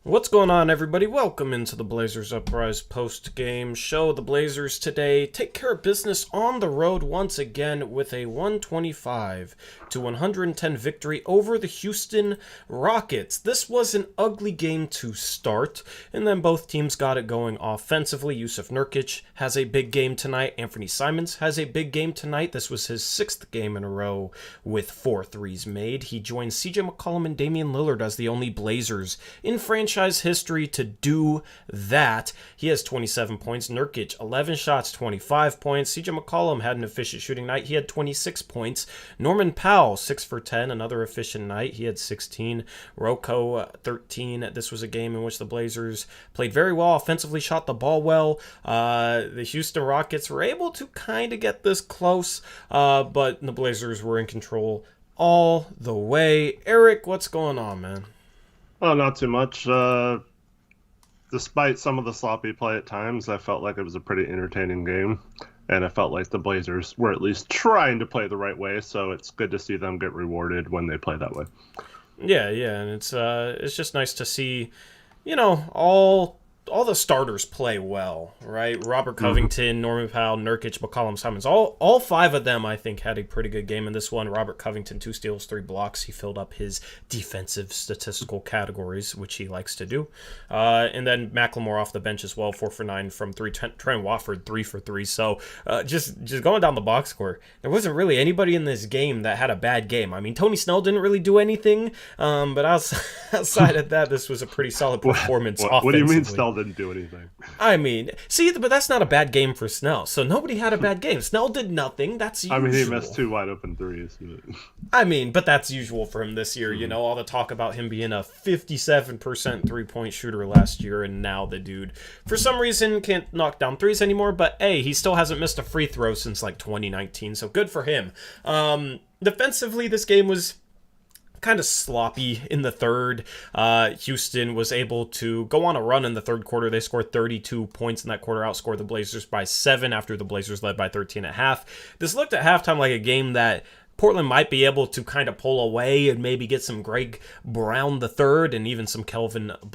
What's going on, everybody? Welcome into the Blazers Uprise post-game show. The Blazers today take care of business on the road once again with a 125 to 110 victory over the Houston Rockets. This was an ugly game to start, and then both teams got it going offensively. Yusuf Nurkic has a big game tonight. Anthony Simons has a big game tonight. This was his sixth game in a row with 4 threes made. He joins CJ McCollum and Damian Lillard as the only Blazers in franchise history to do that. He has 27 points. Nurkic, 11 shots, 25 points. CJ McCollum had an efficient shooting night. He had 26 points. Norman Powell, 6 for 10, another efficient night. He had 16. Rocco, 13. This was a game in which the Blazers played very well, offensively shot the ball well. The Houston Rockets were able to kind of get this close, but the Blazers were in control all the way. Eric, what's going on, man? Oh, not too much. Despite some of the sloppy play at times, I felt like it was a pretty entertaining game, and I felt like the Blazers were at least trying to play the right way. So it's good to see them get rewarded when they play that way. Yeah, and it's just nice to see, all the starters play well, right? Robert hmm Covington, Norman Powell, Nurkic, McCollum, Simons, all five of them I think had a pretty good game in this one. Robert Covington, 2 steals, 3 blocks. He filled up his defensive statistical categories, which he likes to do. And then Macklemore off the bench as well, 4 for 9 from 3. Trent Watford, 3 for 3. So just going down the box score, there wasn't really anybody in this game that had a bad game. I mean, Tony Snell didn't really do anything, but outside of that, this was a pretty solid performance What do you mean offensively. Snell didn't do anything? I mean, see, but that's not a bad game for Snell. So nobody had a bad game. Snell did nothing. That's I mean, he missed usual. 2 wide open threes. I mean, but that's usual for him this year. Mhm. All the talk about him being a 57% three-point shooter last year, and now the dude, for some reason, can't knock down threes anymore. But hey, he still hasn't missed a free throw since like 2019, so good for him. Defensively, this game was kind of sloppy in the third. Houston was able to go on a run in the third quarter. They scored 32 points in that quarter, outscored the Blazers by 7 after the Blazers led by 13 at half. This looked at halftime like a game that Portland might be able to kind of pull away and maybe get some Greg Brown the third and even some Kelvin. I'm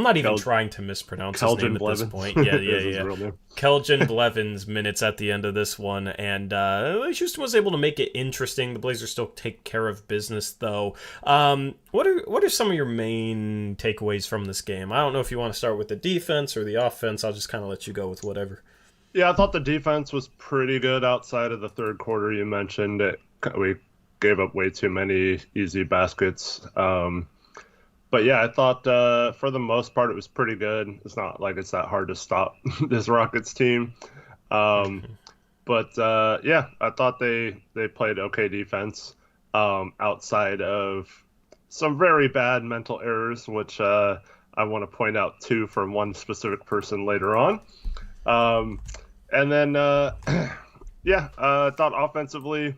not even Kel- trying to mispronounce his name Keldon at this Blevins point. Yeah, is his yeah. real name. Keldon Blevins minutes at the end of this one, and Houston was able to make it interesting. The Blazers still take care of business, though. What are some of your main takeaways from this game? I don't know if you want to start with the defense or the offense. I'll just kind of let you go with whatever. Yeah, I thought the defense was pretty good outside of the third quarter. You mentioned it. We gave up way too many easy baskets. But yeah, I thought for the most part it was pretty good. It's not like it's that hard to stop this Rockets team. Um, but yeah, I thought they played okay defense outside of some very bad mental errors, which I want to point out too from one specific person later on. Um, and then yeah, I thought offensively.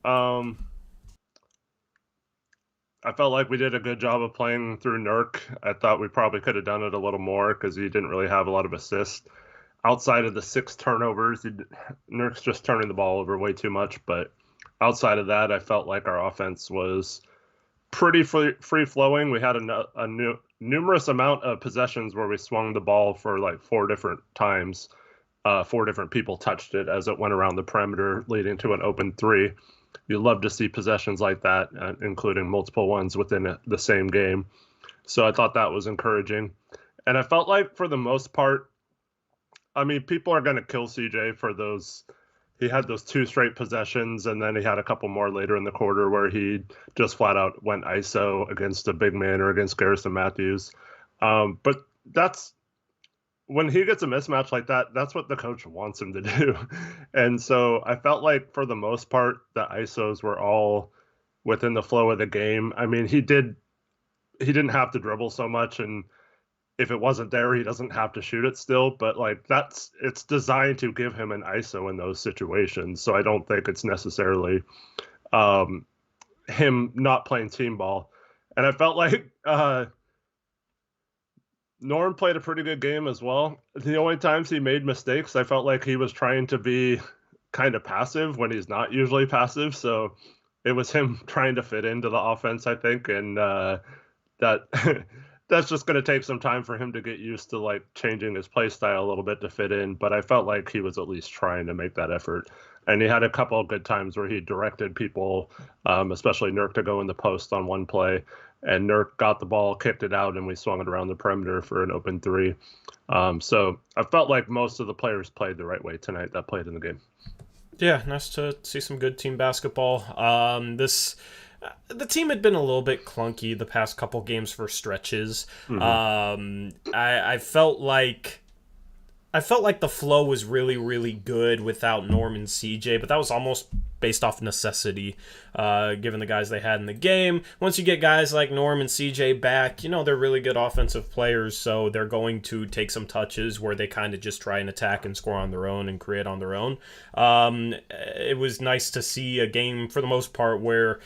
Um, I felt like we did a good job of playing through Nurk. I thought we probably could have done it a little more because he didn't really have a lot of assists. Outside of the 6 turnovers, Nurk's just turning the ball over way too much. But outside of that, I felt like our offense was pretty free flowing. We had numerous amount of possessions where we swung the ball for like 4 different times. 4 different people touched it as it went around the perimeter, leading to an open three. You love to see possessions like that, including multiple ones within the same game. So I thought that was encouraging. And I felt like for the most part, I mean, people are going to kill CJ for those. He had those 2 straight possessions, and then he had a couple more later in the quarter where he just flat out went ISO against a big man or against Garrison Matthews. But that's when he gets a mismatch like that, that's what the coach wants him to do. And so I felt like for the most part, the ISOs were all within the flow of the game. I mean, he didn't have to dribble so much, and if it wasn't there, he doesn't have to shoot it still. But like it's designed to give him an ISO in those situations. So I don't think it's necessarily him not playing team ball. And I felt like Norm played a pretty good game as well. The only times he made mistakes, I felt like he was trying to be kind of passive when he's not usually passive. So it was him trying to fit into the offense, I think, and that that's just going to take some time for him to get used to like changing his play style a little bit to fit in. But I felt like he was at least trying to make that effort. And he had a couple of good times where he directed people, especially Nurk, to go in the post on one play. And Nurk got the ball, kicked it out, and we swung it around the perimeter for an open three. So I felt like most of the players played the right way tonight that played in the game. Yeah, nice to see some good team basketball. The team had been a little bit clunky the past couple games for stretches. I felt like the flow was really, really good without Norm and CJ, but that was almost based off necessity, given the guys they had in the game. Once you get guys like Norm and CJ back, they're really good offensive players, so they're going to take some touches where they kind of just try and attack and score on their own and create on their own. It was nice to see a game, for the most part, where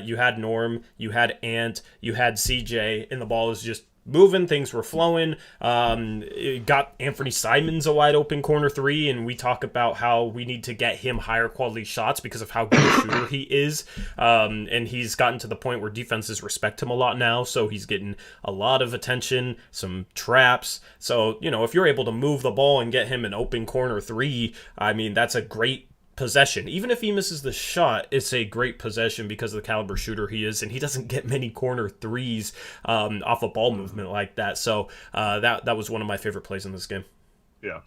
you had Norm, you had Ant, you had CJ, and the ball was just moving, things were flowing. It got Anthony Simons a wide open corner three, and we talk about how we need to get him higher quality shots because of how good a shooter he is. And he's gotten to the point where defenses respect him a lot now, so he's getting a lot of attention, some traps. So, if you're able to move the ball and get him an open corner three, I mean, that's a great possession. Even if he misses the shot, it's a great possession because of the caliber shooter he is, and he doesn't get many corner threes off a ball movement like that. So that was one of my favorite plays in this game. Yeah.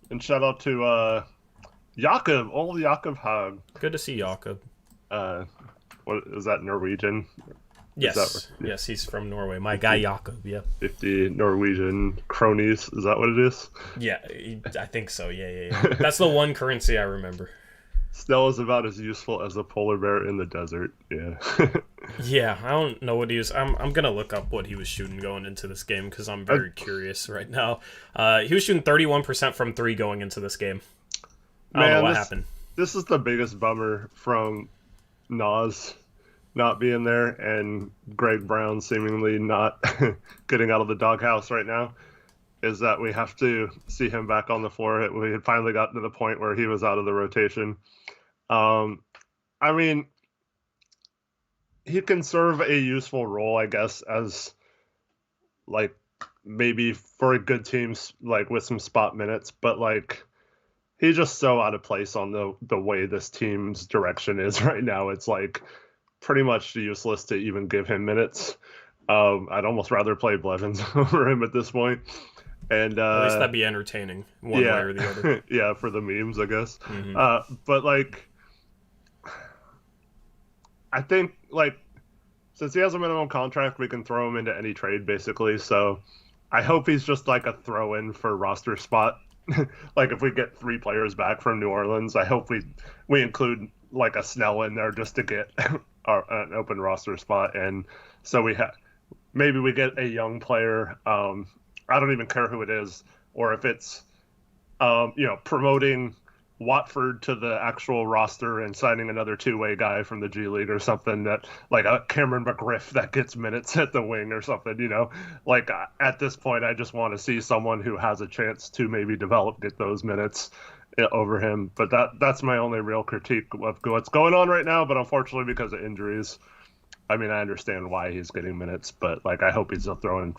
And shout out to Jakob, old Jakob Hag. Good to see Jakob. What is that, Norwegian? Yes, yes, he's from Norway. My guy Jakob, yeah. 50 Norwegian cronies, is that what it is? Yeah, I think so, yeah. That's the one currency I remember. Snell is about as useful as a polar bear in the desert, yeah. Yeah, I don't know what he was. I'm going to look up what he was shooting going into this game because I'm very curious right now. He was shooting 31% from three going into this game. I don't know what happened. This is the biggest bummer from Nas not being there and Greg Brown seemingly not getting out of the doghouse right now, is that we have to see him back on the floor. We had finally gotten to the point where he was out of the rotation. I mean, he can serve a useful role, I guess, as like maybe for a good team, like with some spot minutes, but like he's just so out of place on the way this team's direction is right now. It's like pretty much useless to even give him minutes. I'd almost rather play Blevins over him at this point. And at least that'd be entertaining one way or the other. Yeah, for the memes, I guess. But like, I think like since he has a minimum contract, we can throw him into any trade basically. So I hope he's just like a throw-in for roster spot. Like if we get three players back from New Orleans, I hope we include like a Snell in there just to get an open roster spot. And so maybe we get a young player. I don't even care who it is, or if it's promoting Watford to the actual roster and signing another two-way guy from the G League or something, that like a Cameron McGriff that gets minutes at the wing or something, like at this point, I just want to see someone who has a chance to maybe get those minutes over him. But that's my only real critique of what's going on right now. But unfortunately, because of injuries, I mean, I understand why he's getting minutes, but like I hope he's a throw-in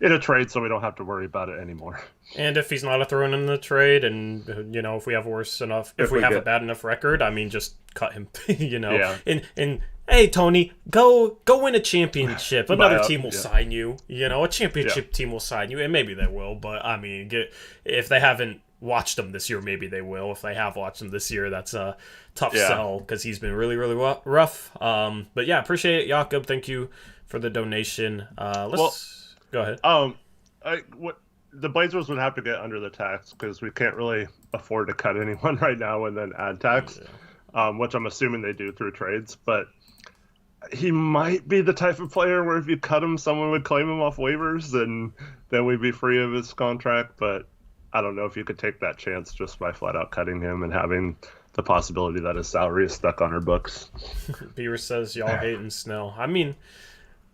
in a trade so we don't have to worry about it anymore. And if he's not a throw-in in the trade, and if we have a bad enough record, I mean, just cut him. Yeah. And hey, Tony, go win a championship. Another team will sign you. A championship team will sign you, and maybe they will. But I mean, if they haven't watched him this year, maybe they will. If they have watched him this year, that's a tough sell because he's been really, really rough. But yeah, appreciate it, Jakob. Thank you for the donation. Go ahead. The Blazers would have to get under the tax because we can't really afford to cut anyone right now and then add tax, which I'm assuming they do through trades. But he might be the type of player where if you cut him, someone would claim him off waivers, and then we'd be free of his contract. But I don't know if you could take that chance just by flat out cutting him and having the possibility that his salary is stuck on our books. Beaver says y'all hating Snell. I mean,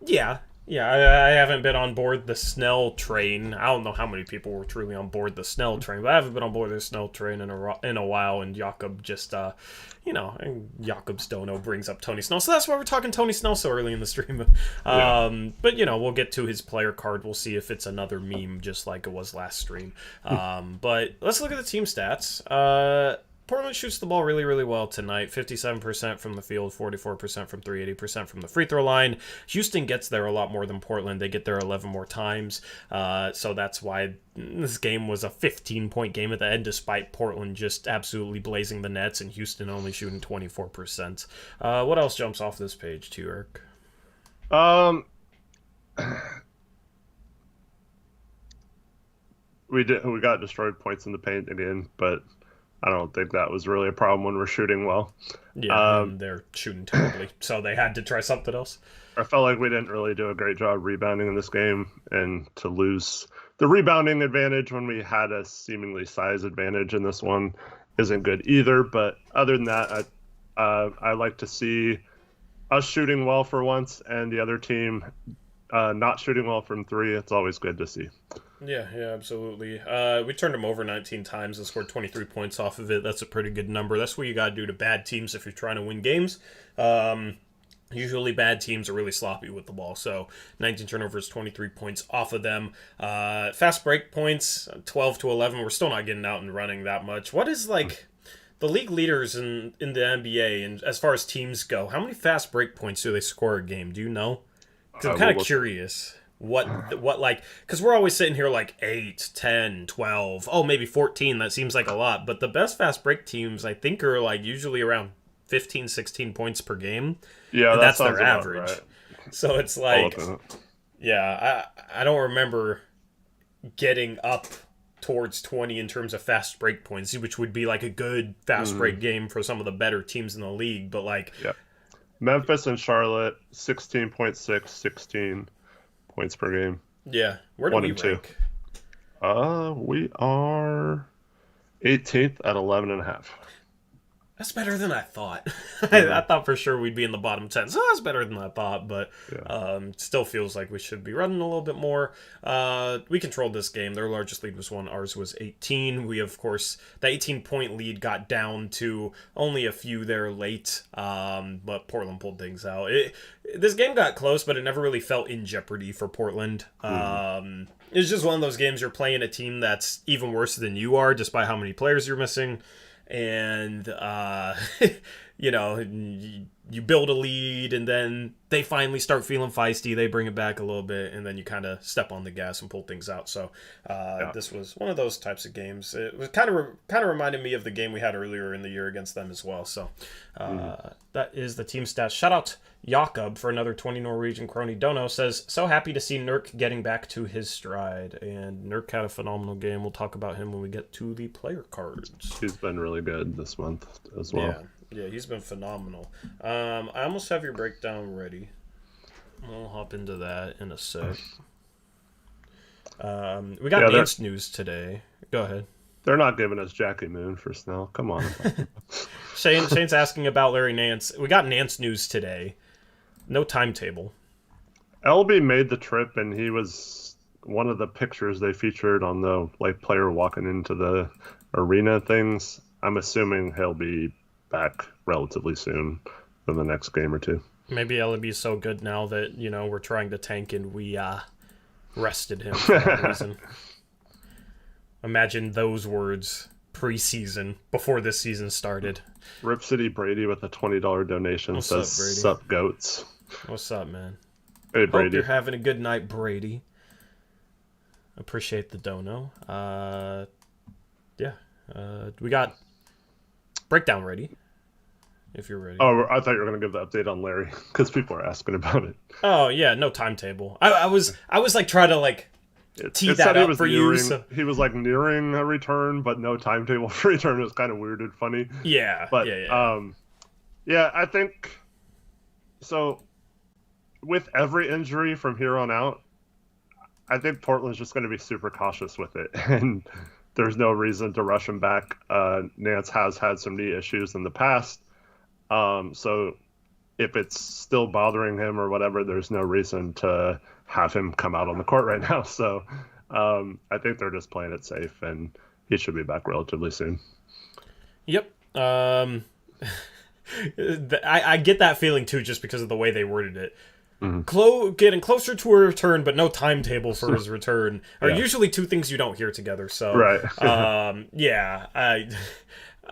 yeah, Yeah, I haven't been on board the Snell train. I don't know how many people were truly on board the Snell train, but I haven't been on board the Snell train in a while. And Jakob just, and Jakob Stono brings up Tony Snell, so that's why we're talking Tony Snell so early in the stream. But we'll get to his player card. We'll see if it's another meme, just like it was last stream. But let's look at the team stats. Portland shoots the ball really, really well tonight. 57% from the field, 44% from 3, 80% from the free throw line. Houston gets there a lot more than Portland. They get there 11 more times. So that's why this game was a 15-point game at the end, despite Portland just absolutely blazing the nets and Houston only shooting 24%. What else jumps off this page to you, Eric? We got destroyed points in the paint again, but I don't think that was really a problem when we're shooting well. Yeah, they're shooting terribly, so they had to try something else. I felt like we didn't really do a great job rebounding in this game, and to lose the rebounding advantage when we had a seemingly size advantage in this one isn't good either. But other than that, I like to see us shooting well for once, and the other team not shooting well from 3. It's always good to see. Yeah, absolutely. We turned them over 19 times and scored 23 points off of it. That's a pretty good number. That's what you got to do to bad teams if you're trying to win games. Usually bad teams are really sloppy with the ball. So 19 turnovers, 23 points off of them. Fast break points, 12 to 11. We're still not getting out and running that much. What is the league leaders in the NBA, and as far as teams go, how many fast break points do they score a game? Do you know? Because I'm kind of curious. What like, because we're always sitting here like 8, 10, 12, maybe 14. That seems like a lot. But the best fast break teams, I think, are like usually around 15, 16 points per game. Yeah, and that's their average. Right. So it's like, I don't remember getting up towards 20 in terms of fast break points, which would be like a good fast break game for some of the better teams in the league. But like, Memphis and Charlotte, 16.6, 16 points per game. Yeah. Where do we rank? We are 18th at 11.5. That's better than I thought. I thought for sure we'd be in the bottom 10. So that's better than I thought, but still feels like we should be running a little bit more. We controlled this game. Their largest lead was 1. Ours was 18. We, of course, the 18-point lead got down to only a few there late, but Portland pulled things out. This game got close, but it never really felt in jeopardy for Portland. It's just one of those games you're playing a team that's even worse than you are, despite how many players you're missing. And, you build a lead, and then they finally start feeling feisty. They bring it back a little bit, and then you kind of step on the gas and pull things out. So this was one of those types of games. It was kind of reminded me of the game we had earlier in the year against them as well. So that is the team stats. Shout out Jakob for another 20 Norwegian Crony. Dono says, so happy to see Nurk getting back to his stride. And Nurk had a phenomenal game. We'll talk about him when we get to the player cards. He's been really good this month as well. Yeah, he's been phenomenal. I almost have your breakdown ready. I'll hop into that in a sec. We got Nance news today. Go ahead. They're not giving us Jackie Moon for Snell. Come on. Shane's asking about Larry Nance. We got Nance news today. No timetable. LB made the trip, and he was one of the pictures they featured on the player walking into the arena things. I'm assuming he'll be back relatively soon in the next game or two. Maybe LB's so good now that, we're trying to tank and we rested him for that reason. Imagine those words preseason before this season started. Rip City Brady with a $20 donation. What's says, up, Brady? Sup, goats. What's up, man? Hey, Brady. Hope you're having a good night, Brady. Appreciate the dono. We got breakdown ready. If you're ready. Oh, I thought you were going to give the update on Larry because people are asking about it. Oh yeah, no timetable. I was trying to tee that up for you. So. He was nearing a return, but no timetable for return. It was kind of weird and funny. Yeah, but I think so. With every injury from here on out, I think Portland's just going to be super cautious with it, and there's no reason to rush him back. Nance has had some knee issues in the past. So if it's still bothering him or whatever, there's no reason to have him come out on the court right now. So I think they're just playing it safe, and he should be back relatively soon. Yep. I get that feeling too, just because of the way they worded it. Getting closer to a return, but no timetable for his return are usually two things you don't hear together. So, right. yeah,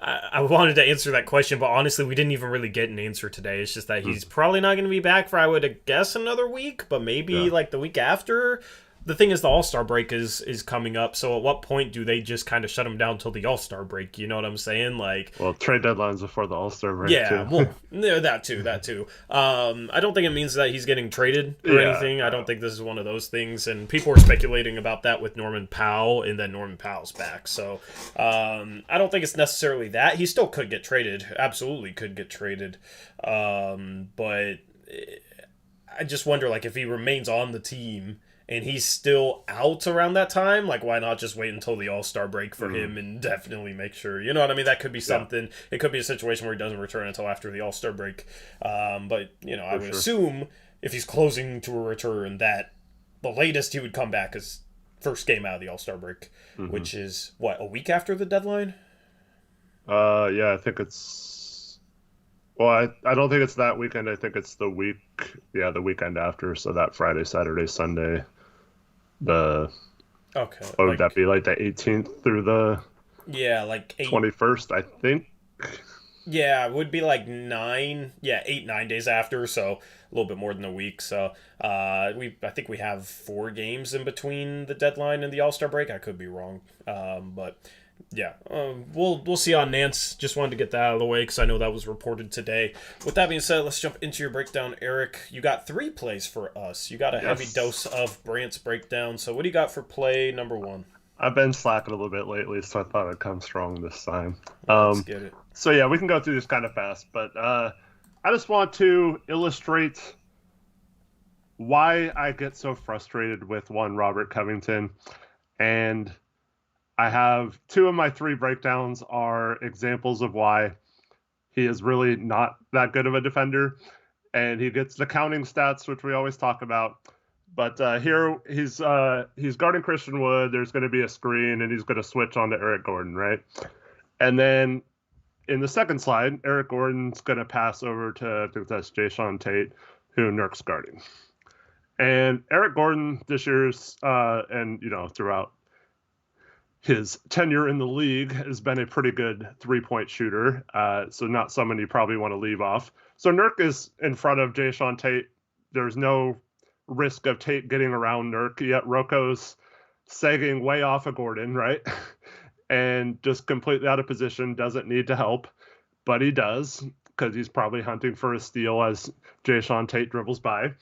I wanted to answer that question, but honestly, we didn't even really get an answer today. It's just that he's probably not going to be back for, I would guess, another week, but maybe like the week after. The thing is, the All-Star break is coming up, so at what point do they just kind of shut him down till the All-Star break? You know what I'm saying? Like, well, trade deadlines before the All-Star break. Yeah, too. well, yeah, that too. I don't think it means that he's getting traded or anything. I don't think this is one of those things, and people were speculating about that with Norman Powell, and then Norman Powell's back. So, I don't think it's necessarily that. He still could get traded. Absolutely could get traded. But I just wonder, like, if he remains on the team and he's still out around that time, like, why not just wait until the All-Star break for him and definitely make sure, you know what I mean? That could be something. Yeah. It could be a situation where he doesn't return until after the All-Star break. But, you know, I would assume if he's closing to a return that the latest he would come back is first game out of the All-Star break, which is, what, a week after the deadline? Yeah, I think it's... Well, I don't think it's that weekend. I think it's the weekend after. So that Friday, Saturday, Sunday. What would that be, like the 18th through the 21st, I think? Yeah, it would be like 9 days after, so a little bit more than a week. So I think we have 4 games in between the deadline and the All-Star break. I could be wrong, but yeah, we'll see on Nance. Just wanted to get that out of the way because I know that was reported today. With that being said, let's jump into your breakdown, Eric. You got 3 plays for us. You got a heavy dose of Brant's breakdown. So what do you got for play number 1? I've been slacking a little bit lately, so I thought I'd come strong this time. Let's get it. So yeah, we can go through this kind of fast, but I just want to illustrate why I get so frustrated with one Robert Covington, and I have 2 of my 3 breakdowns are examples of why he is really not that good of a defender, and he gets the counting stats, which we always talk about. But here he's guarding Christian Wood. There's going to be a screen, and he's going to switch on to Eric Gordon, right? And then in the second slide, Eric Gordon's going to pass over to, I think that's Jayshawn Tate, who Nurk's guarding. And Eric Gordon this year's, and throughout his tenure in the league, has been a pretty good 3-point shooter. So not someone you probably want to leave off. So Nurk is in front of Jayshawn Tate. There's no risk of Tate getting around Nurk, yet Rocco's sagging way off of Gordon, right? And just completely out of position, doesn't need to help, but he does, because he's probably hunting for a steal as Jayshawn Tate dribbles by.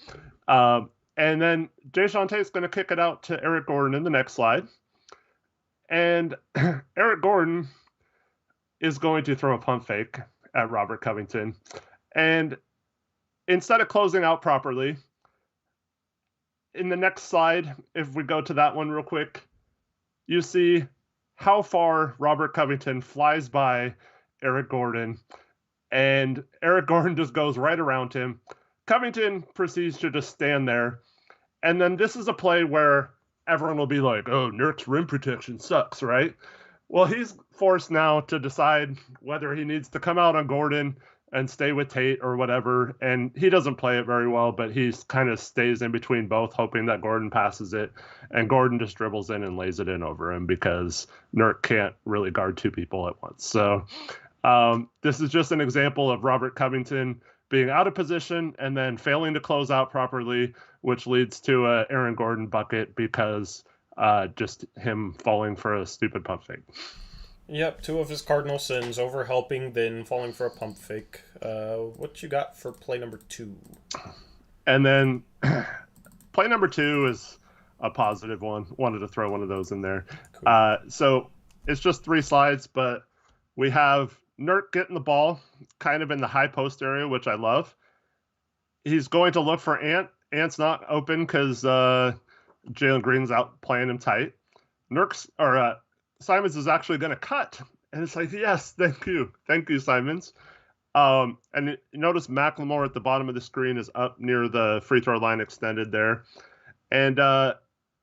And then Jayshawn Tate's going to kick it out to Eric Gordon in the next slide. And Eric Gordon is going to throw a pump fake at Robert Covington. And instead of closing out properly, in the next slide, if we go to that one real quick, you see how far Robert Covington flies by Eric Gordon. And Eric Gordon just goes right around him. Covington proceeds to just stand there. And then this is a play where everyone will be like, oh, Nurk's rim protection sucks, right? Well, he's forced now to decide whether he needs to come out on Gordon and stay with Tate or whatever. And he doesn't play it very well, but he kind of stays in between both, hoping that Gordon passes it. And Gordon just dribbles in and lays it in over him because Nurk can't really guard 2 people at once. So this is just an example of Robert Covington being out of position and then failing to close out properly, which leads to a Aaron Gordon bucket because just him falling for a stupid pump fake. Yep, 2 of his cardinal sins, overhelping, then falling for a pump fake. What you got for play number 2? And then play number 2 is a positive one. Wanted to throw one of those in there. Cool. So it's just 3 slides, but we have Nurk getting the ball kind of in the high post area, which I love. He's going to look for Ant. Ant's not open because Jalen Green's out playing him tight. Simons is actually going to cut. And it's like, yes, thank you. Thank you, Simons. And you notice McLemore at the bottom of the screen is up near the free throw line extended there. And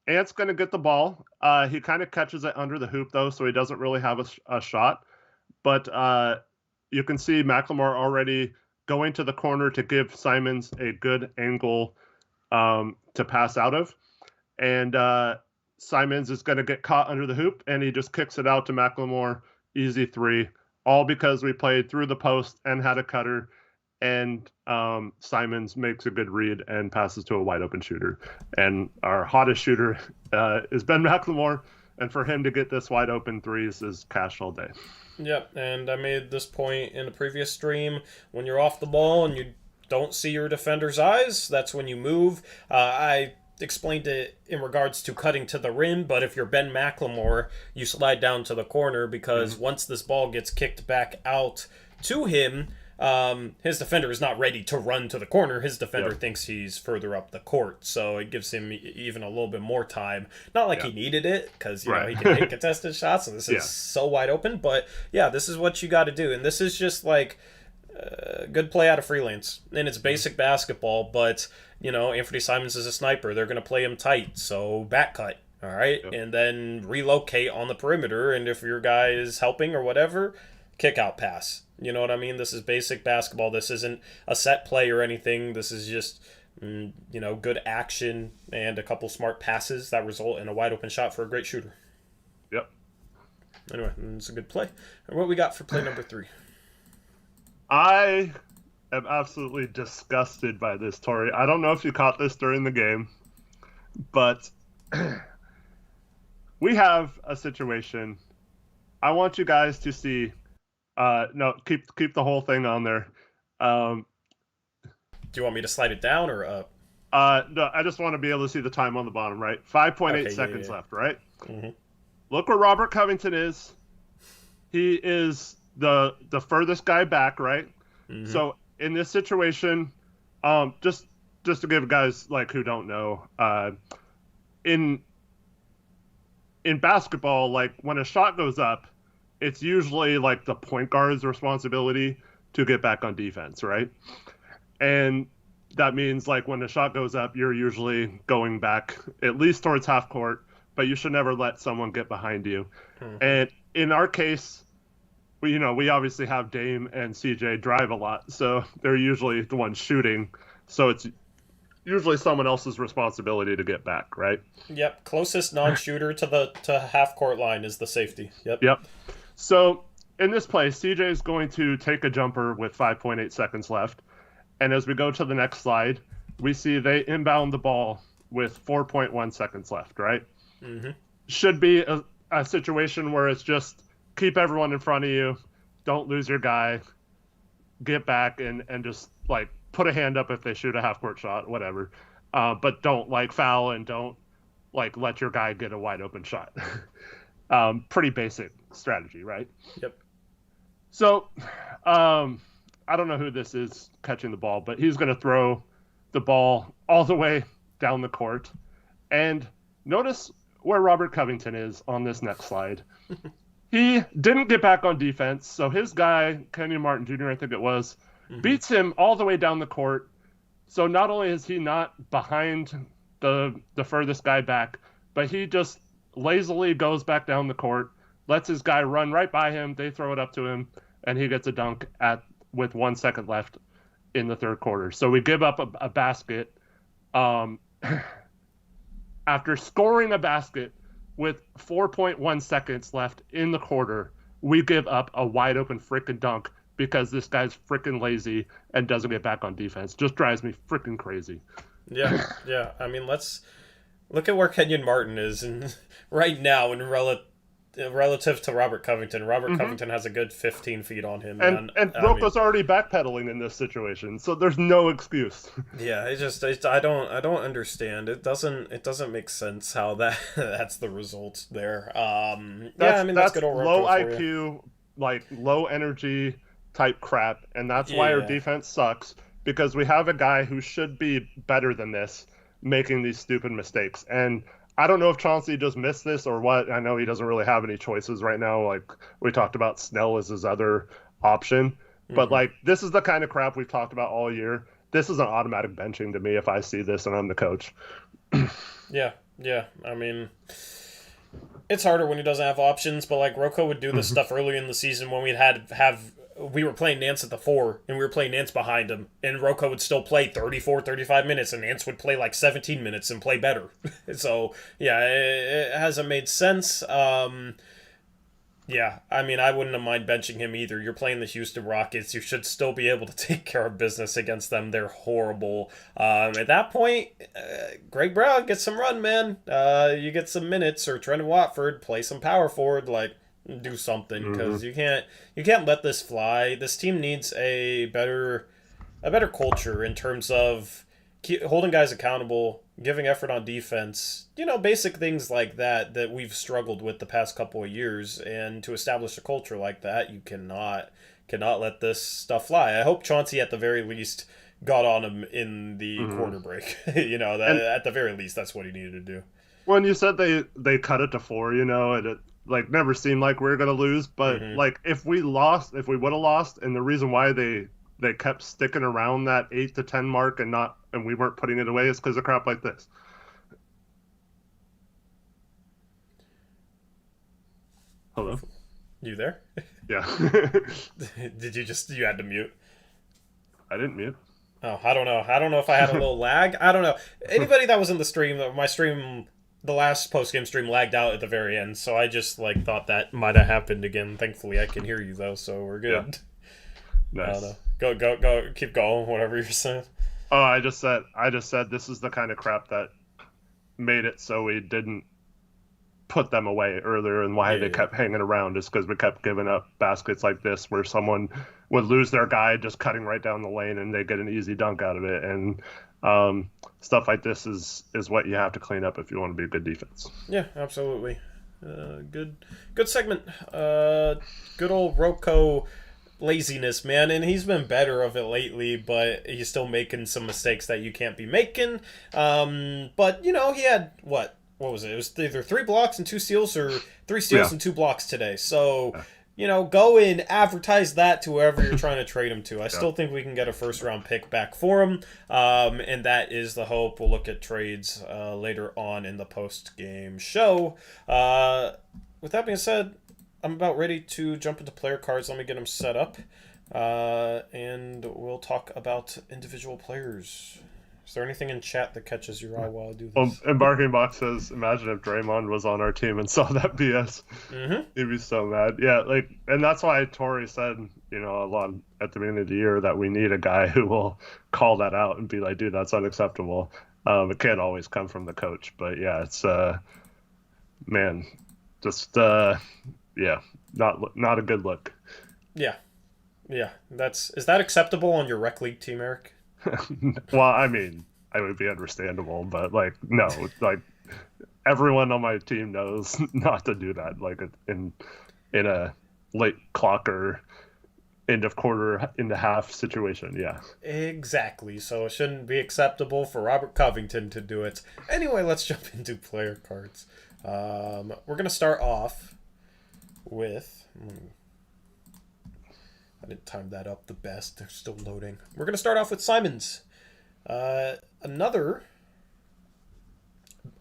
Ant's going to get the ball. He kind of catches it under the hoop, though, so he doesn't really have a shot. But you can see McLemore already going to the corner to give Simons a good angle to pass out of. And Simons is going to get caught under the hoop, and he just kicks it out to McLemore. Easy three, all because we played through the post and had a cutter. And Simons makes a good read and passes to a wide open shooter. And our hottest shooter is Ben McLemore. And for him to get this wide open threes is cash all day. Yep, and I made this point in the previous stream. When you're off the ball and you don't see your defender's eyes, that's when you move. I explained it in regards to cutting to the rim, but if you're Ben McLemore, you slide down to the corner because once this ball gets kicked back out to him, his defender is not ready to run to the corner. His defender thinks he's further up the court, so it gives him even a little bit more time. Not like he needed it, because know he can hit contested shots, and this is so wide open. But yeah, this is what you got to do, and this is just like good play out of Freelance, and it's basic basketball. But Anthony Simons is a sniper; they're going to play him tight, so back cut. All right, and then relocate on the perimeter, and if your guy is helping or whatever, kick out pass. You know what I mean? This is basic basketball. This isn't a set play or anything. This is just, good action and a couple smart passes that result in a wide open shot for a great shooter. Yep. Anyway, it's a good play. And what we got for play number 3? I am absolutely disgusted by this, Tori. I don't know if you caught this during the game, but we have a situation. I want you guys to see. No, keep the whole thing on there. Do you want me to slide it down or up? No, I just want to be able to see the time on the bottom, right? 5.8 seconds left, right? Mm-hmm. Look where Robert Covington is. He is the furthest guy back, right? Mm-hmm. So in this situation, just to give guys who don't know, in basketball, when a shot goes up, it's usually the point guard's responsibility to get back on defense, right? And that means when the shot goes up, you're usually going back at least towards half court, but you should never let someone get behind you. Mm-hmm. And in our case, we obviously have Dame and CJ drive a lot, so they're usually the ones shooting. So it's usually someone else's responsibility to get back, right? Yep. Closest non-shooter to half court line is the safety. Yep. So in this play, CJ is going to take a jumper with 5.8 seconds left. And as we go to the next slide, we see they inbound the ball with 4.1 seconds left, right? Mm-hmm. Should be a situation where it's just keep everyone in front of you, don't lose your guy, get back and just put a hand up if they shoot a half-court shot, whatever. But don't foul and don't let your guy get a wide open shot. Pretty basic strategy, right? Yep. So, I don't know who this is catching the ball, but he's going to throw the ball all the way down the court. And notice where Robert Covington is on this next slide. He didn't get back on defense, so his guy, Kenyon Martin Jr., I think it was, beats him all the way down the court. So not only is he not behind the furthest guy back, but he just lazily goes back down the court, lets his guy run right by him, they throw it up to him, and he gets a dunk with 1 second left in the third quarter. So we give up a basket. After scoring a basket with 4.1 seconds left in the quarter, we give up a wide open freaking dunk because this guy's freaking lazy and doesn't get back on defense. Just drives me freaking crazy. Yeah. I mean, let's look at where Kenyon Martin is right now in relative to Robert Covington. Robert Covington has a good 15 feet on him. And Broka's already backpedaling in this situation, so there's no excuse. Yeah, I don't understand. It doesn't make sense how that's the result there. That's good low IQ, low energy type crap, and that's why our defense sucks, because we have a guy who should be better than this making these stupid mistakes. And I don't know if Chauncey just missed this or what. I know he doesn't really have any choices right now. We talked about Snell as his other option. But, this is the kind of crap we've talked about all year. This is an automatic benching to me if I see this and I'm the coach. Yeah. I mean, it's harder when he doesn't have options, but like Rocco would do this Mhm. stuff early in the season when we were playing Nance at the 4 and we were playing Nance behind him, and Rocco would still play 34, 35 minutes, and Nance would play like 17 minutes and play better. So yeah, it hasn't made sense. Yeah, I mean, I wouldn't have mind benching him either. You're playing the Houston Rockets. You should still be able to take care of business against them. They're horrible. At that point, Greg Brown, get some run, man. You get some minutes, or Trent Watford, play some power forward, like do something, because Mhm. you can't let this fly. This team needs a better culture in terms of holding guys accountable, giving effort on defense, basic things like that we've struggled with the past couple of years. And to establish a culture like that, you cannot let this stuff fly. I hope Chauncey at the very least got on him in the Mhm. quarter break. That And at the very least that's what he needed to do. when you said they cut it to four, and it like never seemed like we were gonna lose, but Hmm. like if we would have lost, and the reason why they kept sticking around that 8 to 10 mark and we weren't putting it away is because of crap like this. Hello. You there? Yeah. Did you had to mute? I didn't mute. Oh, I don't know. I don't know if I had a little lag. I don't know. Anybody that was in the stream, my stream, the last post game stream lagged out at the very end, so I just like thought that might have happened again. Thankfully, I can hear you though, so we're Yeah. good. I don't know. Nice. Go, keep going. Whatever you're saying. Oh, I just said this is the kind of crap that made it so we didn't put them away earlier, and why they Yeah. kept hanging around is because we kept giving up baskets like this where someone would lose their guy just cutting right down the lane and they get an easy dunk out of it. And stuff like this is what you have to clean up if you want to be a good defense. Yeah, absolutely. Good segment. Good old Rocco laziness, man, and he's been better of it lately, but he's still making some mistakes that you can't be making. But he had what was it? It was either 3 blocks and 2 steals, or 3 steals Yeah. and 2 blocks today. So Yeah. go and advertise that to whoever you're trying to trade him to. I Yeah. still think we can get a first round pick back for him, and that is the hope. We'll look at trades later on in the post game show. With that being said, I'm about ready to jump into player cards. Let me get them set up, and we'll talk about individual players. Is there anything in chat that catches your eye while I do this? Embarking Box says, imagine if Draymond was on our team and saw that BS. Mm-hmm. He'd be so mad. Yeah, and that's why Tori said, a lot at the beginning of the year that we need a guy who will call that out and be like, dude, that's unacceptable. It can't always come from the coach, but yeah, it's man, just yeah, not a good look. Yeah, yeah. Is that acceptable on your rec league team, Eric? Well, I mean, I would be understandable, but like, no, like everyone on my team knows not to do that. Like in a late clock or end of quarter into half situation. Yeah. Exactly. So it shouldn't be acceptable for Robert Covington to do it. Anyway, let's jump into player cards. We're gonna start off with. I didn't time that up the best. They're still loading. We're gonna start off with Simons. Another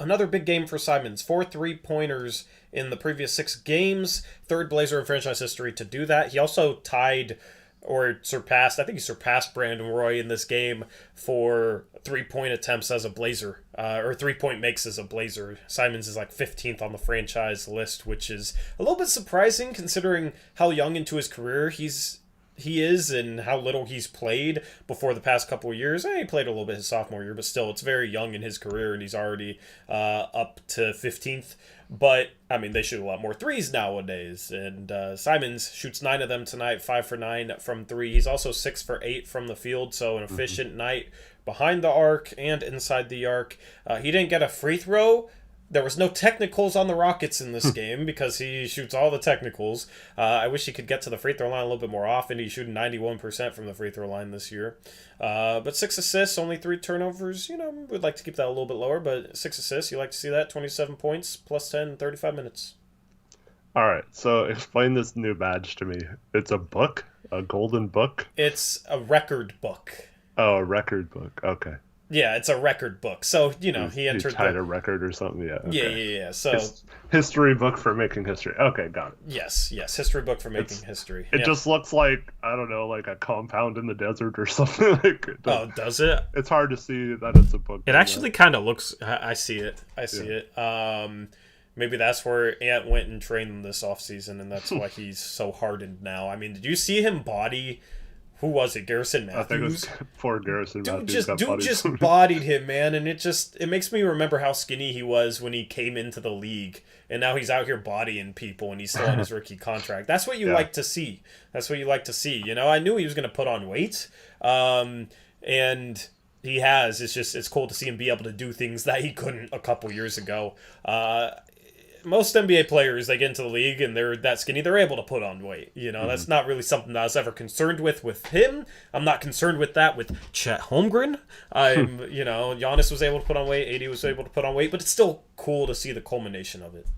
big game for Simons. 4 3-pointers in the previous 6 games. Third Blazer in franchise history to do that. He also tied or surpassed, I think he surpassed Brandon Roy in this game for 3-point attempts as a Blazer, or 3-point makes as a Blazer. Simons is like 15th on the franchise list, which is a little bit surprising considering how young into his career he is and how little he's played before the past couple of years. He played a little bit his sophomore year, but still, it's very young in his career, and he's already up to 15th. But, I mean, they shoot a lot more threes nowadays, and Simons shoots 9 of them tonight, 5 for 9 from 3. He's also 6 for 8 from the field, so an efficient night behind the arc and inside the arc. He didn't get a free throw. There was no technicals on the Rockets in this game because he shoots all the technicals. I wish he could get to the free throw line a little bit more often. He's shooting 91% from the free throw line this year. But 6 assists, only 3 turnovers. We'd like to keep that a little bit lower, but 6 assists, you like to see that. 27 points, plus 10, 35 minutes. All right, so explain this new badge to me. It's a book, a golden book. It's a record book. Oh, a record book. Okay. Yeah, it's a record book. So, you know, he He entered tied a record or something. Yeah. Yeah, Okay. yeah, yeah. So, History book for making history. Okay, got it. yes, history book for making history. It Yeah. just looks like, I don't know, like a compound in the desert or something. Like Oh, does it? it's hard to see that it's a book. It actually kind of looks. I see it. I see it. Maybe that's where Ant went and trained this offseason, and that's why he's so hardened now. I mean, did you see him body? Who was it? Garrison Matthews. I think it was poor Garrison Matthews. Dude just bodied him, man, and it makes me remember how skinny he was when he came into the league, and now he's out here bodying people, and he's still on his rookie contract. That's what you like to see. That's what you like to see. You know, I knew he was going to put on weight, and he has. It's cool to see him be able to do things that he couldn't a couple years ago. Most NBA players, they get into the league and they're that skinny, they're able to put on weight. You know, that's not really something that I was ever concerned with him. I'm not concerned with that with Chet Holmgren. You know, Giannis was able to put on weight, AD was able to put on weight, but it's still cool to see the culmination of it.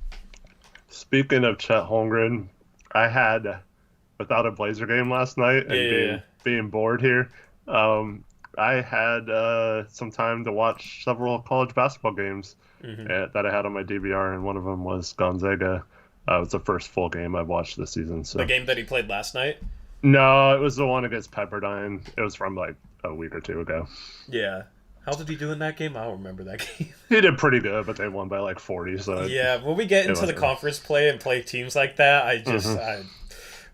Speaking of Chet Holmgren, I had, without a Blazer game last night and being bored here, I had some time to watch several college basketball games that I had on my DVR, and one of them was Gonzaga. It was the first full game I've watched this season. So the game that he played last night? No, it was the one against Pepperdine. It was from like a week or two ago. Yeah. How did he do in that game? I don't remember that game. He did pretty good, but they won by like 40. So yeah, when we get into the conference play and play teams like that,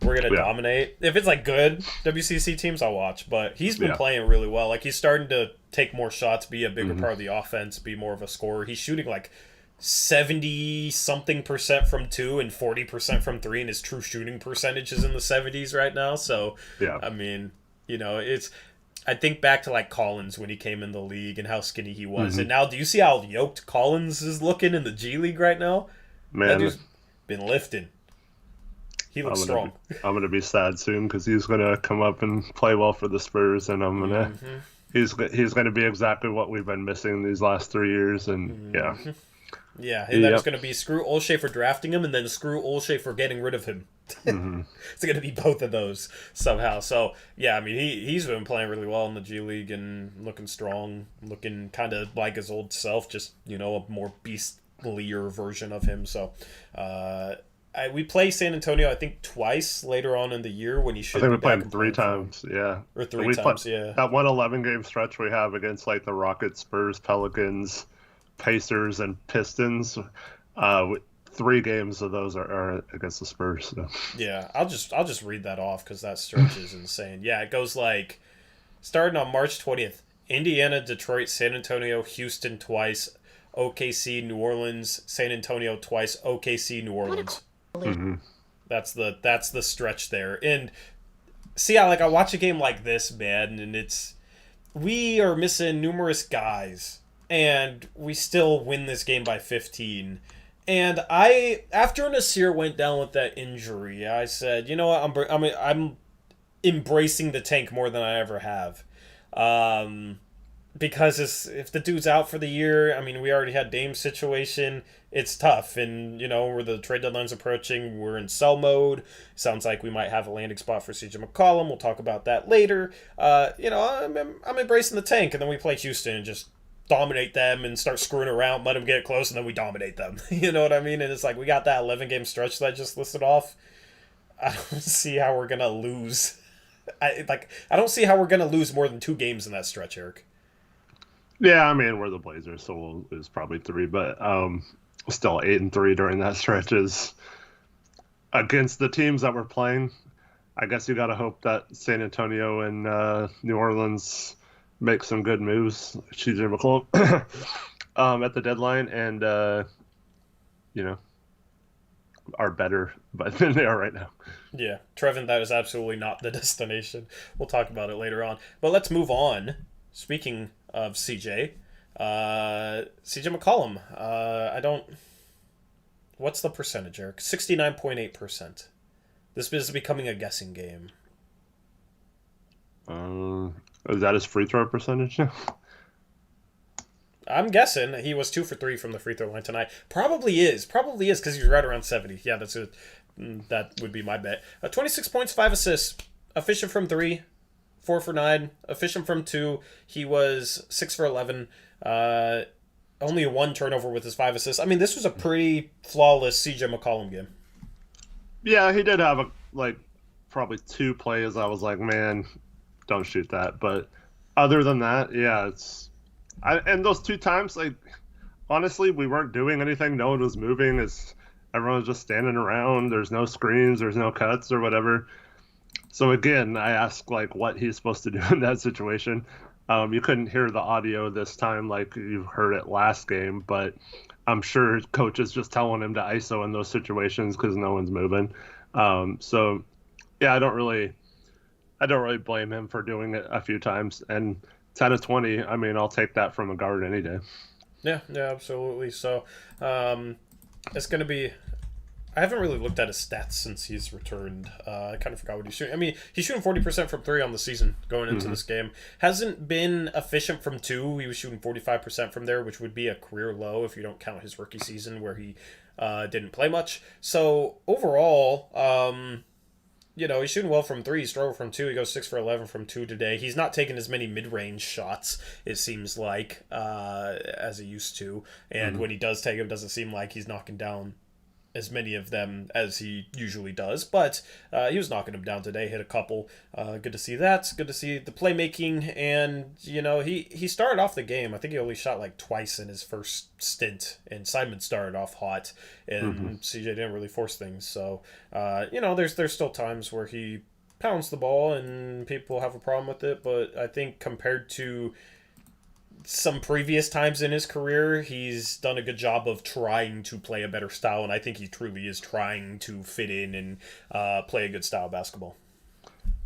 we're going to dominate. If it's like good WCC teams, I'll watch. But he's been playing really well. Like, he's starting to take more shots, be a bigger part of the offense, be more of a scorer. He's shooting like 70-something% from 2 and 40% from 3, and his true shooting percentage is in the 70s right now. So, I mean, you know, I think back to like Collins when he came in the league and how skinny he was. And now, do you see how yoked Collins is looking in the G League right now? Man, that dude's been lifting. He looks strong. I'm gonna be sad soon because he's gonna come up and play well for the Spurs, and I'm gonna he's gonna be exactly what we've been missing these last 3 years, and yeah, and then it's gonna be screw Olshey for drafting him, and then screw Olshey for getting rid of him. It's gonna be both of those somehow. So yeah, I mean he's been playing really well in the G League and looking strong, looking kind of like his old self, just a more beastlier version of him. So. We play San Antonio, I think, twice later on in the year when he should. I think we played him 3 times, or 3 times, yeah. That 1-11 game stretch we have against like the Rockets, Spurs, Pelicans, Pacers, and Pistons. 3 games of those are against the Spurs. So. Yeah, I'll just read that off because that stretch is insane. Yeah, it goes like starting on March 20th: Indiana, Detroit, San Antonio, Houston twice, OKC, New Orleans, San Antonio twice, OKC, New Orleans. That's the stretch there. And see, I watch a game like this, man, and we are missing numerous guys, and we still win this game by 15. And after Nasir went down with that injury, I said, you know what, I'm embracing the tank more than I ever have. Because if the dude's out for the year, I mean, we already had Dame's situation. It's tough, and where the trade deadline's approaching, we're in sell mode. Sounds like we might have a landing spot for CJ McCollum. We'll talk about that later. I'm embracing the tank, and then we play Houston and just dominate them and start screwing around, let them get close, and then we dominate them. You know what I mean? And it's like we got that 11-game stretch that I just listed off. I don't see how we're gonna lose. I don't see how we're gonna lose more than 2 games in that stretch, Eric. Yeah, I mean, we're the Blazers, so we'll lose probably 3, but still 8-3 during that stretch is against the teams that we're playing. I guess you got to hope that San Antonio and New Orleans make some good moves, CJ McCollum, at the deadline, and are better than they are right now. Yeah, Trevin, that is absolutely not the destination. We'll talk about it later on, but let's move on. Speaking of CJ McCollum. What's the percentage, Eric? 69.8%. This is becoming a guessing game. Is that his free throw percentage now? I'm guessing he was 2 for 3 from the free throw line tonight. Probably is because he's right around 70. Yeah, that would be my bet. 26 points, 5 assists, efficient from 3. 4 for 9, efficient from 2. He was 6 for 11. Only a 1 turnover with his 5 assists. I mean, this was a pretty flawless CJ McCollum game. Yeah, he did have probably 2 plays. I was like, man, don't shoot that. But other than that, yeah, and those 2 times, like, honestly, we weren't doing anything. No one was moving. Everyone was just standing around. There's no screens. There's no cuts or whatever. So again, I asked like what he's supposed to do in that situation. You couldn't hear the audio this time like you heard it last game, but I'm sure coach is just telling him to ISO in those situations because no one's moving. So yeah, I don't really blame him for doing it a few times. And 10 of 20, I mean, I'll take that from a guard any day. Yeah, absolutely. So it's going to be. I haven't really looked at his stats since he's returned. I kind of forgot what he's shooting. I mean, he's shooting 40% from 3 on the season going into this game. Hasn't been efficient from 2. He was shooting 45% from there, which would be a career low if you don't count his rookie season where he didn't play much. So overall, he's shooting well from 3. He struggled from 2. He goes 6 for 11 from 2 today. He's not taking as many mid-range shots, it seems like, as he used to. And when he does take them, it doesn't seem like he's knocking down as many of them as he usually does, but he was knocking them down today, hit a couple. Good to see that. Good to see the playmaking, and he started off the game. I think he only shot like twice in his first stint, and Simon started off hot, and CJ didn't really force things. So there's still times where he pounds the ball and people have a problem with it, but I think compared to some previous times in his career, he's done a good job of trying to play a better style, and I think he truly is trying to fit in and play a good style of basketball.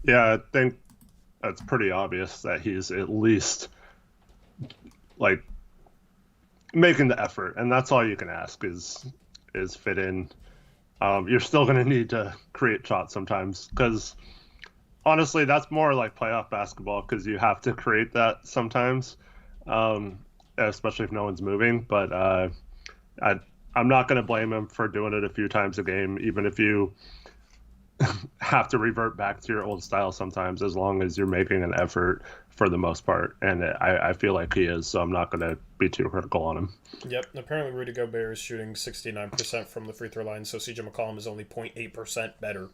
Yeah, I think that's pretty obvious that he's at least like making the effort, and that's all you can ask is fit in. You're still going to need to create shots sometimes because honestly, that's more like playoff basketball because you have to create that sometimes. Especially if no one's moving, but I'm not going to blame him for doing it a few times a game, even if you have to revert back to your old style sometimes, as long as you're making an effort for the most part. And I feel like he is, so I'm not going to be too critical on him. Yep. Apparently, Rudy Gobert is shooting 69% from the free throw line, so CJ McCollum is only 0.8% better.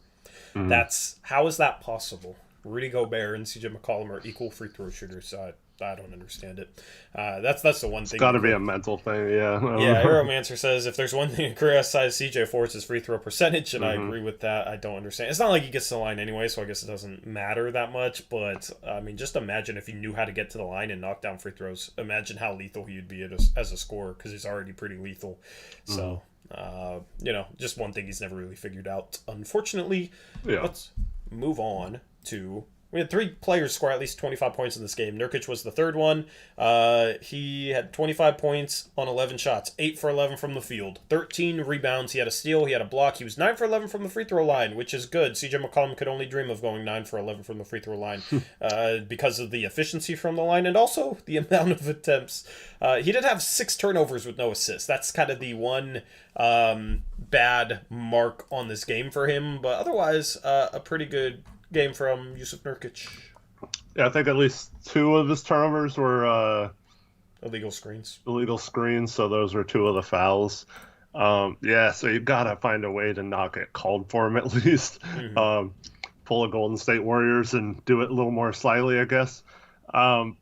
How is that possible? Rudy Gobert and CJ McCollum are equal free throw shooters. I don't understand it. That's the one thing. It's got to be a mental thing, yeah. Yeah, Aeromancer says if there's one thing a career-size CJ for, it's his free throw percentage, and I agree with that. I don't understand. It's not like he gets to the line anyway, so I guess it doesn't matter that much, but, I mean, just imagine if he knew how to get to the line and knock down free throws. Imagine how lethal he would be as a scorer, because he's already pretty lethal. So, just one thing he's never really figured out, unfortunately. Yeah. Let's move on to... We had 3 players score at least 25 points in this game. Nurkic was the third one. He had 25 points on 11 shots, 8 for 11 from the field, 13 rebounds. He had a steal, he had a block. He was 9 for 11 from the free throw line, which is good. CJ McCollum could only dream of going 9 for 11 from the free throw line because of the efficiency from the line and also the amount of attempts. He did have 6 turnovers with no assists. That's kind of the one bad mark on this game for him, but otherwise a pretty good game from Yusuf Nurkic. Yeah, I think at least 2 of his turnovers were illegal screens. So those were 2 of the fouls. So you gotta find a way to not get called for him at least. Pull a Golden State Warriors and do it a little more slyly, I guess. Would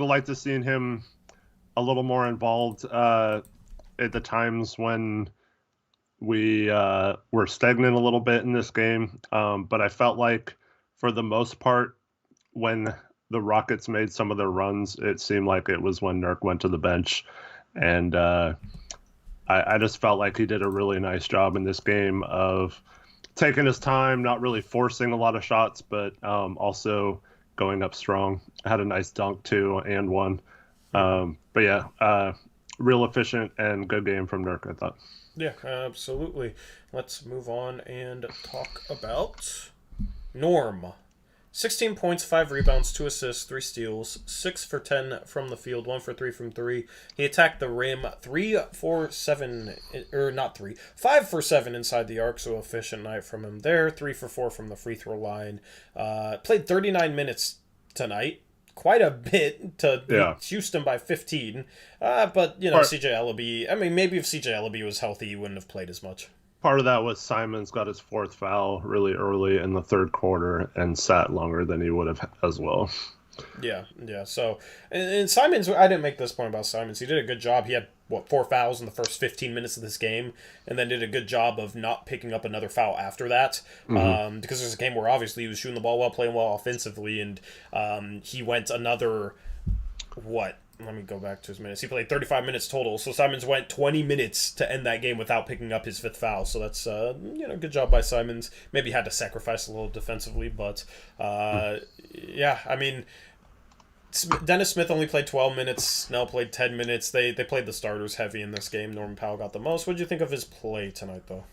have liked to seen him a little more involved at the times when we were stagnant a little bit in this game, but I felt like for the most part, when the Rockets made some of their runs, it seemed like it was when Nurk went to the bench, and I just felt like he did a really nice job in this game of taking his time, not really forcing a lot of shots, but also going up strong. Had a nice dunk too, and one. Real efficient and good game from Nurk, I thought. Yeah, absolutely. Let's move on and talk about Norm. 16 points, 5 rebounds, 2 assists, 3 steals, 6 for 10 from the field, 1 for 3 from 3. He attacked the rim 3 for 7, or not 3, 5 for 7 inside the arc, so efficient night from him there. 3 for 4 from the free throw line. Played 39 minutes tonight. Quite a bit to beat Houston by 15. But, CJ Ellaby, maybe if CJ Ellaby was healthy, he wouldn't have played as much. Part of that was Simons got his 4th foul really early in the 3rd quarter and sat longer than he would have as well. Yeah. So, and Simons, I didn't make this point about Simons. He did a good job. He had, 4 fouls in the first 15 minutes of this game, and then did a good job of not picking up another foul after that. Because there's a game where obviously he was shooting the ball well, playing well offensively, and he went another, let me go back to his minutes. He played 35 minutes total, so Simons went 20 minutes to end that game without picking up his 5th foul. So that's, good job by Simons. Maybe had to sacrifice a little defensively, but, Dennis Smith only played 12 minutes. Snell played 10 minutes. They played the starters heavy in this game. Norman Powell got the most. What did you think of his play tonight, though?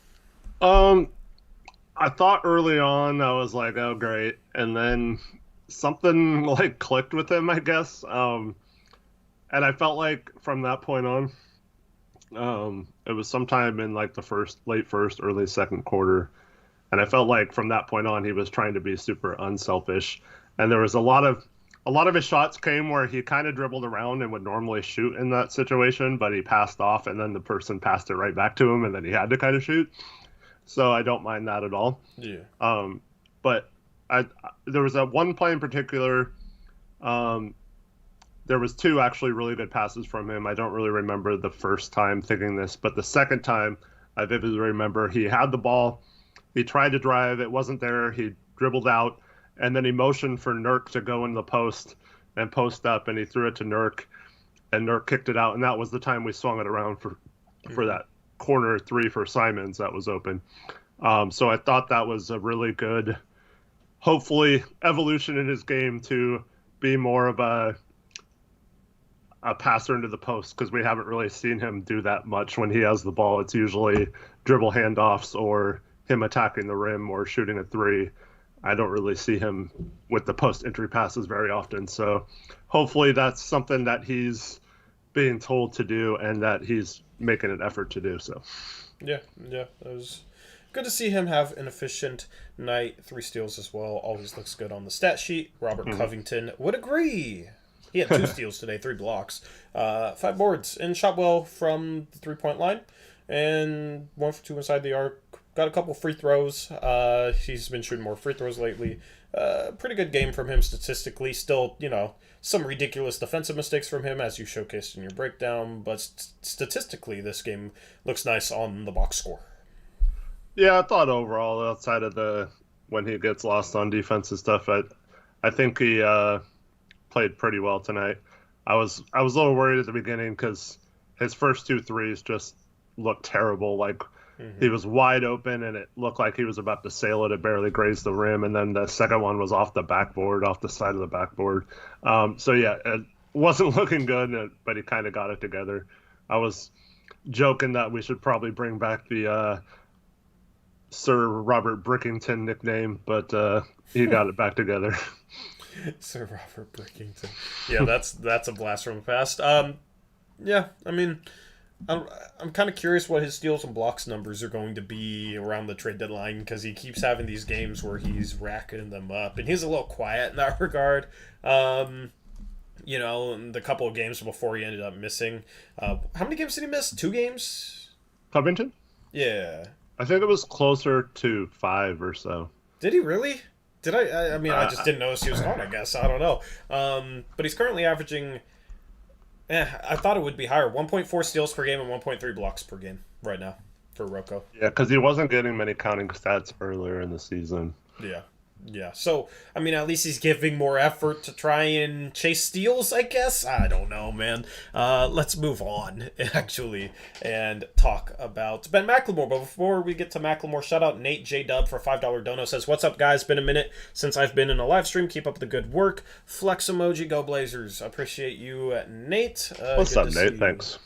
I thought early on, I was like, oh, great. And then something, clicked with him, I guess. And I felt like from that point on, it was sometime in the late first, early 2nd quarter. And I felt like from that point on, he was trying to be super unselfish. And there was a lot of his shots came where he kind of dribbled around and would normally shoot in that situation, but he passed off and then the person passed it right back to him and then he had to kind of shoot. So I don't mind that at all. Yeah. But there was one play in particular, there was 2 actually really good passes from him. I don't really remember the first time thinking this, but the second time I vividly remember he had the ball. He tried to drive. It wasn't there. He dribbled out, and then he motioned for Nurk to go in the post and post up, and he threw it to Nurk, and Nurk kicked it out, and that was the time we swung it around for that corner 3 for Simons that was open. So I thought that was a really good, hopefully, evolution in his game to be more of a passer into the post, because we haven't really seen him do that much when he has the ball. It's usually dribble handoffs or him attacking the rim or shooting a 3. I don't really see him with the post entry passes very often. So hopefully that's something that he's being told to do and that he's making an effort to do so. Yeah. It was good to see him have an efficient night. 3 steals as well. Always looks good on the stat sheet. Robert Covington would agree. He had 2 steals today, 3 blocks, 5 boards, and shot well from the 3-point line, and 1 for 2 inside the arc. Got a couple free throws. He's been shooting more free throws lately. Pretty good game from him statistically. Still, some ridiculous defensive mistakes from him, as you showcased in your breakdown, but statistically, this game looks nice on the box score. Yeah, I thought overall, outside of when he gets lost on defense and stuff, I think he played pretty well tonight. I was a little worried at the beginning because his first 2 threes just looked terrible. He was wide open and it looked like he was about to sail it. It barely grazed the rim, and then the second one was off the side of the backboard. It wasn't looking good, but he kind of got it together. I was joking that we should probably bring back the Sir Robert Brickington nickname, but he got it back together. Sir Robert Brickington. Yeah, that's a blast from the past. I'm kind of curious what his steals and blocks numbers are going to be around the trade deadline, because he keeps having these games where he's racking them up, and he's a little quiet in that regard. In the couple of games before he ended up missing. How many games did he miss? 2 games? Covington? Yeah. I think it was closer to 5 or so. Did he really? Did I? I just didn't notice he was gone, I guess. I don't know. But he's currently averaging... I thought it would be higher. 1.4 steals per game and 1.3 blocks per game right now for Rocco. Yeah, because he wasn't getting many counting stats earlier in the season. Yeah. So, at least he's giving more effort to try and chase steals, I guess. I don't know, man. Let's move on, actually, and talk about Ben McLemore. But before we get to McLemore, shout out Nate J. Dub for $5 dono. Says, "What's up, guys? Been a minute since I've been in a live stream. Keep up the good work. Flex emoji, go Blazers." Appreciate you, Nate. What's up, Nate? Thanks.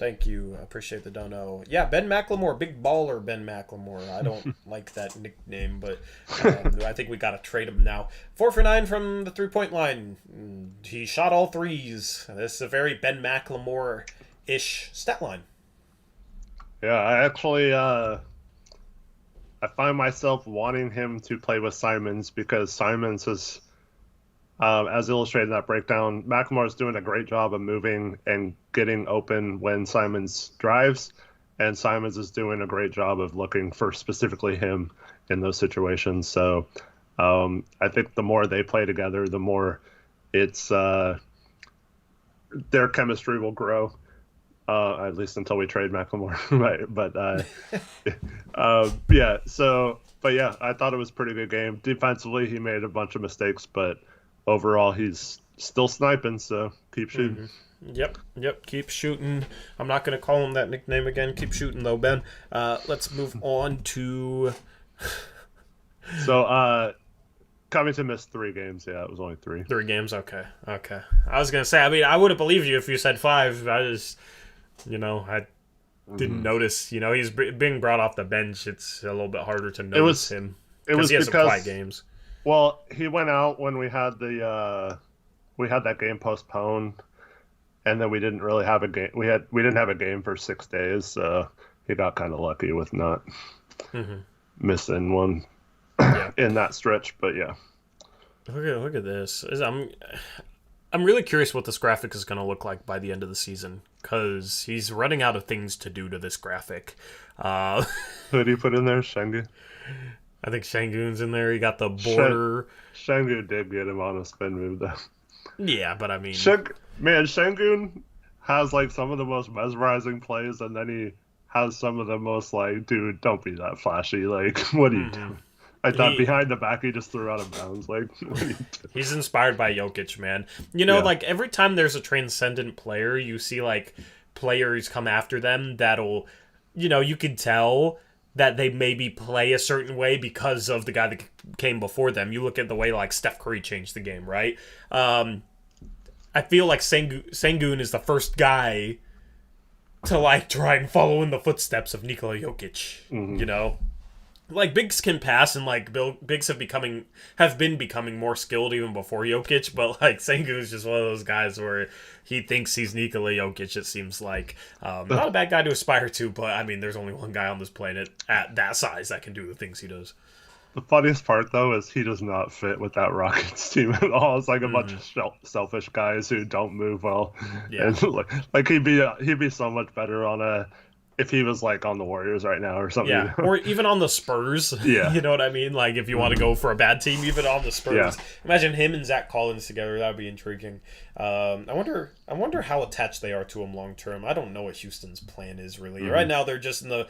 Thank you. I appreciate the dono. Yeah, Ben McLemore, big baller Ben McLemore. I don't like that nickname, but I think we got to trade him now. 4 for 9 from the 3-point line. He shot all threes. This is a very Ben McLemore-ish stat line. Yeah, I actually I find myself wanting him to play with Simons because Simons is, as illustrated in that breakdown, McLemore's doing a great job of moving and getting open when Simons drives, and Simons is doing a great job of looking for specifically him in those situations. So I think the more they play together, the more it's their chemistry will grow. At least until we trade McLemore, right? But yeah. So, but yeah, I thought it was a pretty good game. Defensively, he made a bunch of mistakes, but overall, he's still sniping. So keep shooting. Yep. Keep shooting. I'm not going to call him that nickname again. Keep shooting though, Ben. Let's move on to. So Covington missed 3 games. Yeah, it was only 3. 3 games. Okay. I was going to say. I mean, I would have believed you if you said 5. I just. I didn't notice. He's being brought off the bench. It's a little bit harder to notice him because he hasn't played games. Well, he went out when we had that game postponed, and then we didn't really have a game. We didn't have a game for 6 days, so he got kind of lucky with not missing one in that stretch. But yeah, look at this. I'm really curious what this graphic is going to look like by the end of the season because he's running out of things to do to this graphic. Who did he put in there? Şengün? I think Şengün's in there. He got the border. Şengün did get him on a spin move, though. Yeah, but I mean... Şengün has, some of the most mesmerizing plays, and then he has some of the most, dude, don't be that flashy. What are you doing? I thought behind the back he just threw out of bounds. What are you doing? He's inspired by Jokic, man. Every time there's a transcendent player, you see players come after them that'll, you can tell that they maybe play a certain way because of the guy that came before them. You look at the way Steph Curry changed the game, right? I feel like Şengün is the first guy to try and follow in the footsteps of Nikola Jokic. Bigs can pass, and bigs have been becoming more skilled even before Jokic, but Şengün is just one of those guys where he thinks he's Nikola Jokic. It seems like not a bad guy to aspire to, but I mean, there's only one guy on this planet at that size that can do the things he does. The funniest part, though, is he does not fit with that Rockets team at all. It's a bunch of selfish guys who don't move well. Yeah, and he'd be so much better on if he was on the Warriors right now or something. Yeah, or even on the Spurs. Yeah. You know what I mean? If you want to go for a bad team, even on the Spurs. Yeah. Imagine him and Zach Collins together. That would be intriguing. I wonder how attached they are to him long term. I don't know what Houston's plan is really. Right now they're just in the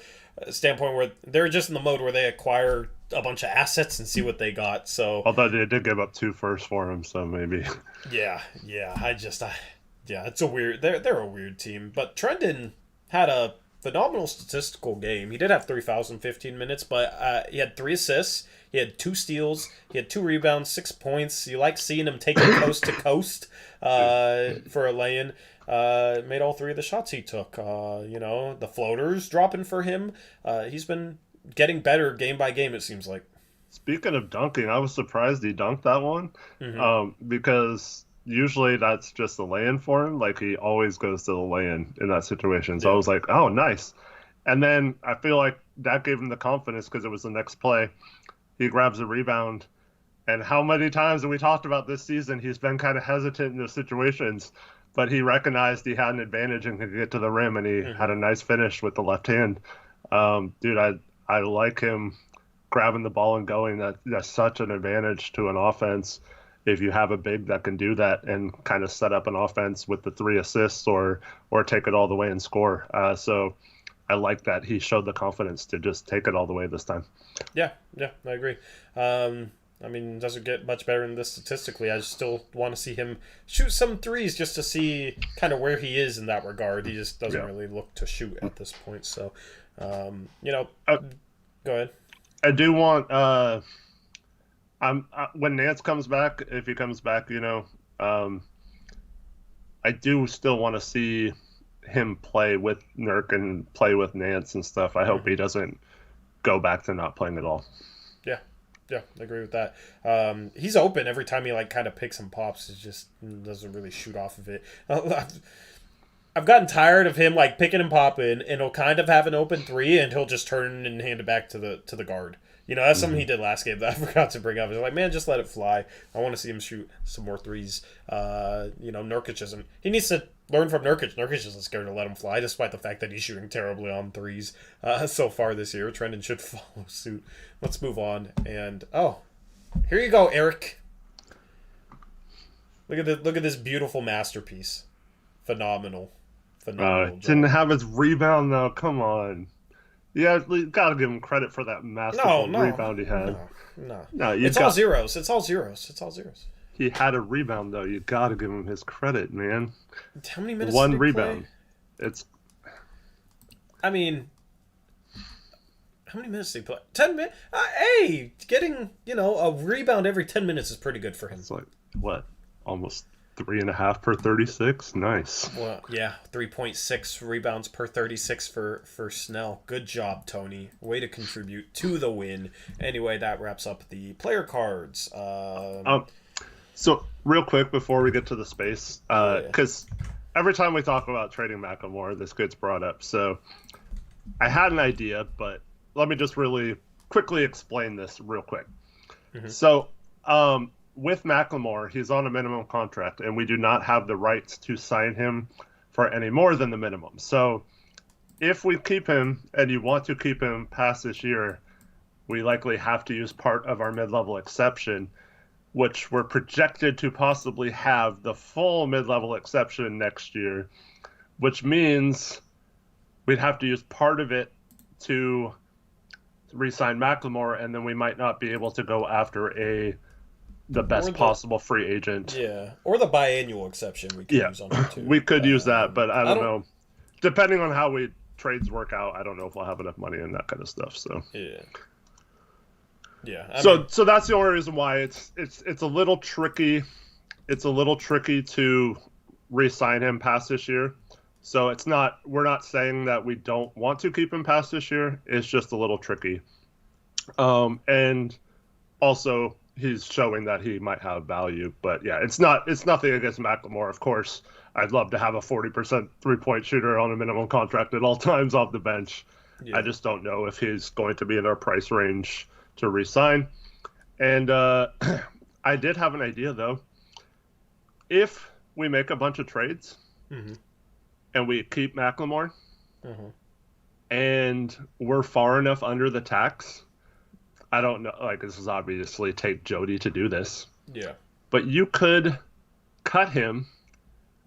standpoint where they're just in the mode where they acquire a bunch of assets and see what they got. So although they did give up 2 firsts for him, so maybe. Yeah. It's a weird. They're a weird team. But Trendon had a phenomenal statistical game. He did have 3 fouls in 15 minutes, but he had 3 assists. He had 2 steals. He had 2 rebounds, 6 points. You like seeing him take it coast to coast for a lay-in. Made all 3 of the shots he took. The floaters dropping for him. He's been getting better game by game, it seems like. Speaking of dunking, I was surprised he dunked that one because usually that's just a lay-in for him. He always goes to the lay-in in that situation. So I was like, oh, nice. And then I feel like that gave him the confidence because it was the next play. He grabs a rebound. And how many times have we talked about this season, he's been kind of hesitant in those situations, but he recognized he had an advantage and could get to the rim, and he had a nice finish with the left hand. Dude, I like him grabbing the ball and going. That's such an advantage to an offense if you have a big that can do that and kind of set up an offense with the 3 assists or take it all the way and score. So I like that he showed the confidence to just take it all the way this time. Yeah, I agree. It doesn't get much better than this statistically. I still want to see him shoot some threes just to see kind of where he is in that regard. He just doesn't really look to shoot at this point. So, go ahead. I do want when Nance comes back, if he comes back, I do still want to see him play with Nurk and play with Nance and stuff. I hope he doesn't go back to not playing at all. Yeah. Yeah, I agree with that. He's open every time he like kind of picks and pops. It just doesn't really shoot off of it. I've gotten tired of him like picking and popping, and he'll kind of have an open three, and he'll just turn and hand it back to the guard. You know, that's something he did last game that I forgot to bring up. He's like, man, just let it fly. I want to see him shoot some more threes. Nurkic isn't. He needs to learn from Nurkic. Nurkic isn't scared to let him fly, despite the fact that he's shooting terribly on threes so far this year. Trendon should follow suit. Let's move on. And here you go, Eric. Look at this beautiful masterpiece. Phenomenal. Didn't have his rebound though. Come on. Yeah, you gotta give him credit for that masterful rebound he had. No, all zeros. It's all zeros. He had a rebound though. You gotta give him his credit, man. How many minutes? One did he rebound. Play? How many minutes did he play? 10 minutes. Hey, getting a rebound every 10 minutes is pretty good for him. It's like what? Almost 3.5 per 36. Nice. Well, yeah, 3.6 rebounds per 36 for Snell. Good job, Tony. Way to contribute to the win. Anyway, that wraps up the player cards. So real quick before we get to the space, because every time we talk about trading McLemore, this gets brought up. So I had an idea, but let me just really quickly explain this real quick. Mm-hmm. So with McLemore, he's on a minimum contract, and we do not have the rights to sign him for any more than the minimum. So if we keep him, and you want to keep him past this year, we likely have to use part of our mid-level exception, which we're projected to possibly have the full mid-level exception next year, which means we'd have to use part of it to re-sign McLemore, and then we might not be able to go after the best possible free agent. Yeah, or the biannual exception we could use on it too. We could use that, but I don't know. Depending on how trades work out, I don't know if we'll have enough money and that kind of stuff. So yeah. So that's the only reason why it's a little tricky. It's a little tricky to re-sign him past this year. So we're not saying that we don't want to keep him past this year. It's just a little tricky. And also he's showing that he might have value, but yeah, it's nothing against McLemore. Of course, I'd love to have a 40% 3-point shooter on a minimum contract at all times off the bench. Yeah. I just don't know if he's going to be in our price range to re-sign. And I did have an idea though. If we make a bunch of trades and we keep McLemore and we're far enough under the tax, I don't know, like this is obviously take Jody to do this. Yeah. But you could cut him.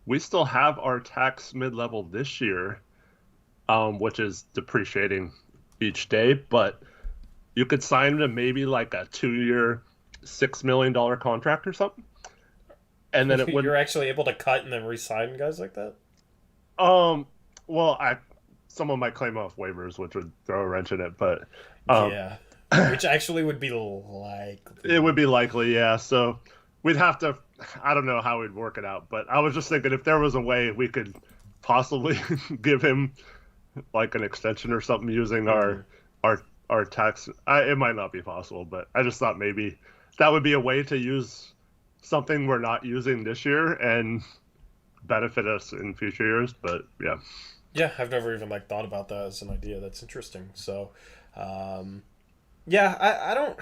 We still have our tax mid-level this year, which is depreciating each day, but you could sign him to maybe like a 2-year, $6 million contract or something. And then you're actually able to cut and then re-sign guys like that? Well, someone might claim off waivers, which would throw a wrench in it, but yeah. Which actually would be likely. It would be likely, yeah. So we'd have to, I don't know how we'd work it out, but I was just thinking if there was a way we could possibly give him like an extension or something using our tax. It might not be possible, but I just thought maybe that would be a way to use something we're not using this year and benefit us in future years. But yeah. Yeah, I've never even thought about that as an idea. That's interesting. So, yeah,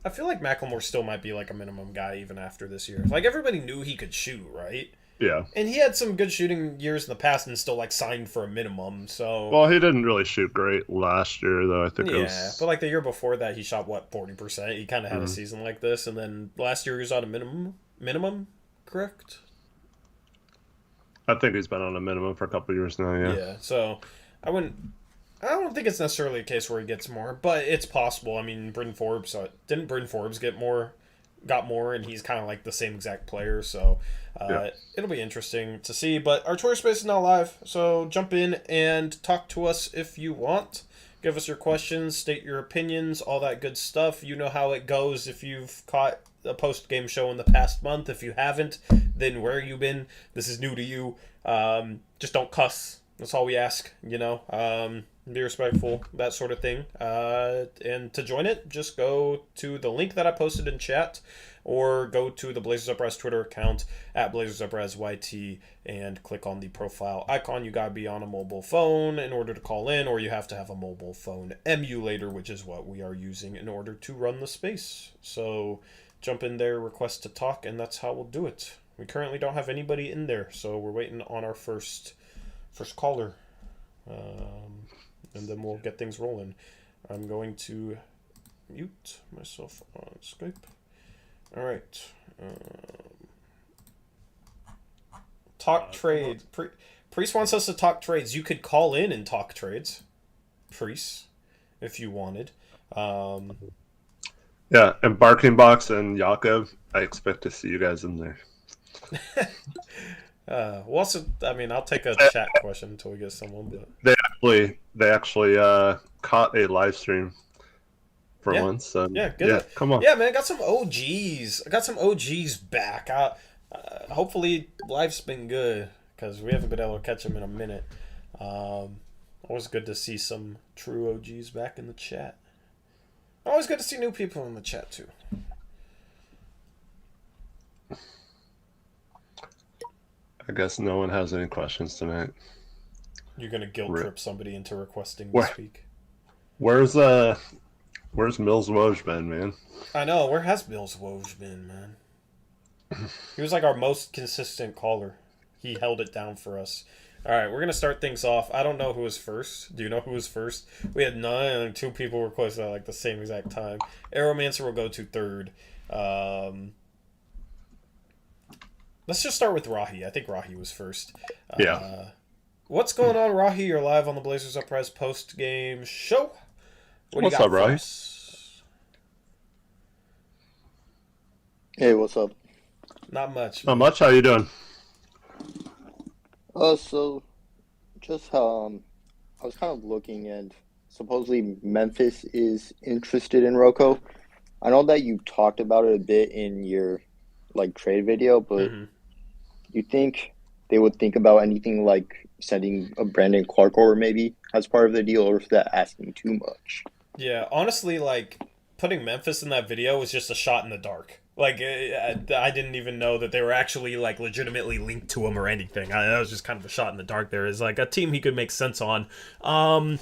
I feel like McLemore still might be like a minimum guy even after this year. Like everybody knew he could shoot, right? Yeah. And he had some good shooting years in the past and still signed for a minimum. So well, he didn't really shoot great last year though. I think but the year before that he shot 40%. He kind of had a season like this, and then last year he was on a minimum, correct? I think he's been on a minimum for a couple of years now. Yeah. Yeah. So I don't think it's necessarily a case where he gets more, but it's possible. I mean, Bryn Forbes didn't Bryn Forbes got more, and he's kind of like the same exact player. So it'll be interesting to see. But our Twitter space is now live, so jump in and talk to us if you want. Give us your questions, state your opinions, all that good stuff. You know how it goes if you've caught a post-game show in the past month. If you haven't, then where you been? This is new to you. Just don't cuss. That's all we ask, Be respectful, that sort of thing. And to join it, just go to the link that I posted in chat, or go to the Blazers Uprise Twitter account at Blazers Uprise YT and click on the profile icon. You gotta be on a mobile phone in order to call in, or you have to have a mobile phone emulator, which is what we are using in order to run the space. So jump in there, request to talk, and that's how we'll do it. We currently don't have anybody in there, so we're waiting on our first caller. And then we'll get things rolling. I'm going to mute myself on Skype. All right. Talk trades. Priest wants us to talk trades. You could call in and talk trades, Priest, if you wanted. Yeah, and Barking Box and Yakov, I expect to see you guys in there. I'll take a chat question until we get someone. But They actually caught a live stream for once. So good. Yeah, come on. Yeah, man, I got some OGs. Back. Hopefully, life's been good because we haven't been able to catch them in a minute. Always good to see some true OGs back in the chat. Always good to see new people in the chat too. I guess no one has any questions tonight. You're gonna guilt trip somebody into requesting to speak. Where's Mills Woj been, man? I know. Where has Mills Woj been, man? He was like our most consistent caller. He held it down for us. All right, we're gonna start things off. I don't know who was first. Do you know who was first? We had 9 and 2 people requested at like the same exact time. Aeromancer will go to third. Let's just start with Rahi. I think Rahi was first. Yeah. What's going on, Rahi? You're live on the Blazers Uprise post-game show. What's up, Rahi? Hey, what's up? Not much. Not much. How you doing? So just I was kind of looking, and supposedly Memphis is interested in Rocco. I know that you talked about it a bit in your trade video, but you think they would think about anything like sending a Brandon Clark over maybe as part of the deal, or is that asking too much? Yeah, honestly, putting Memphis in that video was just a shot in the dark. I didn't even know that they were actually legitimately linked to him or anything. That was just kind of a shot in the dark. There is a team he could make sense on. That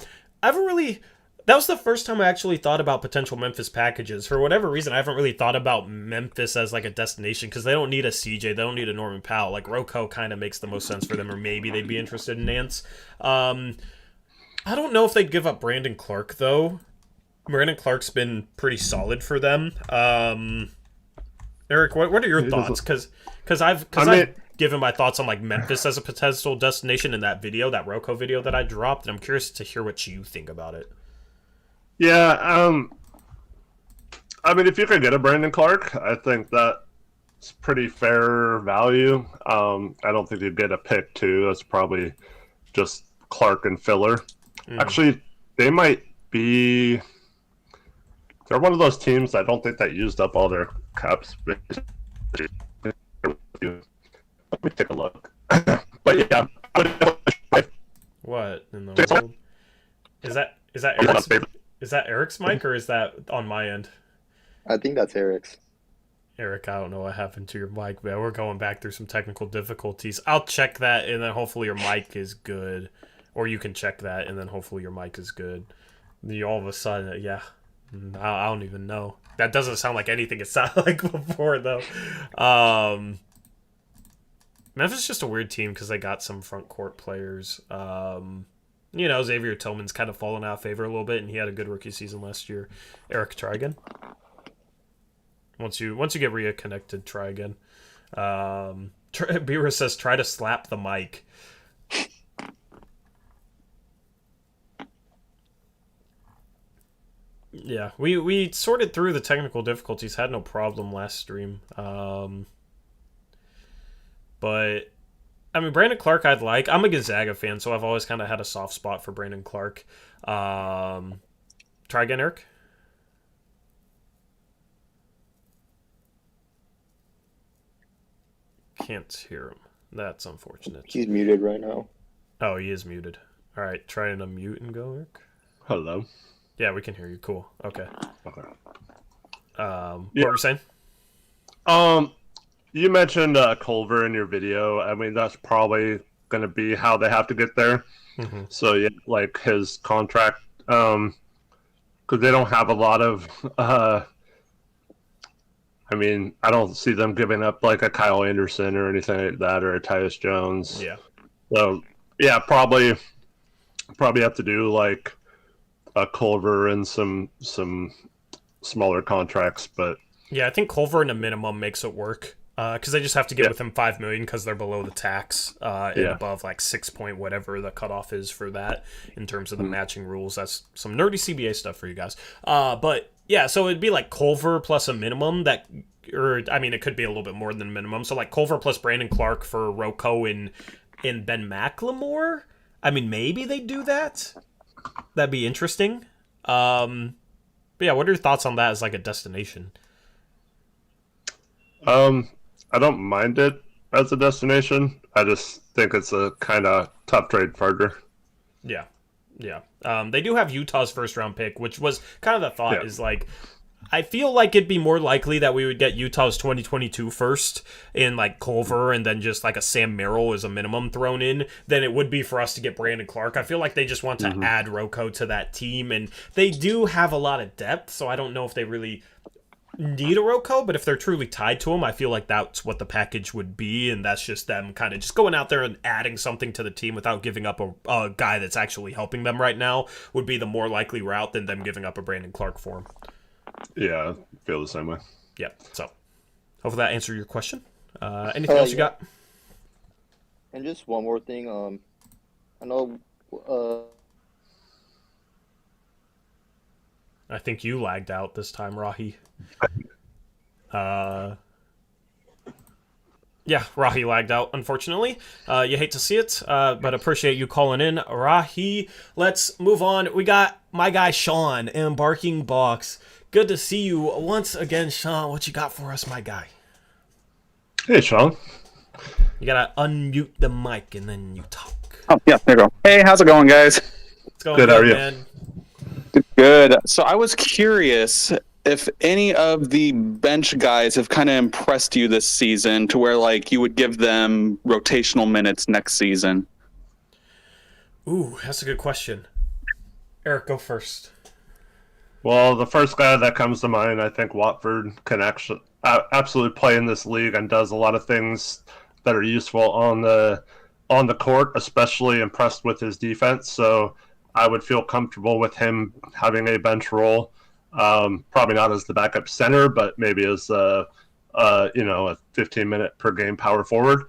was the first time I actually thought about potential Memphis packages. For whatever reason, I haven't really thought about Memphis as a destination because they don't need a CJ, they don't need a Norman Powell. Rocco kind of makes the most sense for them, or maybe they'd be interested in Nance. I don't know if they'd give up Brandon Clark though. Brandon Clark's been pretty solid for them. Eric, what are your thoughts? Because I've given my thoughts on Memphis as a potential destination in that video, that Rocco video that I dropped, and I'm curious to hear what you think about it. Yeah, if you could get a Brandon Clark, I think that's pretty fair value. I don't think you'd get a pick too. That's probably just Clark and filler. Actually, they might be. They're one of those teams I don't think that used up all their cap space. Let me take a look. But yeah, what in the world? Is that Eric's? Is that Eric's mic or is that on my end? I think that's Eric's. Eric, I don't know what happened to your mic, man. We're going back through some technical difficulties. I'll check that, and then hopefully your mic is good. Or you can check that, and then hopefully your mic is good. All of a sudden, yeah. I don't even know. That doesn't sound like anything it sounded like before, though. Memphis is just a weird team because they got some front court players. Xavier Tillman's kind of fallen out of favor a little bit, and he had a good rookie season last year. Eric, try again. Once you get reconnected, try again. Beaver says, try to slap the mic. Yeah, we sorted through the technical difficulties, had no problem last stream. But Brandon Clark I'm a Gonzaga fan, so I've always kind of had a soft spot for Brandon Clark. Try again, Eric. Can't hear him. That's unfortunate. He's muted right now. Oh, he is muted. All right, try and unmute and go, Eric. Hello. Yeah, we can hear you. Cool. Okay. Okay. What were you saying? You mentioned Culver in your video. I mean, that's probably going to be how they have to get there. Mm-hmm. So, yeah, like his contract, because they don't have a lot of. I mean, I don't see them giving up like a Kyle Anderson or anything like that, or a Tyus Jones. Yeah. So, yeah, probably have to do like a Culver and some smaller contracts, but Yeah, I think Culver in a minimum makes it work. Because they just have to get Yeah. with him $5 million because they're below the tax and Yeah. above like 6 point whatever the cutoff is for that in terms of the matching rules. That's some nerdy CBA stuff for you guys. But yeah, so it'd be like Culver plus a minimum that, or I mean, it could be a little bit more than minimum. So like Culver plus Brandon Clark for Rocco and Ben McLemore. I mean, maybe they do that. That'd be interesting. But yeah, what are your thoughts on that as like a destination? I don't mind it as a destination. I just think it's a kind of tough trade partner. Yeah. Yeah. They do have Utah's first round pick, which was kind of the thought Yeah. is like, I feel like it'd be more likely that we would get Utah's 2022 first in like Culver and then just like a Sam Merrill as a minimum thrown in than it would be for us to get Brandon Clark. I feel like they just want to add Rocco to that team, and they do have a lot of depth, so I don't know if they really need a Rocco, but if they're truly tied to him, I feel like that's what the package would be, and that's just them kind of just going out there and adding something to the team without giving up a guy that's actually helping them right now would be the more likely route than them giving up a Brandon Clark for him. Yeah, I feel the same way. Yeah, so hopefully that answered your question. Anything else you got? And just one more thing. I know. I think you lagged out this time, Rahi. Yeah, Rahi lagged out, unfortunately. You hate to see it, but appreciate you calling in, Rahi. Let's move on. We got my guy Sean in Barking Box. Good to see you once again, Sean. What you got for us, my guy? Hey, Sean. You gotta unmute the mic and then you talk. Oh, yeah, there you go. Hey, how's it going, guys? It's going Good, how are you? man. Good. So I was curious if any of the bench guys have kind of impressed you this season to where, like, you would give them rotational minutes next season. Ooh, that's a good question. Eric, go first. Well, the first guy that comes to mind, I think Watford can actually absolutely play in this league and does a lot of things that are useful on the court. Especially impressed with his defense, so I would feel comfortable with him having a bench role. Probably not as the backup center, but maybe as a 15-minute per game power forward.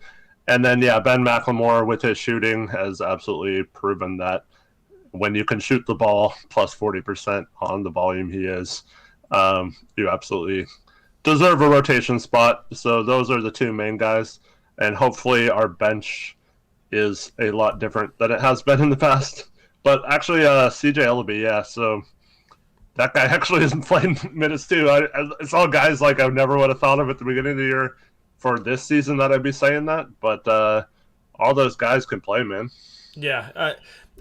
And then Ben McLemore with his shooting has absolutely proven that when you can shoot the ball plus 40% on the volume he is, you absolutely deserve a rotation spot. So those are the two main guys, and hopefully our bench is a lot different than it has been in the past. But actually, CJ Ellaby, so that guy actually isn't playing minutes too. It's all guys like I never would have thought of at the beginning of the year for this season that I'd be saying that. But all those guys can play, man. Yeah.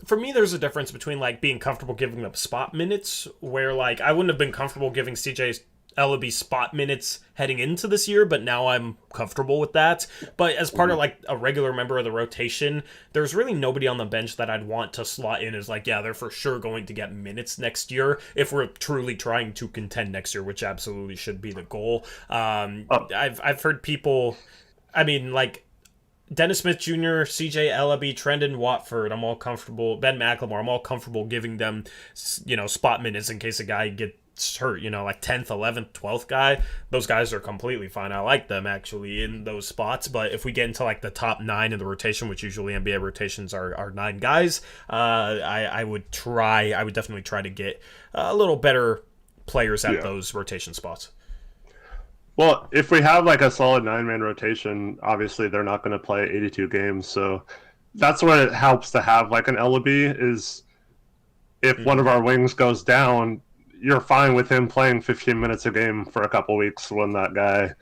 For me, there's a difference between like being comfortable giving them spot minutes, where like I wouldn't have been comfortable giving CJ Ellaby spot minutes heading into this year, but now I'm comfortable with that. But as part of like a regular member of the rotation, there's really nobody on the bench that I'd want to slot in as like, yeah, they're for sure going to get minutes next year if we're truly trying to contend next year, which absolutely should be the goal. I've heard people, I mean, like Dennis Smith Jr., CJ Ellaby, Trendon Watford, I'm all comfortable. Ben McLemore, I'm all comfortable giving them, spot minutes in case a guy gets hurt, like 10th, 11th, 12th guy. Those guys are completely fine. I like them actually in those spots. But if we get into like the top 9 in the rotation, which usually NBA rotations are 9 guys, I would definitely try to get a little better players at those rotation spots. Well, if we have like a solid 9-man rotation, obviously they're not going to play 82 games. So that's when it helps to have like an Ellaby is if one of our wings goes down, you're fine with him playing 15 minutes a game for a couple weeks when that guy,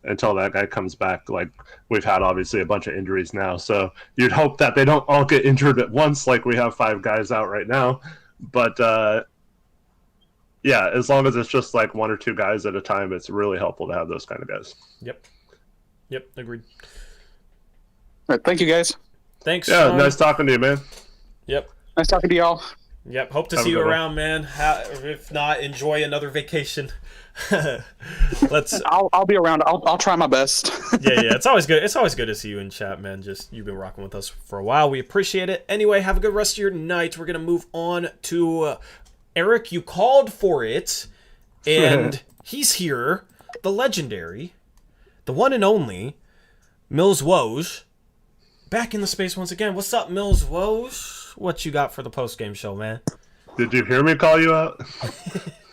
until that guy comes back. Like, we've had obviously a bunch of injuries now, so you'd hope that they don't all get injured at once, like we have 5 guys out right now. But yeah, as long as it's just like 1 or 2 guys at a time, it's really helpful to have those kind of guys. Yep, agreed. All right, thank you, guys. Thanks, Yeah, Sean. nice talking to you, man. Yep. Nice talking to y'all. Yep, hope to Have a see you good one. around, man. If not, enjoy another vacation. Let's. I'll be around. I'll try my best. Yeah, it's always good. It's always good to see you in chat, man. Just you've been rocking with us for a while. We appreciate it. Anyway, have a good rest of your night. We're gonna move on to Eric. You called for it, and he's here. The legendary, the one and only, Mills Woj, back in the space once again. What's up, Mills Woj? What you got for the post-game show, man? Did you hear me call you out?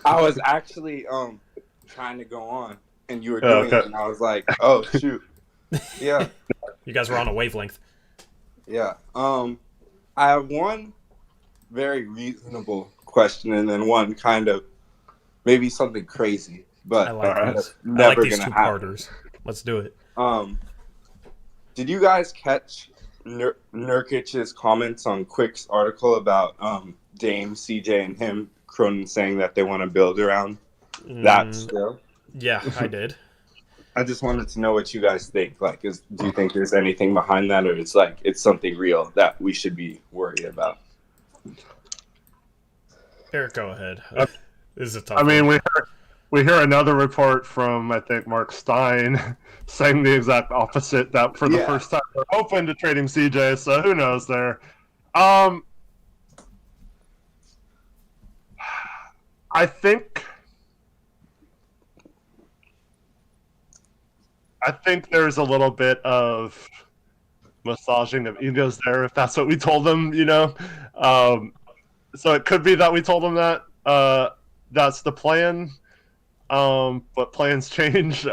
I was actually trying to go on, and you were doing it, and I was like, "Oh shoot, yeah, You guys were on a wavelength. yeah." I have one very reasonable question, and then one kind of maybe something crazy, but I like these. I never like these gonna happen. two-parters. Let's do it. Did you guys catch Nurkic's comments on Quick's article about Dame, CJ, and him, Cronin saying that they want to build around that still? Yeah, I did. I just wanted to know what you guys think. Like, do you think there's anything behind that, or it's something real that we should be worried about? Eric, go ahead. This is a tough I mean, one. we hear another report from, I think, Mark Stein saying the exact opposite, that for the first time they're open to trading CJ, so who knows there. I think there's a little bit of massaging of egos there, if that's what we told them, you know. So it could be that we told them that. That's the plan. But plans change.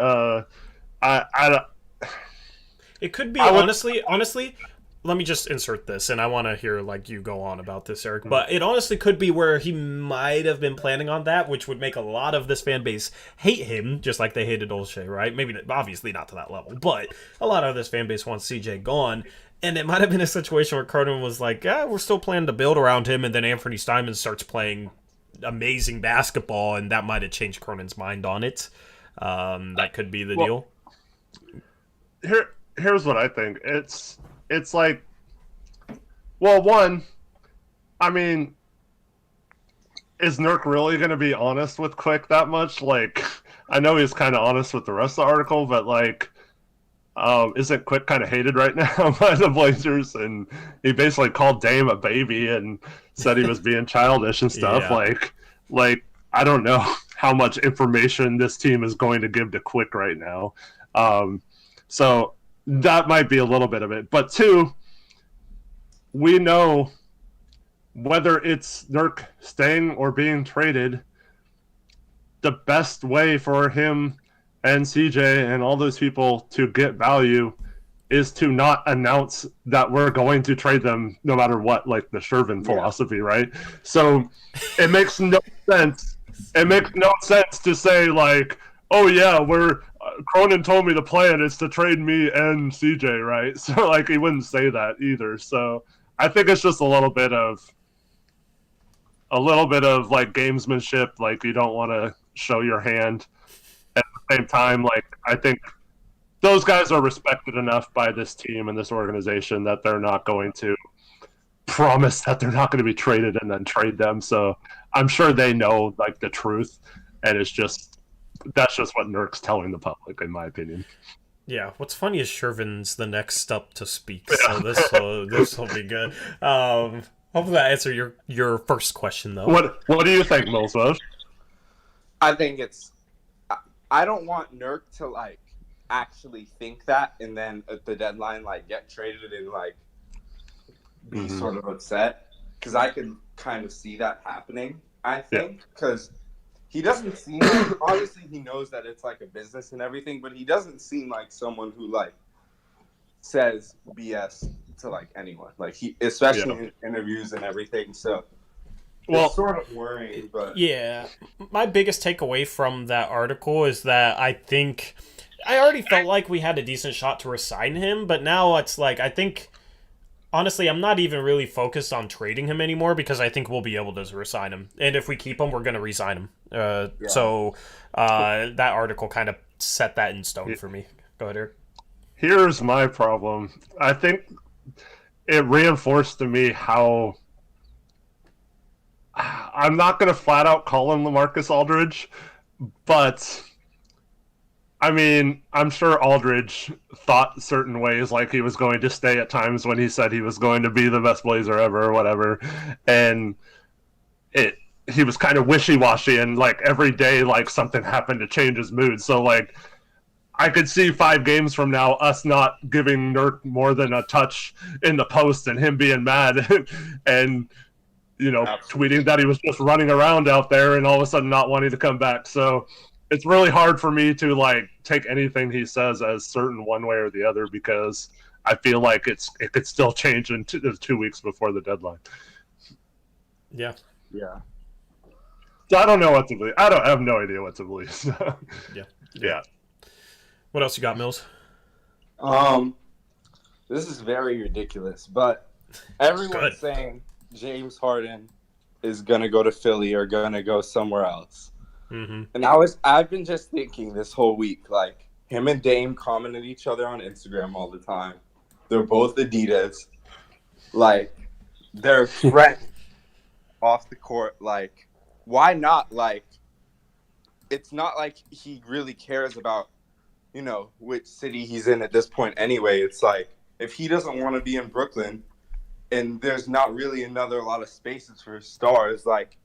It could be, honestly, let me just insert this, and I want to hear you go on about this, Eric. But it honestly could be where he might have been planning on that, which would make a lot of this fan base hate him, just like they hated Olshey, right? Maybe, obviously not to that level, but a lot of this fan base wants CJ gone. And it might have been a situation where Cronin was like, yeah, we're still planning to build around him, and then Anthony Steinman starts playing amazing basketball, and that might have changed Cronin's mind on it. That could be the deal. Here's what I think. It's like, well, one, I mean, is Nurk really going to be honest with Quick that much? Like, I know he's kind of honest with the rest of the article, but isn't Quick kind of hated right now by the Blazers? And he basically called Dame a baby and said he was being childish and stuff. Yeah. Like I don't know how much information this team is going to give to Quick right now. So that might be a little bit of it. But two, we know whether it's Nurk staying or being traded, the best way for him and CJ and all those people to get value is to not announce that we're going to trade them no matter what, like the Shervin philosophy, right? So it makes no sense. It makes no sense to say oh yeah, Cronin told me the plan is to trade me and CJ, right? So he wouldn't say that either. So I think it's just a little bit of gamesmanship. You don't want to show your hand. At the same time, I think those guys are respected enough by this team and this organization that they're not going to promise that they're not going to be traded and then trade them. So I'm sure they know the truth, and that's just what Nurk's telling the public, in my opinion. Yeah, what's funny is Shervin's the next up to speak, so this will be good. Hopefully that answer your first question, though. What do you think, Milswell? I think I don't want Nurk to actually think that, and then at the deadline get traded and be sort of upset, because I can kind of see that happening. I think because he doesn't seem obviously he knows that it's a business and everything, but he doesn't seem like someone who says BS to anyone. He especially in interviews and everything. So Well, it's sort of worrying, but Yeah, my biggest takeaway from that article is that I think I already felt like we had a decent shot to resign him, but now it's like I think honestly I'm not even really focused on trading him anymore because I think we'll be able to resign him, and if we keep him, we're gonna resign him. So that article kind of set that in stone for me. Go ahead, Eric. here's my problem. I think it reinforced to me how I'm not going to flat out call him LaMarcus Aldridge, but I mean, I'm sure Aldridge thought certain ways, like he was going to stay at times when he said he was going to be the best Blazer ever or whatever, and he was kind of wishy-washy, and like every day, like something happened to change his mood. So like, I could see 5 games from now us not giving Nurk more than a touch in the post and him being mad and tweeting that he was just running around out there and all of a sudden not wanting to come back. So it's really hard for me to like take anything he says as certain one way or the other because I feel like it could still change in 2 weeks before the deadline. Yeah. So I don't know what to believe. I have no idea what to believe. So. Yeah. What else you got, Mills? This is very ridiculous, but everyone's saying James Harden is gonna go to Philly or gonna go somewhere else. Mm-hmm. And I've been just thinking this whole week, like him and Dame commented each other on Instagram all the time. They're both Adidas. Like they're friends off the court. Like, why not? Like, it's not like he really cares about, which city he's in at this point anyway. It's like, if he doesn't want to be in Brooklyn and there's not really a lot of spaces for stars, like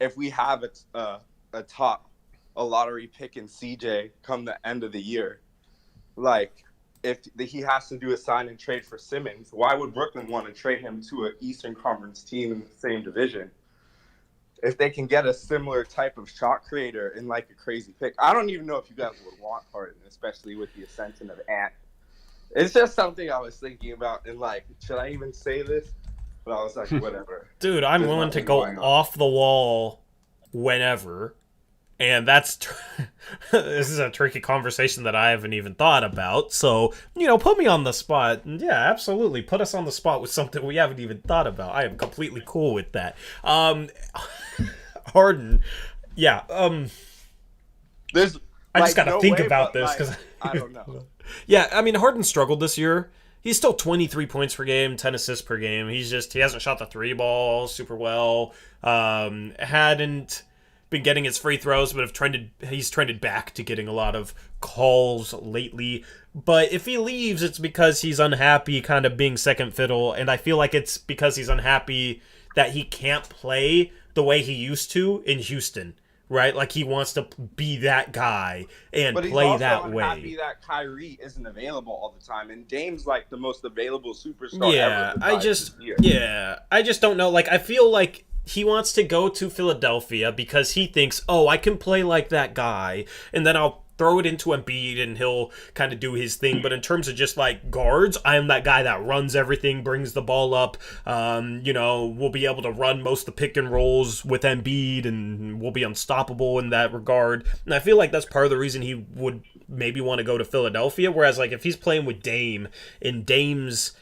if we have a lottery pick in CJ come the end of the year, like if he has to do a sign and trade for Simmons, why would Brooklyn want to trade him to an Eastern Conference team in the same division? If they can get a similar type of shot creator in like a crazy pick. I don't even know if you guys would want Harden, especially with the ascension of Ant. It's just something I was thinking about, and like, should I even say this? But I was like, whatever. Dude, I'm willing to go off the wall whenever, and that's this is a tricky conversation that I haven't even thought about. So, put me on the spot. Yeah, absolutely. Put us on the spot with something we haven't even thought about. I am completely cool with that. Harden, yeah. There's. I just gotta think about this because I don't know. Yeah, I mean, Harden struggled this year. He's still 23 points per game, 10 assists per game. He hasn't shot the 3 ball super well. Hadn't been getting his free throws, but he's trended back to getting a lot of calls lately. But if he leaves, it's because he's unhappy kind of being second fiddle, and I feel like it's because he's unhappy that he can't play the way he used to in Houston. Right, like he wants to be that guy and play that way. But he's also unhappy that Kyrie isn't available all the time, and Dame's like the most available superstar ever. I just don't know. Like, I feel like he wants to go to Philadelphia because he thinks, I can play like that guy, and then I'll throw it into Embiid and he'll kind of do his thing. But in terms of just like guards, I'm that guy that runs everything, brings the ball up. We'll be able to run most of the pick and rolls with Embiid, and we'll be unstoppable in that regard. And I feel like that's part of the reason he would maybe want to go to Philadelphia. Whereas like if he's playing with Dame and Dame's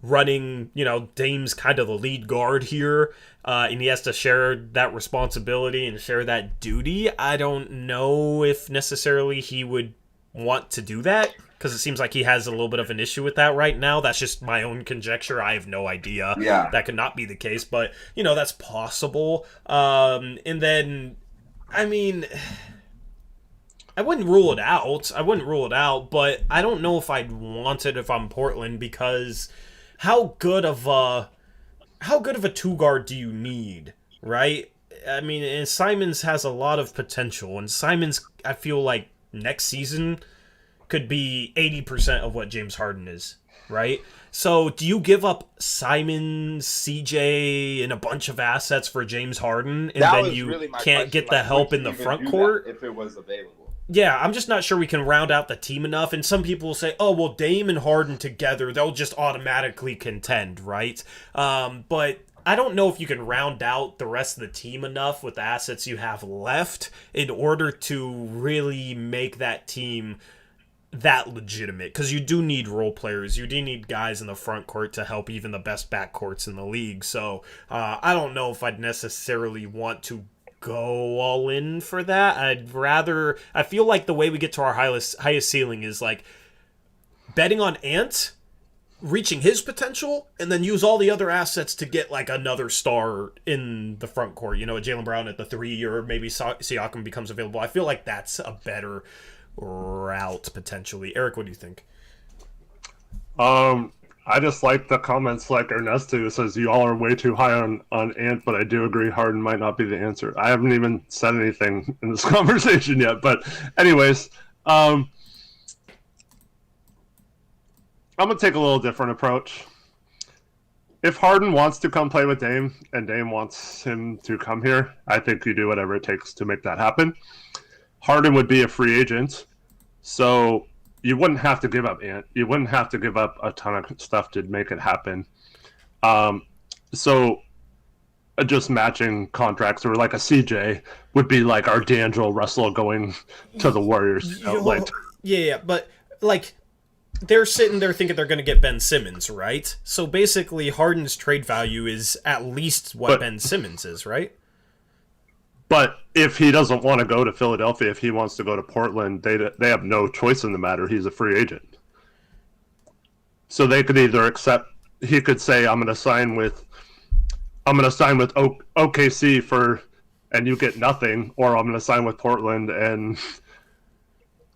running, Dame's kind of the lead guard here, and he has to share that responsibility and share that duty. I don't know if necessarily he would want to do that, because it seems like he has a little bit of an issue with that right now. That's just my own conjecture. I have no idea. Yeah. That could not be the case, but, that's possible. And then, I mean, I wouldn't rule it out, but I don't know if I'd want it if I'm Portland, because how good of a 2-guard do you need, right? I mean, and Simons has a lot of potential, and Simons, I feel like next season could be 80% of what James Harden is, right? So do you give up Simons, CJ, and a bunch of assets for James Harden, and then you really can't get the help in the front court? If it was available. Yeah, I'm just not sure we can round out the team enough. And some people will say, Dame and Harden together, they'll just automatically contend, right? But I don't know if you can round out the rest of the team enough with the assets you have left in order to really make that team that legitimate, because you do need role players. You do need guys in the front court to help even the best back courts in the league. So I don't know if I'd necessarily want to go all in for that. I feel like the way we get to our highest ceiling is like betting on Ant reaching his potential and then use all the other assets to get like another star in the front court, a Jaylen Brown at the 3, or maybe Siakam becomes available. I feel like that's a better route potentially. Eric, what do you think? I just like the comments like Ernesto, who says you all are way too high on Ant, but I do agree Harden might not be the answer. I haven't even said anything in this conversation yet, but anyways, I'm gonna take a little different approach. If Harden wants to come play with Dame and Dame wants him to come here, I think you do whatever it takes to make that happen. Harden would be a free agent, so you wouldn't have to give up Ant. You wouldn't have to give up a ton of stuff to make it happen. So just matching contracts, or like a CJ would be like our D'Angelo Russell going to the Warriors. Yeah, but like they're sitting there thinking they're going to get Ben Simmons, right? So basically Harden's trade value is at least what Ben Simmons is, right? But if he doesn't want to go to Philadelphia, if he wants to go to Portland, they have no choice in the matter. He's a free agent. So they could either accept, he could say, I'm going to sign with OKC and you get nothing, or I'm going to sign with Portland and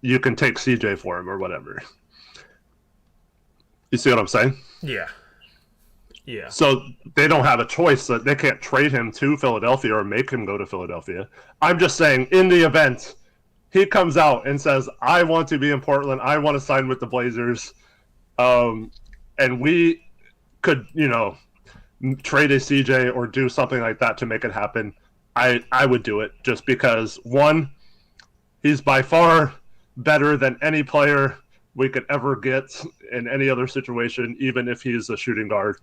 you can take CJ for him or whatever. You see what I'm saying? Yeah. Yeah. So they don't have a choice. That they can't trade him to Philadelphia or make him go to Philadelphia. I'm just saying, in the event he comes out and says, I want to be in Portland, I want to sign with the Blazers, and we could, trade a CJ or do something like that to make it happen, I would do it, just because, one, he's by far better than any player we could ever get in any other situation, even if he's a shooting guard.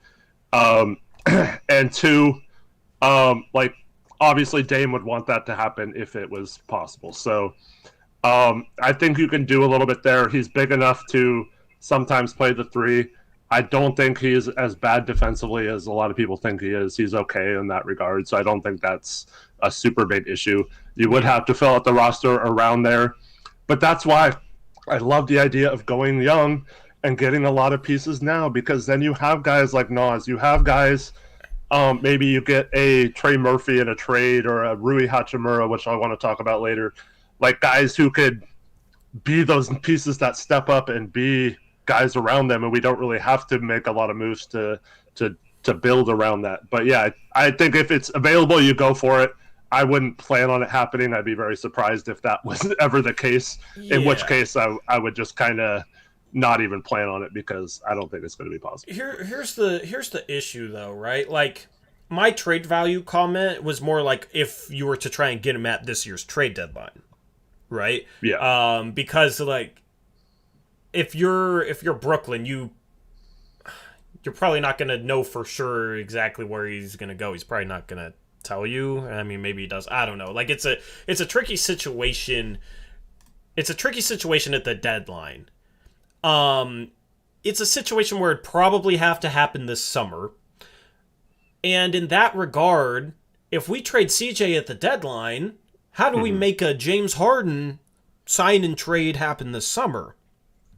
And two, obviously Dame would want that to happen if it was possible. So I think you can do a little bit there. He's big enough to sometimes play the 3. I don't think he's as bad defensively as a lot of people think he is. He's okay in that regard, so I don't think that's a super big issue. You would have to fill out the roster around there, but that's why I love the idea of going young and getting a lot of pieces now, because then you have guys like Nas. You have guys, maybe you get a Trey Murphy in a trade, or a Rui Hachimura, which I want to talk about later, like guys who could be those pieces that step up and be guys around them, and we don't really have to make a lot of moves to build around that. But yeah, I think if it's available, you go for it. I wouldn't plan on it happening. I'd be very surprised if that was ever the case, in which case I would just kind of not even plan on it, because I don't think it's going to be possible. Here's the issue though, right? Like, my trade value comment was more like if you were to try and get him at this year's trade deadline, right? Yeah. Because like if you're Brooklyn, you're probably not going to know for sure exactly where he's going to go. He's probably not going to tell you. I mean, maybe he does. I don't know. Like, it's a tricky situation. It's a tricky situation at the deadline. It's a situation where it'd probably have to happen this summer. And in that regard, if we trade CJ at the deadline, how do we make a James Harden sign and trade happen this summer?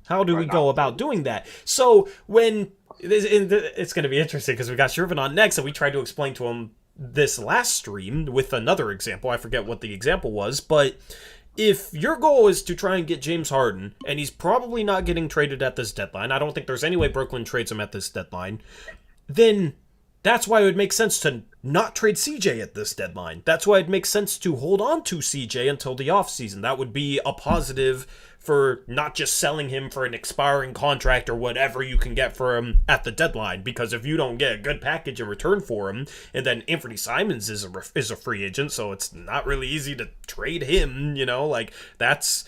How do we go about doing that? So when it's going to be interesting, because we got Shervin on next, and we tried to explain to him this last stream with another example. I forget what the example was, but if your goal is to try and get James Harden, and he's probably not getting traded at this deadline, I don't think there's any way Brooklyn trades him at this deadline, then that's why it would make sense to not trade CJ at this deadline. That's why it makes sense to hold on to CJ until the offseason. That would be a positive for not just selling him for an expiring contract or whatever you can get for him at the deadline. Because if you don't get a good package in return for him, and then Anthony Simons is a free agent, so it's not really easy to trade him, like that's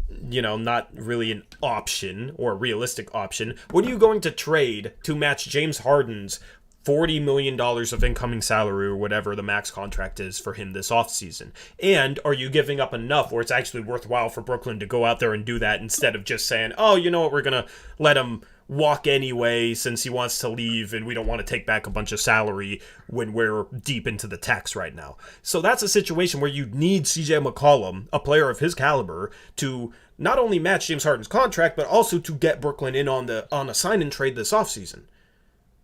not really an option or a realistic option. What are you going to trade to match James Harden's $40 million of incoming salary or whatever the max contract is for him this offseason? And are you giving up enough where it's actually worthwhile for Brooklyn to go out there and do that instead of just saying, oh, you know what, we're going to let him walk anyway since he wants to leave and we don't want to take back a bunch of salary when we're deep into the tax right now. So that's a situation where you need CJ McCollum, a player of his caliber, to not only match James Harden's contract, but also to get Brooklyn in on a sign and trade this offseason.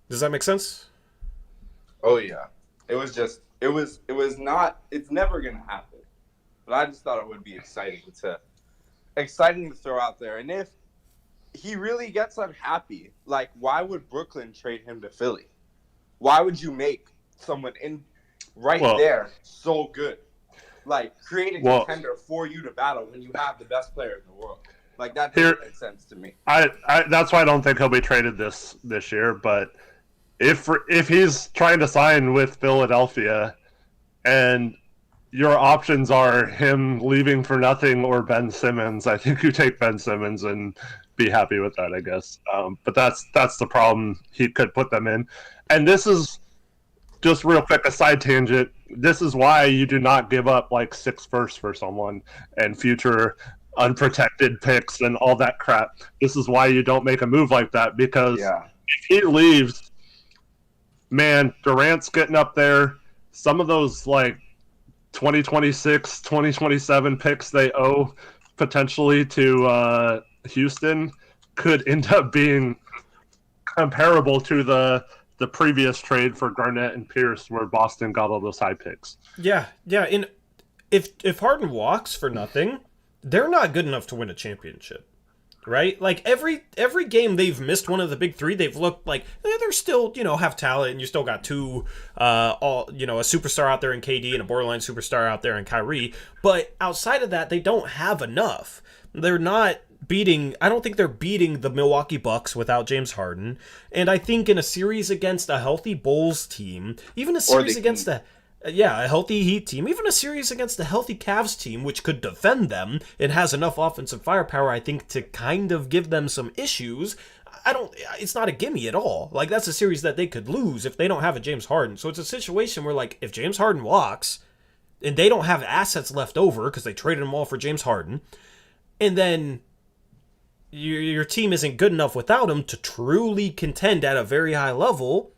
Does that make sense? Oh yeah. It's never gonna happen. But I just thought it would be exciting to throw out there. And if he really gets unhappy, like, why would Brooklyn trade him to Philly? Why would you make someone there so good? Like, create a contender for you to battle when you have the best player in the world. Like, that doesn't make sense to me. That's why I don't think he'll be traded this year, but if he's trying to sign with Philadelphia and your options are him leaving for nothing or Ben Simmons, I think you take Ben Simmons and be happy with that, I guess. But that's the problem he could put them in. And this is just real quick, a side tangent. This is why you do not give up like 6 firsts for someone and future unprotected picks and all that crap. This is why you don't make a move like that, because if he leaves, man, Durant's getting up there. Some of those like 2026, 2027 picks they owe potentially to Houston could end up being comparable to the previous trade for Garnett and Pierce, where Boston got all those high picks. Yeah. And if Harden walks for nothing, they're not good enough to win a championship. Right? Like, every game they've missed one of the big three, they've looked like they're still, have talent, and you still got two, a superstar out there in KD and a borderline superstar out there in Kyrie. But outside of that, they don't have enough. They're not I don't think they're beating the Milwaukee Bucks without James Harden. And I think in a series against a healthy Bulls team, even a series against a healthy Heat team, even a series against a healthy Cavs team, which could defend them and has enough offensive firepower, I think, to kind of give them some issues. It's not a gimme at all. Like, that's a series that they could lose if they don't have a James Harden. So it's a situation where, like, if James Harden walks and they don't have assets left over because they traded them all for James Harden, and then your team isn't good enough without him to truly contend at a very high level,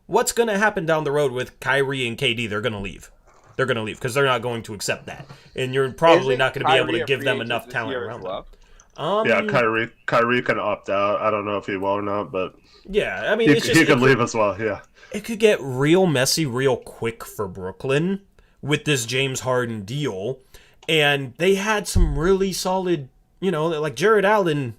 what's going to happen down the road with Kyrie and KD? They're going to leave. They're going to leave because they're not going to accept that. And you're probably not going to be able to give them enough talent around them. Kyrie can opt out. I don't know if he will or not, but yeah, I mean, he could leave as well, yeah. It could get real messy real quick for Brooklyn with this James Harden deal. And they had some really solid, like Jared Allen.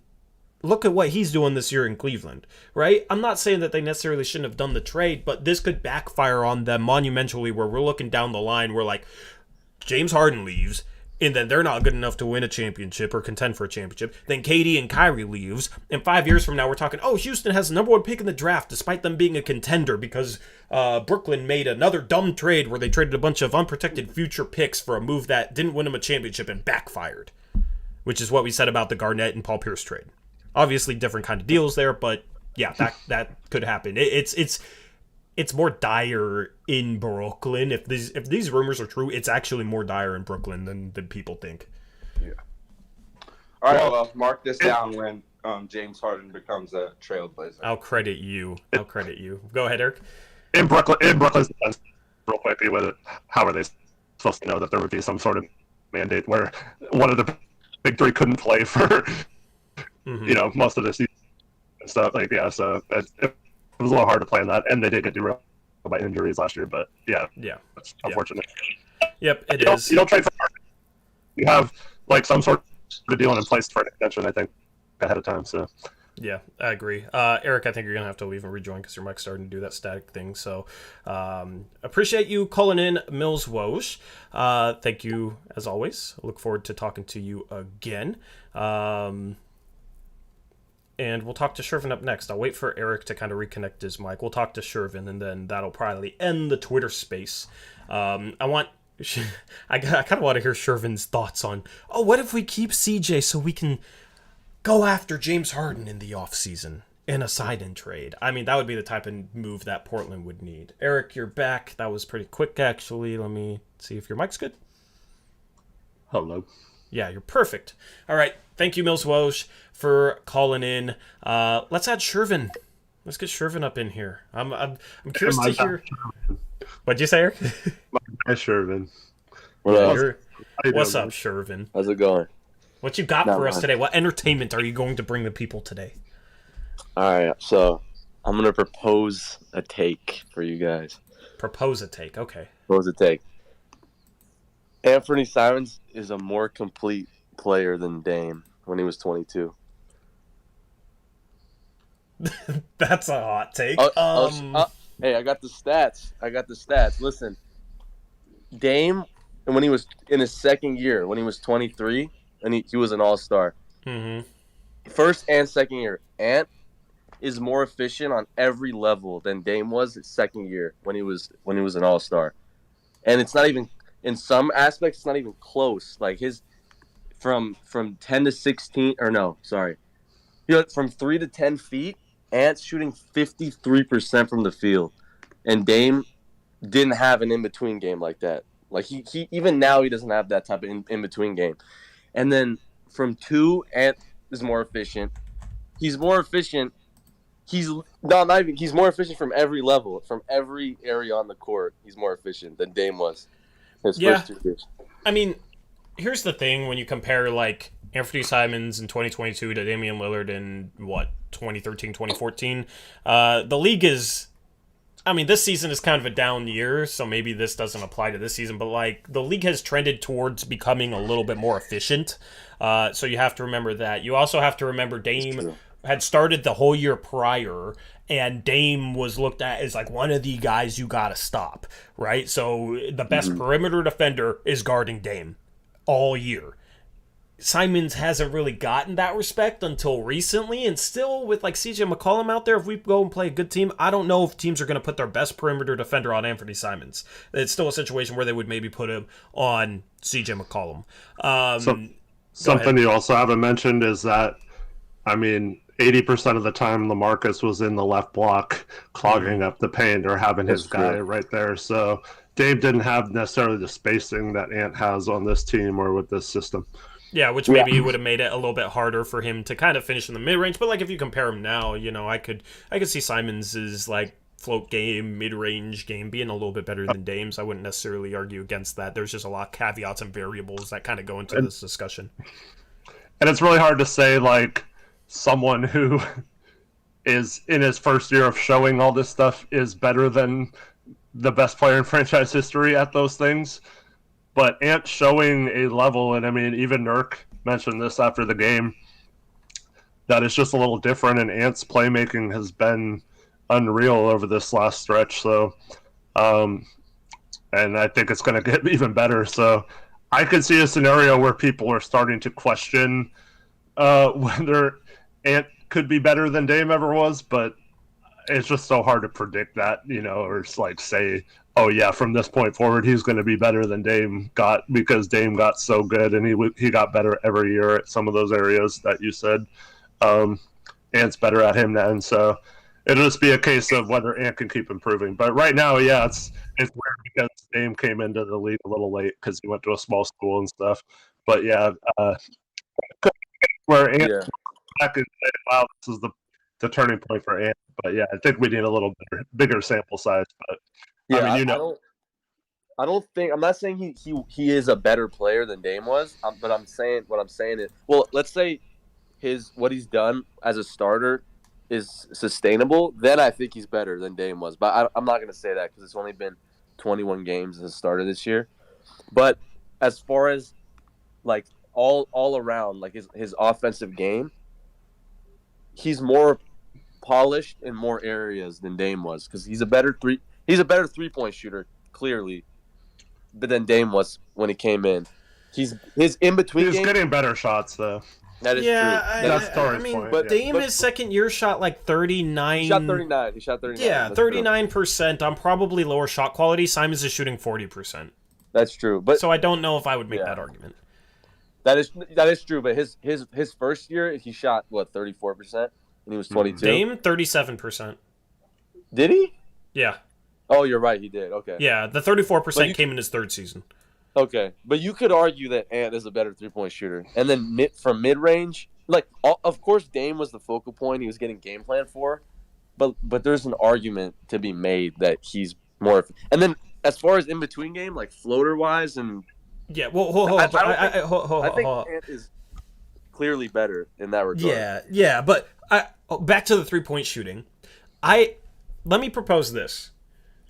Look at what he's doing this year in Cleveland, right? I'm not saying that they necessarily shouldn't have done the trade, but this could backfire on them monumentally, where we're looking down the line where, like, James Harden leaves, and then they're not good enough to win a championship or contend for a championship. Then KD and Kyrie leaves, and 5 years from now we're talking, Houston has the number 1 pick in the draft despite them being a contender because Brooklyn made another dumb trade where they traded a bunch of unprotected future picks for a move that didn't win them a championship and backfired, which is what we said about the Garnett and Paul Pierce trade. Obviously, different kind of deals there, but yeah, that could happen. It's more dire in Brooklyn. If these rumors are true, it's actually more dire in Brooklyn than people think. Yeah. All right, well, mark this down when James Harden becomes a Trailblazer. I'll credit you. Go ahead, Eric. In Brooklyn's defense, real quickly with it, how are they supposed to know that there would be some sort of mandate where one of the big three couldn't play for most of the season and stuff? Like, yeah, so it was a little hard to play in that, and they did get derailed by injuries last year, but yeah, it's unfortunate. Yep, it is. You don't trade for you have like some sort of deal in place for an extension, I think, ahead of time. So yeah, I agree. Eric, I think you're gonna have to leave and rejoin because your mic's starting to do that static thing. So appreciate you calling in, Mills Wosh. Thank you as always. I look forward to talking to you again. And we'll talk to Shervin up next. I'll wait for Eric to kind of reconnect his mic. We'll talk to Shervin, and then that'll probably end the Twitter space. I kind of want to hear Shervin's thoughts on, what if we keep CJ so we can go after James Harden in the offseason? in a sign-in trade. I mean, that would be the type of move that Portland would need. Eric, you're back. That was pretty quick, actually. Let me see if your mic's good. Hello. Yeah, you're perfect. All right. Thank you, Mills Woj, for calling in. Let's add Shervin. Let's get Shervin up in here. I'm curious to hear. What'd you say, Eric? Hi, Shervin. What's up, Shervin? How's it going? What you got Not for us much. today? What entertainment are you going to bring the people today? All right, so I'm gonna propose a take for you guys. Propose a take. Okay. Propose a take. Anthony Simons is a more complete player than Dame when he was 22. That's a hot take. Hey, I got the stats. Listen, Dame, and when he was in his second year, when he was 23, and he was an all-star. Mm-hmm. First and second year, Ant is more efficient on every level than Dame was his second year when he was an all-star. And it's not even, in some aspects, it's not even close. Like his from 10 to 16, or no, sorry. From 3 to 10 feet, Ant's shooting 53% from the field. And Dame didn't have an in-between game like that. Like he even now he doesn't have that type of in-between game. And then from 2, Ant is more efficient. He's more efficient. He's more efficient from every level, from every area on the court. He's more efficient than Dame was his first 2 years. I mean, here's the thing when you compare like Anthony Simons in 2022 to Damian Lillard in 2013, 2014. The league is, I mean, this season is kind of a down year, so maybe this doesn't apply to this season, but like the league has trended towards becoming a little bit more efficient. So you have to remember that. You also have to remember Dame had started the whole year prior, and Dame was looked at as like one of the guys you got to stop, right? So the best perimeter defender is guarding Dame all year. Simons hasn't really gotten that respect until recently, and still with like CJ McCollum out there, if we go and play a good team, I don't know if teams are going to put their best perimeter defender on Anthony Simons. It's still a situation where they would maybe put him on CJ McCollum. Something you also haven't mentioned is that, I mean, 80% of the time LaMarcus was in the left block clogging up the paint or having his guy right there. So Dave didn't have necessarily the spacing that Ant has on this team or with this system. Yeah, which maybe would have made it a little bit harder for him to kind of finish in the mid-range. But like if you compare him now, you know, I could see Simons's like float game, mid-range game being a little bit better than Dame's. I wouldn't necessarily argue against that. There's just a lot of caveats and variables that kind of go into this discussion. And it's really hard to say like someone who is in his first year of showing all this stuff is better than the best player in franchise history at those things. But Ant showing a level, and I mean, even Nurk mentioned this after the game, that it's just a little different, and Ant's playmaking has been unreal over this last stretch. So, and I think it's going to get even better. So I could see a scenario where people are starting to question whether Ant could be better than Dame ever was, but it's just so hard to predict that, you know, or it's like say, oh yeah, from this point forward, he's going to be better than Dame got because Dame got so good and he got better every year at some of those areas that you said. Ant's better at him then, so it'll just be a case of whether Ant can keep improving. But right now, yeah, it's weird because Dame came into the league a little late because he went to a small school and stuff. But yeah, where Ant back and say, wow, this is the turning point for Ant. But yeah, I think we need a little bigger sample size. But yeah, I mean, I don't think I'm not saying he is a better player than Dame was, but I'm saying is, well, let's say what he's done as a starter is sustainable, then I think he's better than Dame was. But I'm not going to say that because it's only been 21 games as a starter this year. But as far as like all around, like his offensive game, he's more polished in more areas than Dame was because he's a better 3-point shooter clearly, but then Dame was when he came in. His in between. He's getting better shots though. That is true. I mean, but Dame his second year shot like 39. He shot 39. Yeah, 39% on probably lower shot quality. Simons is shooting 40%. That's true. But so I don't know if I would make that argument. That is true. But his first year he shot 34%. when he was 22? Dame 37%. Did he? Yeah. Oh, you're right. He did. Okay. Yeah, the 34% came in his third season. Okay, but you could argue that Ant is a better 3-point shooter, and then from mid range, of course Dame was the focal point he was getting game plan for, but there's an argument to be made that he's more. And then as far as in between game, like floater wise, and yeah, well, hold on. I think Ant is clearly better in that regard. Yeah, but back to the 3-point shooting. Let me propose this.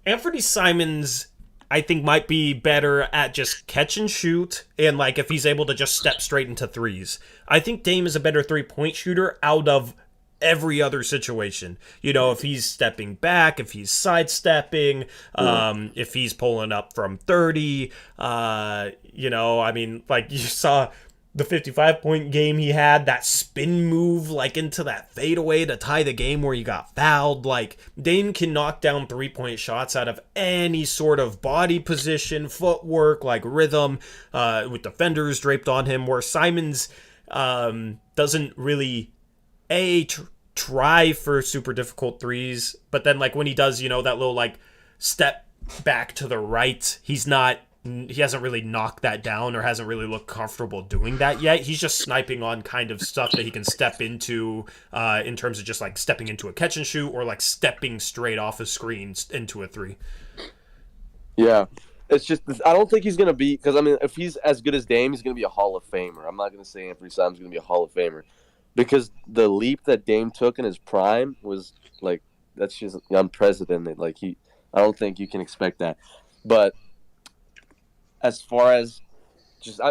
Anthony Simons, I think, might be better at just catch and shoot, and like if he's able to just step straight into threes. I think Dame is a better 3-point shooter out of every other situation. You know, if he's stepping back, if he's sidestepping, if he's pulling up from 30, you know, I mean, like you saw the 55-point game he had, that spin move like into that fadeaway to tie the game where he got fouled. Like, Dame can knock down 3-point shots out of any sort of body position, footwork, like rhythm, with defenders draped on him, where Simons doesn't really try for super difficult threes, but then like when he does, you know, that little like step back to the right, he hasn't really knocked that down or hasn't really looked comfortable doing that yet. He's just sniping on kind of stuff that he can step into in terms of just like stepping into a catch and shoot or like stepping straight off a screen into a three. Yeah. It's just, I don't think he's going to be, because I mean, if he's as good as Dame, he's going to be a Hall of Famer. I'm not going to say Anthony Simons is going to be a Hall of Famer, because the leap that Dame took in his prime was like, that's just unprecedented. Like, I don't think you can expect that. But as far as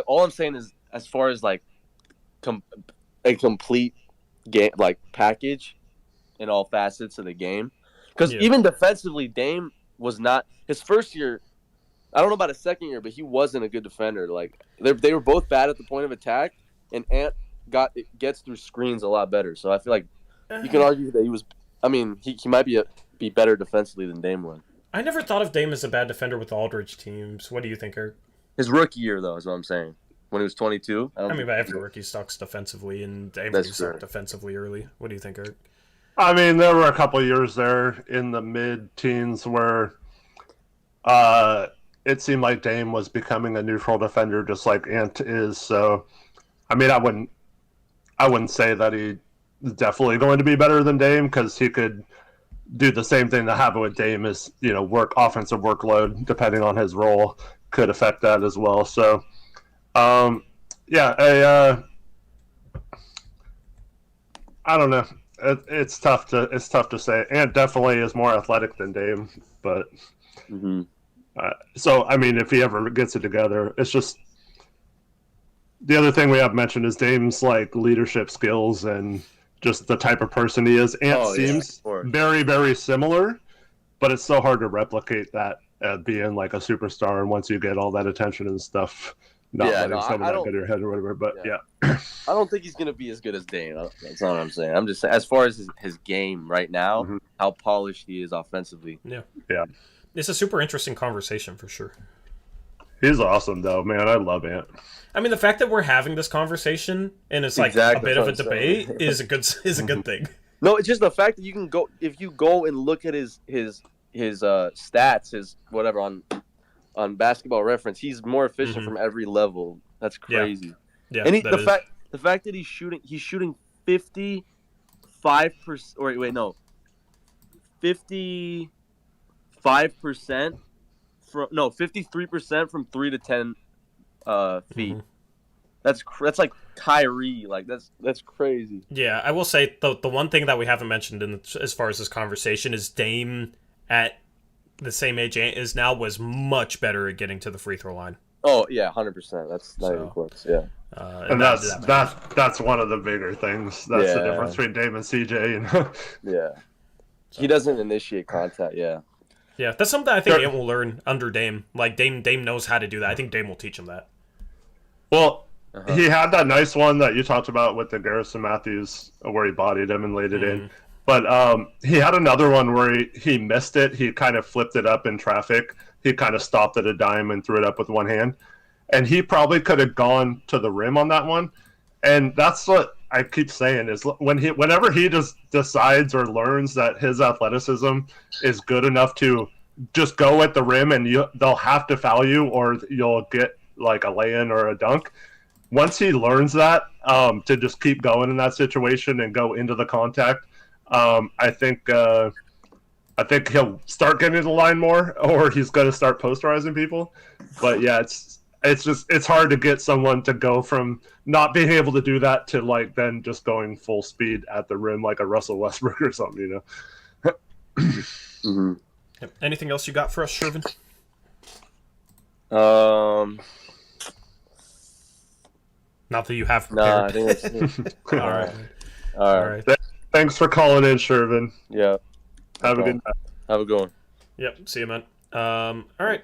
all I'm saying is, as far as like a complete game, like package in all facets of the game, because even defensively, Dame was not his first year. I don't know about his second year, but he wasn't a good defender. Like they were both bad at the point of attack, and Ant gets through screens a lot better. So I feel like you can argue that he was. I mean, he might be better defensively than Dame was. I never thought of Dame as a bad defender with the Aldridge teams. What do you think, Eric? His rookie year, though, is what I'm saying. When he was 22. I mean, but every rookie sucks defensively, and Dame sucked defensively early. What do you think, Eric? I mean, there were a couple years there in the mid-teens where it seemed like Dame was becoming a neutral defender just like Ant is. So, I mean, I wouldn't say that he's definitely going to be better than Dame, because he could do the same thing that happened with Dame is, you know, offensive workload, depending on his role, could affect that as well. So, I don't know. It's tough to say. Ant definitely is more athletic than Dame, but so I mean, if he ever gets it together, it's just the other thing we have mentioned is Dame's like leadership skills and just the type of person he is. Ant seems very, very similar, but it's so hard to replicate that being like a superstar. And once you get all that attention and stuff, letting someone get your head or whatever. But I don't think he's going to be as good as Dame. That's not what I'm saying. I'm just saying, as far as his game right now, how polished he is offensively. Yeah. It's a super interesting conversation for sure. He's awesome, though, man. I love Ant. I mean, the fact that we're having this convation and it's like a bit of a debate is a good thing. No, it's just the fact that you can go, if you go and look at his stats, his whatever on Basketball Reference, he's more efficient from every level. That's crazy. Yeah. And the fact that he's shooting 55%. Or wait, no, 55%. 53% from 3 to 10 feet. That's like Kyrie. Like that's crazy. Yeah, I will say the one thing that we haven't mentioned as far as this conversation is Dame at the same age Ant is now was much better at getting to the free throw line. Oh yeah, 100%. That's not even close. Yeah. And that's one of the bigger things. That's the difference between Dame and CJ. Yeah. He doesn't initiate contact. Yeah. Yeah, that's something I think Ant will learn under Dame. Like Dame knows how to do that. I think Dame will teach him that. Well, he had that nice one that you talked about with the Garrison Matthews where he bodied him and laid it in. But he had another one where he missed it. He kind of flipped it up in traffic. He kind of stopped at a dime and threw it up with one hand. And he probably could have gone to the rim on that one. And that's what I keep saying is whenever he just decides or learns that his athleticism is good enough to just go at the rim and they'll have to foul you or you'll get like a lay-in or a dunk. Once he learns that, to just keep going in that situation and go into the contact, I think he'll start getting to the line more, or he's going to start posterizing people. But yeah, it's hard to get someone to go from not being able to do that to like then just going full speed at the rim like a Russell Westbrook or something, you know. Mm-hmm. Yep. Anything else you got for us, Shervin? Not that you have prepared. Nah, I think that's it. All right. Thanks for calling in, Shervin. Yeah. Have a good night. Have a good one. Yep. See you, man. All right.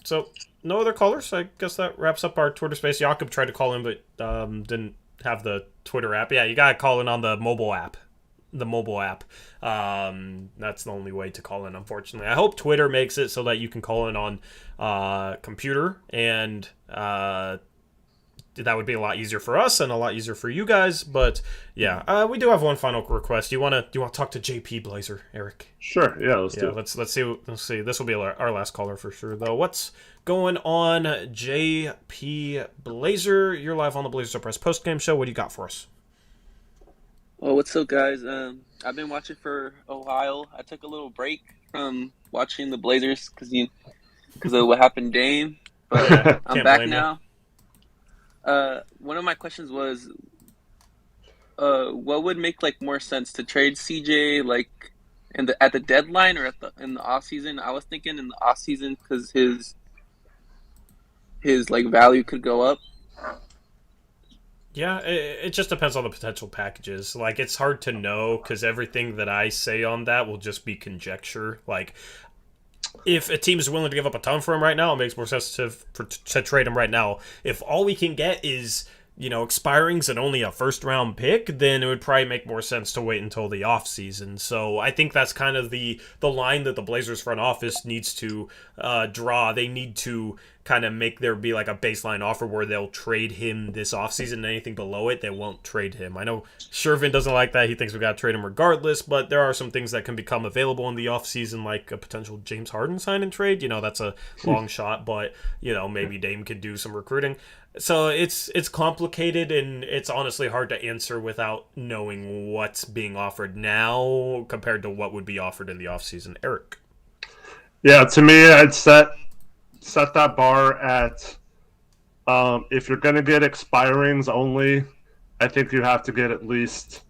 So no other callers. I guess that wraps up our Twitter space. Jakob tried to call in, but didn't have the Twitter app. Yeah, you gotta call in on the mobile app. That's the only way to call in, unfortunately. I hope Twitter makes it so that you can call in on computer, and that would be a lot easier for us and a lot easier for you guys. But yeah, we do have one final request. Do you want to talk to JP Blazer, Eric? Sure. Yeah. Let's do it. Let's see. This will be our last caller for sure, though. What's going on, JP Blazer? You're live on the Blazers Uprise postgame show. What do you got for us? Well, what's up, guys? I've been watching for a while. I took a little break from watching the Blazers because of what happened to Dame. But I'm back now. One of my questions was, what would make like more sense to trade CJ like at the deadline or in the off season? I was thinking in the off season because his like value could go up. Yeah, it just depends on the potential packages. Like, it's hard to know because everything that I say on that will just be conjecture. Like, if a team is willing to give up a ton for him right now, it makes more sense to trade him right now. If all we can get is, expirings and only a first-round pick, then it would probably make more sense to wait until the offseason. So I think that's kind of the line that the Blazers front office needs to draw. They need to kind of make there be like a baseline offer where they'll trade him this offseason, and anything below it, they won't trade him. I know Shervin doesn't like that. He thinks we got to trade him regardless, but there are some things that can become available in the offseason, like a potential James Harden sign and trade. That's a long shot, but, maybe Dame could do some recruiting. So it's complicated, and it's honestly hard to answer without knowing what's being offered now compared to what would be offered in the offseason. Eric? Yeah, to me, I'd set that bar at if you're going to get expirings only, I think you have to get at least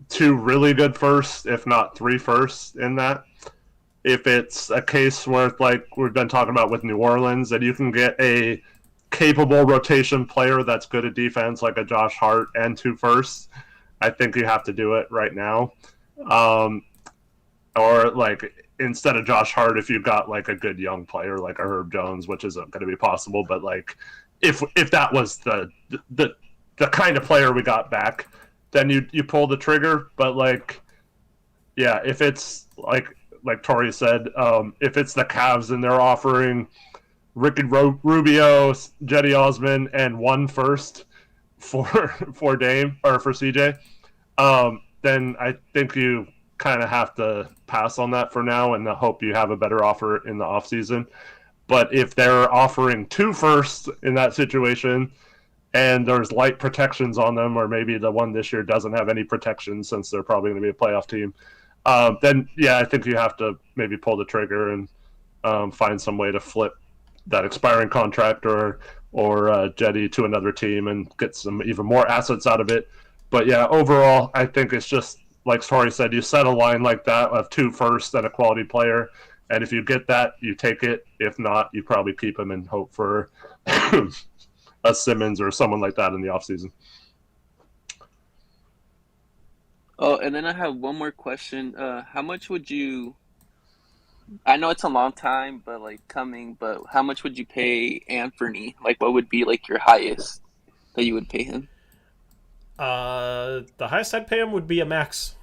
2 really good firsts, if not 3 firsts in that. If it's a case where, like we've been talking about with New Orleans, that you can get a capable rotation player that's good at defense, like a Josh Hart, and 2 firsts, I think you have to do it right now. Or like instead of Josh Hart, if you've got like a good young player like a Herb Jones, which isn't going to be possible, but like if that was the kind of player we got back, then you pull the trigger. But like, yeah, if it's like Tori said, if it's the Cavs and they're offering Ricky Rubio, Jetty Osman, and 1 first for Dame or for CJ, then I think you kind of have to pass on that for now and hope you have a better offer in the offseason. But if they're offering 2 firsts in that situation and there's light protections on them, or maybe the one this year doesn't have any protection since they're probably going to be a playoff team, then yeah, I think you have to maybe pull the trigger and find some way to flip that expiring contract or Jetty to another team and get some even more assets out of it. But yeah, overall, I think it's just like Tori said, you set a line like that of 2 firsts and a quality player, and if you get that, you take it. If not, you probably keep him and hope for a Simmons or someone like that in the offseason. Oh, and then I have one more question. How much would you? I know it's a long time, but but how much would you pay Anthony? Like, what would be like your highest that you would pay him? The highest I'd pay him would be a max.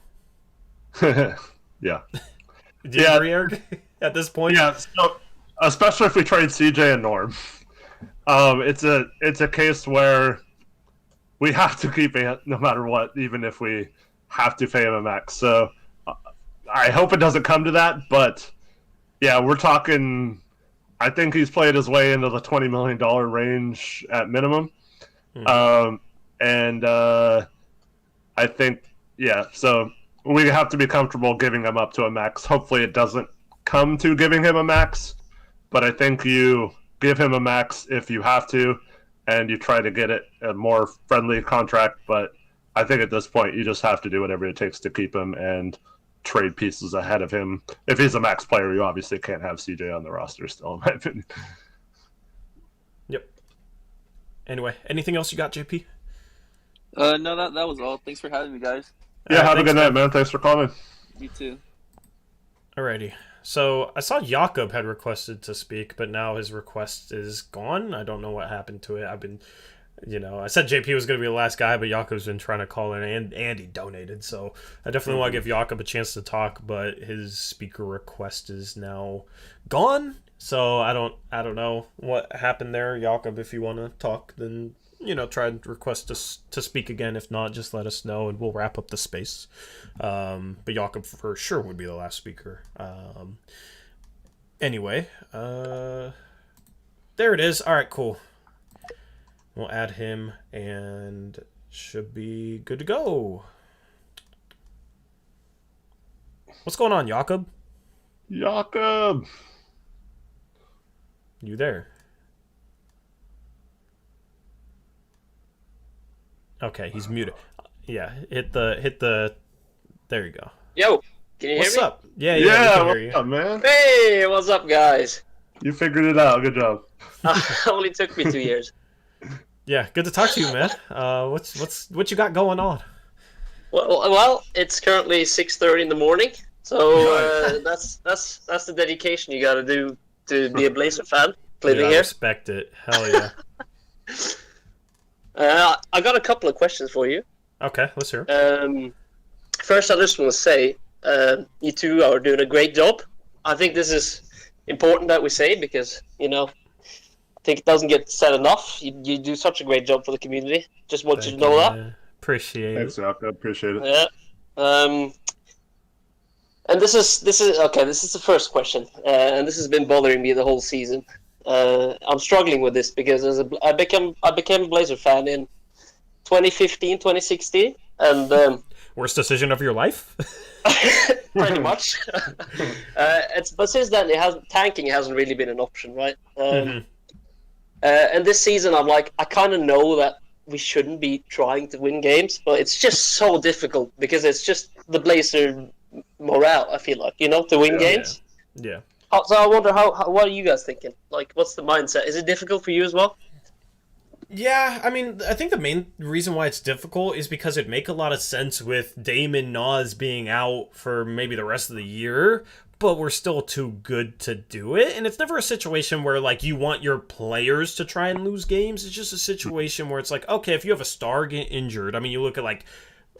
Yeah. Do you agree, Eric? At this point? Yeah, so, especially if we trade CJ and Norm. It's a case where we have to keep Ant no matter what, even if we have to pay him a max. So I hope it doesn't come to that, but yeah, we're talking. I think he's played his way into the $20 million range at minimum. And I think, yeah, so we have to be comfortable giving him up to a max. Hopefully it doesn't come to giving him a max, but I think you give him a max if you have to, and you try to get it a more friendly contract. But I think at this point you just have to do whatever it takes to keep him and trade pieces ahead of him. If he's a max player, you obviously can't have CJ on the roster still, in my opinion. Yep. Anyway, anything else you got, JP? No, that was all. Thanks for having me, guys. Yeah, have a good night, man. Thanks for calling. You too. Alrighty. So I saw Jakob had requested to speak, but now his request is gone. I don't know what happened to it. I've been, I said JP was going to be the last guy, but Jakob's been trying to call in, and he donated. So I definitely want to give Jakob a chance to talk, but his speaker request is now gone. So I don't know what happened there, Jakob. If you want to talk, then try and request us to speak again. If not, just let us know and we'll wrap up the space. But Jakob for sure would be the last speaker. Anyway, there it is. All right, cool. We'll add him and should be good to go. What's going on, Jakob? Jakob! You there? Okay, he's muted. Yeah, hit the. There you go. Yo, can you hear me? What's up? Yeah, Yeah, we can what's hear you. up, man? Hey, what's up, guys? You figured it out. Good job. Only took me 2 years. Yeah, good to talk to you, man. What you got going on? Well, it's currently 6:30 in the morning, so that's the dedication you got to do to be a Blazer fan living Dude, I here. respect it. Hell yeah. I got a couple of questions for you. Okay, let's hear. First, I just want to say you two are doing a great job. I think this is important that we say because I think it doesn't get said enough. You do such a great job for the community. Just want you to know that. Appreciate Thanks, it. Jakob. Appreciate it. Yeah. And this is okay. This is the first question, and this has been bothering me the whole season. I'm struggling with this because I became a Blazer fan in 2015, 2016, and Worst decision of your life? pretty much. But since then, tanking hasn't really been an option, right? And this season, I'm like, I kind of know that we shouldn't be trying to win games, but it's just so difficult because it's just the Blazer morale. I feel like to win games. Yeah. So I wonder what are you guys thinking? Like, what's the mindset? Is it difficult for you as well? Yeah, I mean, I think the main reason why it's difficult is because it'd make a lot of sense with Damon Nas being out for maybe the rest of the year, but we're still too good to do it. And it's never a situation where, like, you want your players to try and lose games. It's just a situation where it's like, okay, if you have a star get injured, I mean, you look at, like,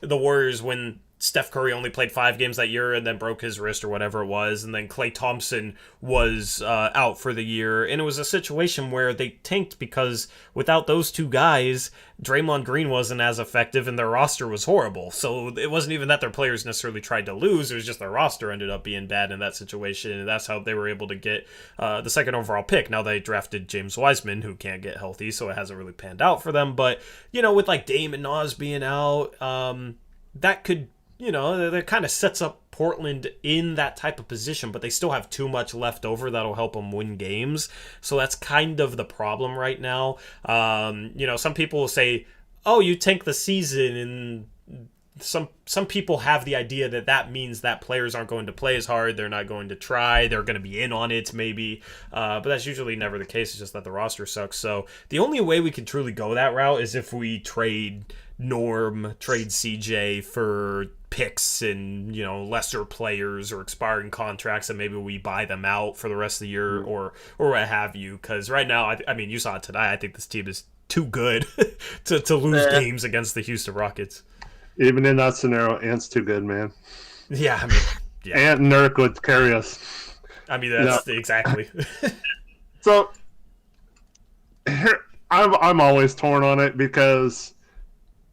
the Warriors when Steph Curry only played 5 games that year and then broke his wrist or whatever it was, and then Klay Thompson was out for the year, and it was a situation where they tanked because without those two guys, Draymond Green wasn't as effective and their roster was horrible. So it wasn't even that their players necessarily tried to lose, it was just their roster ended up being bad in that situation, and that's how they were able to get the second overall pick. Now they drafted James Wiseman, who can't get healthy, so it hasn't really panned out for them, but with like Dame and Nas being out, that could that kind of sets up Portland in that type of position, but they still have too much left over that'll help them win games. So that's kind of the problem right now. Some people will say, oh, you tank the season, and some people have the idea that means that players aren't going to play as hard, they're not going to try, they're going to be in on it maybe, but that's usually never the case. It's just that the roster sucks. So the only way we can truly go that route is if we trade CJ for picks and lesser players or expiring contracts, and maybe we buy them out for the rest of the year or what have you, because right now I mean you saw it today, I think this team is too good to lose games against the Houston Rockets. Even in that scenario, Ant's too good, man. Yeah, I mean, yeah. Ant and Nurk would carry us. I mean, that's exactly. So here, I'm always torn on it because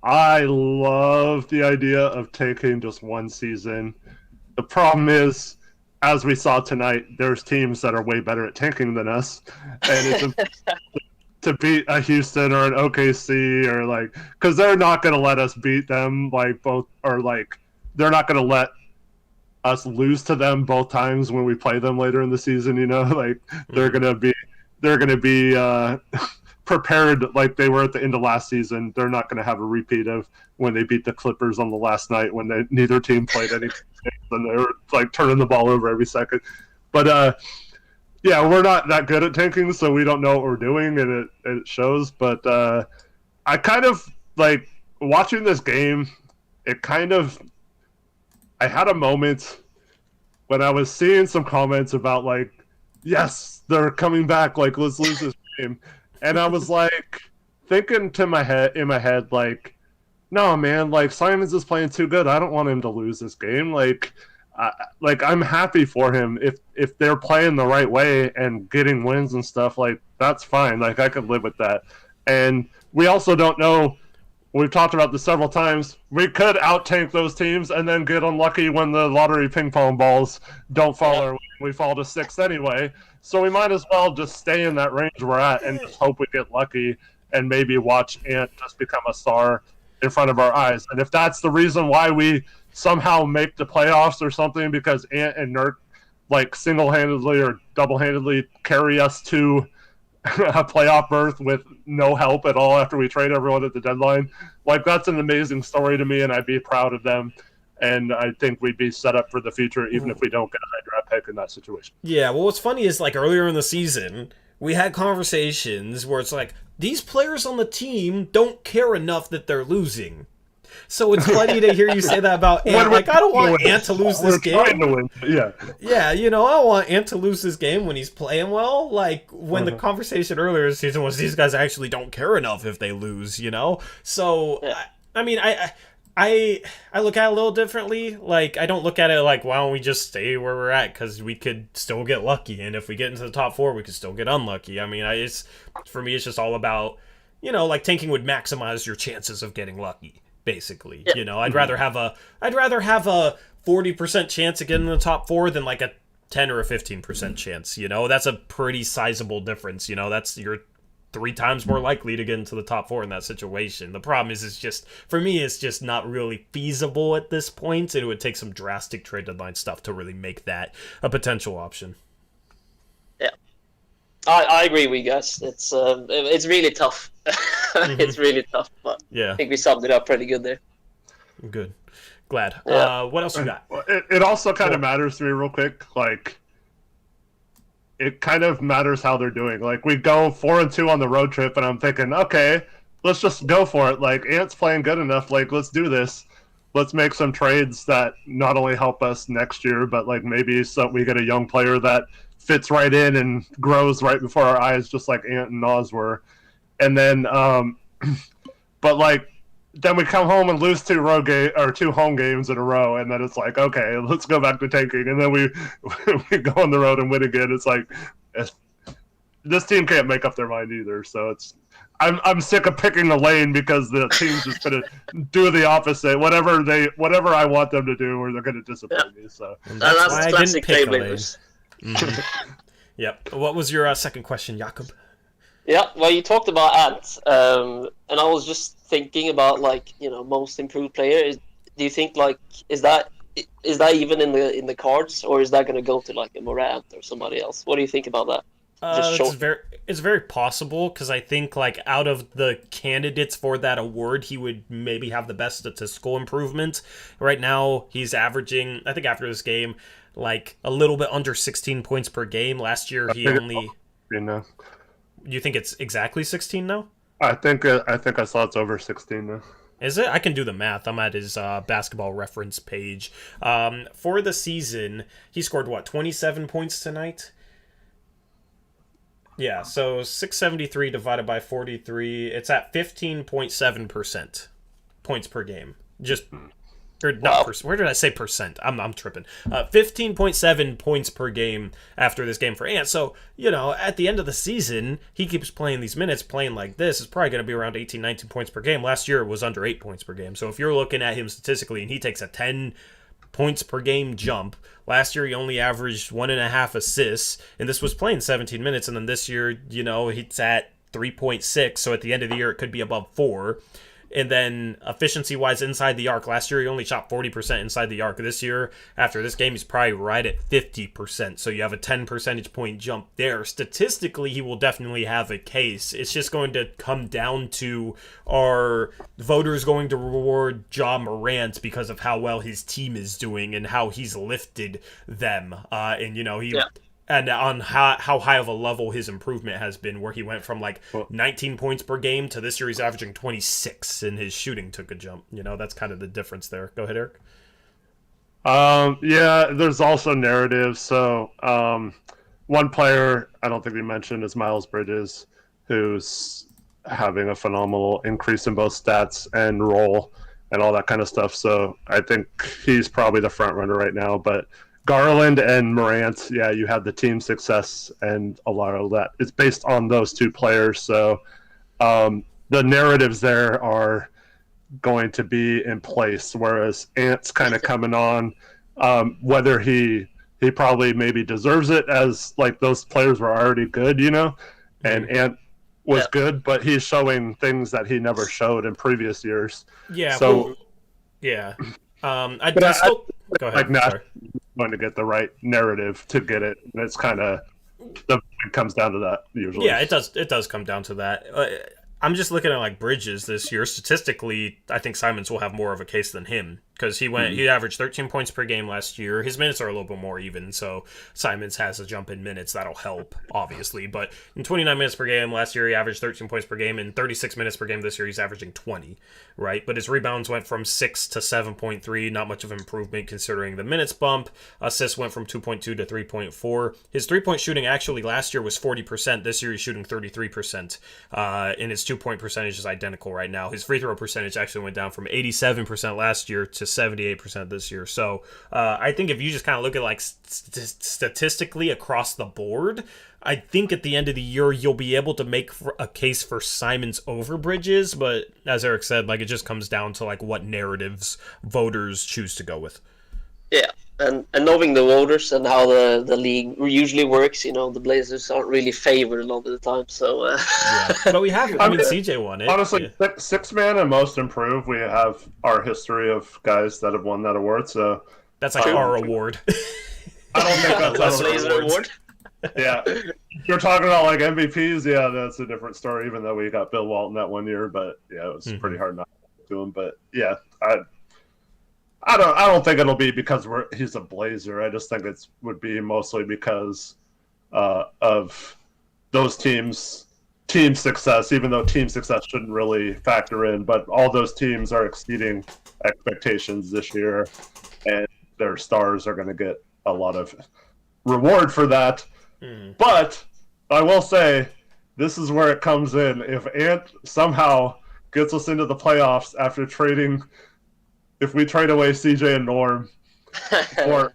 I love the idea of taking just one season. The problem is, as we saw tonight, there's teams that are way better at tanking than us, and it's to beat a Houston or an OKC or like, because they're not going to let us beat them like both, or like they're not going to let us lose to them both times when we play them later in the season. You know, like they're going to be prepared like they were at the end of last season. They're not going to have a repeat of when they beat the Clippers on the last night when neither team played any and they were like turning the ball over every second. But yeah, we're not that good at tanking, so we don't know what we're doing, and it shows. But I kind of like watching this game. I had a moment when I was seeing some comments about like, yes, they're coming back. Like, let's lose this game, and I was like thinking in my head, like, no, man, like Simons is playing too good. I don't want him to lose this game. Like I'm happy for him if they're playing the right way and getting wins and stuff. Like that's fine. Like I could live with that. And we also don't know. We've talked about this several times. We could out tank those teams and then get unlucky when the lottery ping pong balls don't fall our way. We fall to 6th anyway. So we might as well just stay in that range we're at and just hope we get lucky and maybe watch Ant just become a star in front of our eyes. And if that's the reason why we somehow make the playoffs or something, because Ant and Nurk like single-handedly or double-handedly carry us to a playoff berth with no help at all after we trade everyone at the deadline, like that's an amazing story to me, and I'd be proud of them. And I think we'd be set up for the future even if we don't get a high draft pick in that situation. Yeah, well, what's funny is like earlier in the season, we had conversations where it's like, these players on the team don't care enough that they're losing. So it's funny to hear you say that about Ant. Like, I don't want Ant to lose this game. Trying to win. Yeah. Yeah, you know, I don't want Ant to lose this game when he's playing well. Like, when the conversation earlier this season was these guys actually don't care enough if they lose, you know? So, I mean, I look at it a little differently. Like, I don't look at it like, why don't we just stay where we're at? Because we could still get lucky. And if we get into the top 4, we could still get unlucky. I mean, for me, it's just all about, you know, like tanking would maximize your chances of getting lucky. Basically, you know, I'd rather have a 40% chance of getting in the top 4 than like a 10 or a 15% chance. You know, that's a pretty sizable difference. You know, you're 3 times more likely to get into the top 4 in that situation. The problem is, it's just for me, it's just not really feasible at this point. It would take some drastic trade deadline stuff to really make that a potential option. Yeah, I agree with you guys. It's really tough. It's really tough, but I think we summed it up pretty good there. Good. Glad. What else you got? It also kind of matters to me real quick. Like, it kind of matters how they're doing. Like, we go 4-2 on the road trip, and I'm thinking, okay, let's just go for it. Like, Ant's playing good enough. Like, let's do this. Let's make some trades that not only help us next year, but like maybe so we get a young player that fits right in and grows right before our eyes, just like Ant and Nas were. And then, but like, then we come home and lose 2 home games in a row, and then it's like, okay, let's go back to tanking, and then we go on the road and win again. It's like this team can't make up their mind either. So I'm sick of picking the lane because the team's just gonna do the opposite. Whatever I want them to do, or they're gonna disappoint me. So that's classic Beyblades. Yep. What was your second question, Jakob? Yeah, well, you talked about Ant, and I was just thinking about, like, you know, most improved player. Do you think, like, is that even in the cards, or is that going to go to like a Morant or somebody else? What do you think about that? It's very possible, because I think, like, out of the candidates for that award, he would maybe have the best statistical improvement. Right now, he's averaging, I think after this game, like a little bit under 16 points per game. Last year, he only. You think it's exactly 16 now? I think I saw it's over 16 now. Is it? I can do the math. I'm at his basketball reference page. For the season, he scored, 27 points tonight? Yeah, so 673 divided by 43. It's at 15.7% points per game. Just Or not where did I say percent? I'm tripping. 15.7 points per game after this game for Ant. So, at the end of the season, he keeps playing these minutes, playing like this. It's probably going to be around 18, 19 points per game. Last year, it was under 8 points per game. So if you're looking at him statistically and he takes a 10 points per game jump, last year he only averaged 1.5 assists, and this was playing 17 minutes. And then this year, he's at 3.6. So at the end of the year, it could be above 4. And then efficiency-wise inside the arc, last year he only shot 40% inside the arc. This year, after this game, he's probably right at 50%. So you have a 10 percentage point jump there. Statistically, he will definitely have a case. It's just going to come down to, are voters going to reward Ja Morant because of how well his team is doing and how he's lifted them? And on how high of a level his improvement has been, where he went from 19 points per game to this year he's averaging 26, and his shooting took a jump. That's kind of the difference there. Go ahead, Eric. Yeah, there's also narratives. So one player I don't think we mentioned is Miles Bridges, who's having a phenomenal increase in both stats and role and all that kind of stuff. So I think he's probably the front runner right now, but Garland and Morant, yeah, you have the team success, and a lot of that is based on those two players. So the narratives there are going to be in place, whereas Ant's kind of coming on, whether he probably maybe deserves it, as those players were already good, and Ant was good, but he's showing things that he never showed in previous years. Yeah. So yeah. Go ahead. Nash going to get the right narrative to get it. And it's kind of it comes down to that usually. Yeah, it does. It does come down to that. I'm just looking at Bridges this year. Statistically, I think Simons will have more of a case than him, because he averaged 13 points per game last year. His minutes are a little bit more even, so Simons has a jump in minutes. That'll help, obviously. But in 29 minutes per game last year, he averaged 13 points per game. In 36 minutes per game this year, he's averaging 20, right? But his rebounds went from 6 to 7.3, not much of improvement considering the minutes bump. Assists went from 2.2 to 3.4. His three-point shooting actually last year was 40%. This year he's shooting 33%. And his two-point percentage is identical right now. His free throw percentage actually went down from 87% last year to 78% this year. So I think if you just kind of look at statistically across the board, I think at the end of the year you'll be able to make a case for Simons over Bridges. But as Eric said, it just comes down to what narratives voters choose to go with. Yeah. And knowing the voters and how the league usually works, the Blazers aren't really favored a lot of the time. So, yeah. But we have. CJ won it. Honestly, six man and most improved. We have our history of guys that have won that award. So that's our award. I don't think that's a Blazer award. Yeah, you're talking about MVPs. Yeah, that's a different story. Even though we got Bill Walton that one year, but yeah, it was pretty hard not to him. But yeah, I don't think it'll be because he's a Blazer. I just think it would be mostly because of those team success, even though team success shouldn't really factor in. But all those teams are exceeding expectations this year, and their stars are going to get a lot of reward for that. But I will say, this is where it comes in. If Ant somehow gets us into the playoffs after if we trade away CJ and Norm for